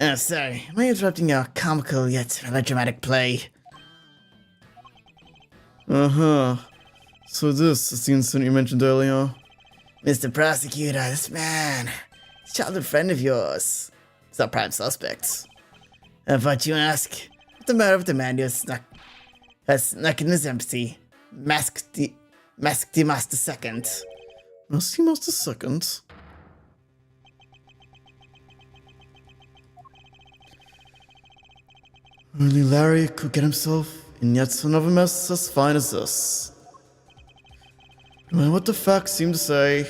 Oh, sorry. Am I interrupting your comical yet melodramatic play? Uh-huh. So this is the incident you mentioned earlier. Mr. Prosecutor, this man, this childhood friend of yours, is our prime suspect. But you ask, what the murder of the man who has snuck in his empty, masked Master Second. Master Master Second? Only Larry could get himself in yet another mess as fine as this. No matter what the facts seem to say,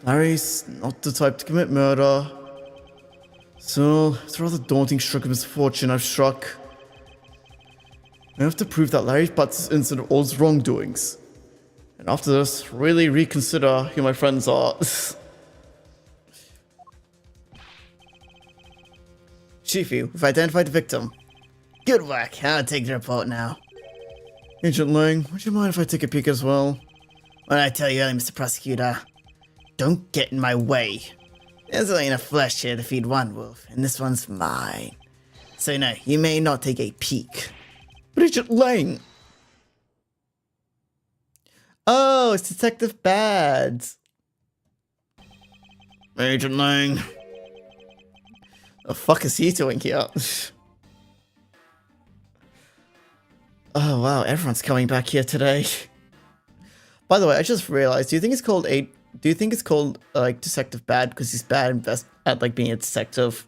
Larry's not the type to commit murder. So, it's a rather daunting stroke of misfortune I've struck. I have to prove that Larry Butts is innocent of all his wrongdoings. And after this, really reconsider who my friends are. Chiefy, we've identified the victim. Good work. I'll take the report now. Agent Lang, would you mind if I take a peek as well? What did I tell you earlier, Mr. Prosecutor? Don't get in my way. There's only enough flesh here to feed one wolf, and this one's mine. So no, you may not take a peek. But Agent Lang! Oh, it's Detective Bad. Agent Lang. The fuck is he doing here? Oh wow, everyone's coming back here today. By the way, I just realized, do you think it's called like Detective Bad because he's bad at like being a detective?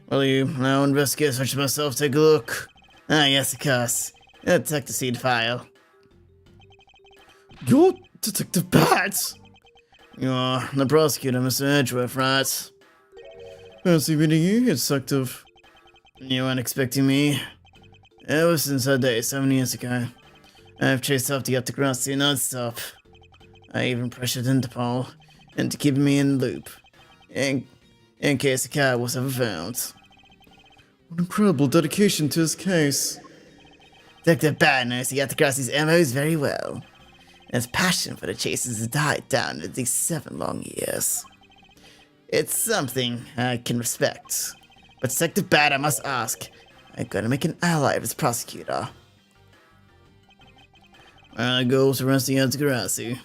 Will you now investigate such as myself? Take a look. Ah, yes, of course. Detective seed file. You're Detective Bad! You're the prosecutor, Mr. Edgeworth, right? Fancy meeting you, Detective. You weren't expecting me? Ever since that day 7 years ago, I've chased after you to Grassy non-stop. I even pressured Interpol into keeping me in the loop, in case the car was ever found. What incredible dedication to his case. Detective Bad knows the Grassy's MOs very well, and his passion for the chases has died down in these 7 long years. It's something I can respect, but Detective Bad, I must ask, I'm gonna make an ally of his prosecutor. My goal is to arrest the Grassi.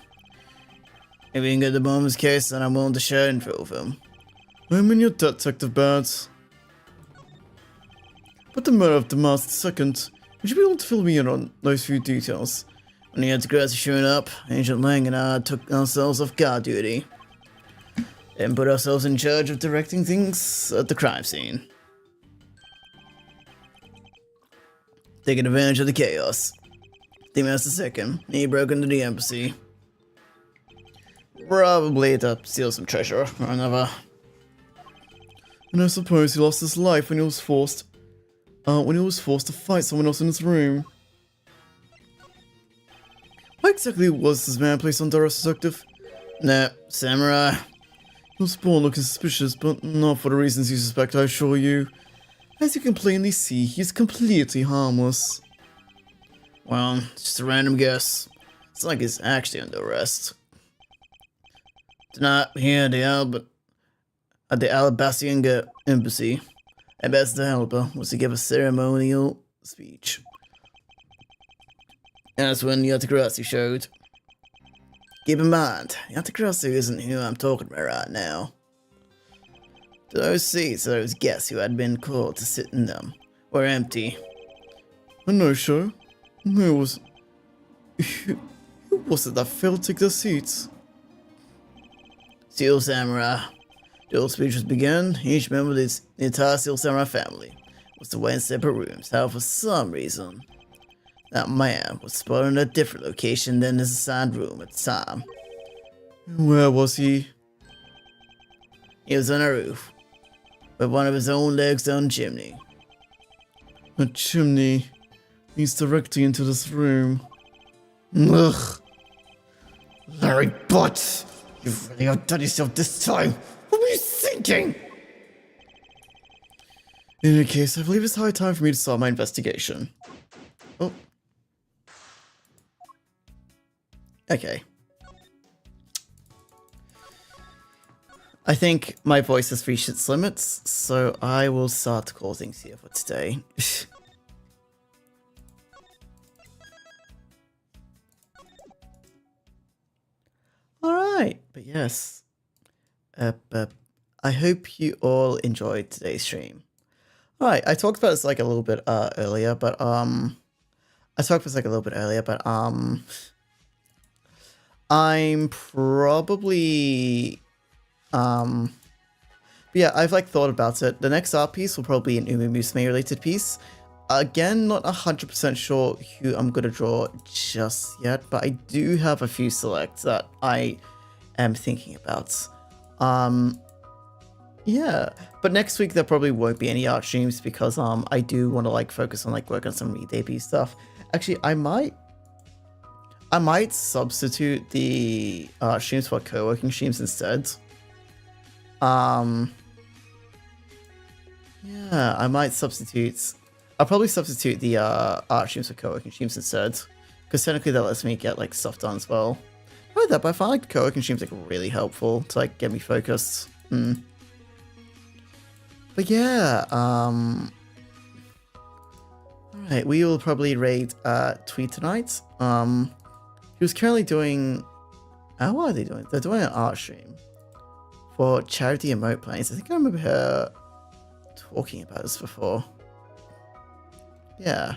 If we can get the bottom of his case, then I'm willing to share info with him. I'm in your debt, Detective Bad. But the murder of the Master Second, would you be able to fill me in on those few details? When the Grassi showed up, Agent Lang and I took ourselves off guard duty and put ourselves in charge of directing things at the crime scene. Taking advantage of the chaos, the Master Second, he broke into the embassy. Probably to steal some treasure or another. And I suppose he lost his life when he was forced to fight someone else in his room. Why exactly was this man placed under arrest, Detective? Nah, Samurai. He was born looking suspicious, but not for the reasons you suspect, I assure you. As you can plainly see, he is completely harmless. Well, it's just a random guess. It's like he's actually under arrest. Tonight, here at the Alabastian embassy, Ambassador Helper was to give a ceremonial speech. And that's when Yatakarasi showed. Keep in mind, Yatakarasi isn't who I'm talking about right now. Those seats, those guests who had been called to sit in them, were empty. A no-show? Who was it that failed to take their seats? Steel Samurai. The old speech was begun. Each member of the entire Steel Samurai family was to wait in separate rooms. However, for some reason, that man was spotted in a different location than his assigned room at the time. Where was he? He was on a roof, with one of his own legs down the chimney. A chimney leads directly into this room. Ugh. Larry Butts, you've really outdone yourself this time. What were you thinking? In any case, I believe it's high time for me to start my investigation. Oh. Okay. I think my voice has reached its limits, so I will start to call things here for today. All right, but yes, but I hope you all enjoyed today's stream. All right, I talked about this like a little bit earlier, but I'm probably but yeah, I've like thought about it. The next art piece will probably be an Uma Musume related piece. Again, not 100% sure who I'm gonna draw just yet, but I do have a few selects that I am thinking about. Yeah, but next week there probably won't be any art streams because I do want to like focus on like work on some re-debut stuff. Actually, I might substitute the streams for co-working streams instead. Yeah, I might substitute. I'll probably substitute the art streams for co-working streams instead, because technically that lets me get like stuff done as well. I like that, but I find like co-working streams like really helpful to like get me focused. But yeah, alright, we will probably raid Tweet tonight. He was currently doing what are they doing? They're doing an art stream for charity emote planes. I think I remember her talking about this before. Yeah.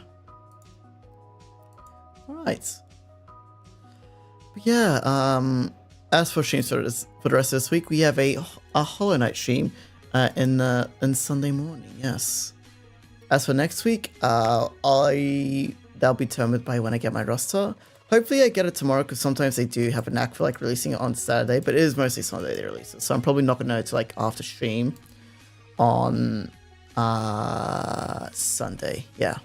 Alright. But yeah, as for streams for the rest of this week, we have a Hollow Knight stream in Sunday morning, yes. As for next week, that'll be determined by when I get my roster. Hopefully I get it tomorrow, because sometimes they do have a knack for like releasing it on Saturday, but it is mostly Sunday they release it. So I'm probably not gonna know till like after stream on Sunday. Yeah.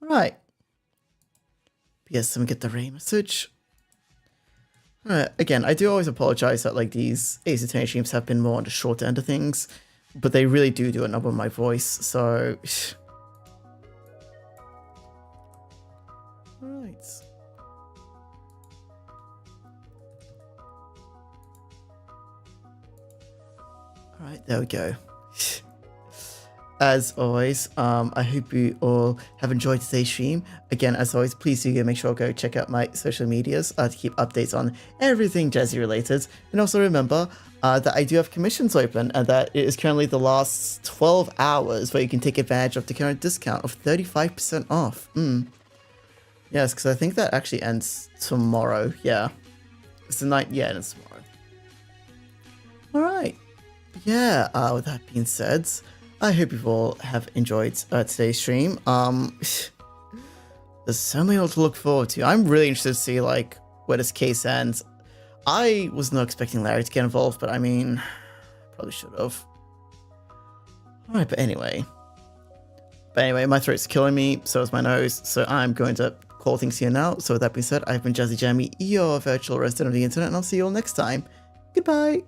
Alright. Yes, let me get the Ray message. Alright, again, I do always apologize that like these Ace Attorney streams have been more on the short end of things, but they really do a number on my voice, so alright. Alright, there we go. As always, I hope you all have enjoyed today's stream. Again, as always, please do make sure to go check out my social medias to keep updates on everything Jazzy related. And also remember that I do have commissions open, and that it is currently the last 12 hours where you can take advantage of the current discount of 35% off. Yes, because I think that actually ends tomorrow. Yeah. It's the night. Yeah, it ends tomorrow. Alright. Yeah, with that being said, I hope you all have enjoyed today's stream. There's so many more to look forward to. I'm really interested to see like where this case ends. I was not expecting Larry to get involved, but I mean, probably should have. Alright, but anyway, my throat's killing me, so is my nose, so I'm going to call things here now. So with that being said, I've been Jazzy Jammy, your virtual resident of the internet, and I'll see you all next time. Goodbye!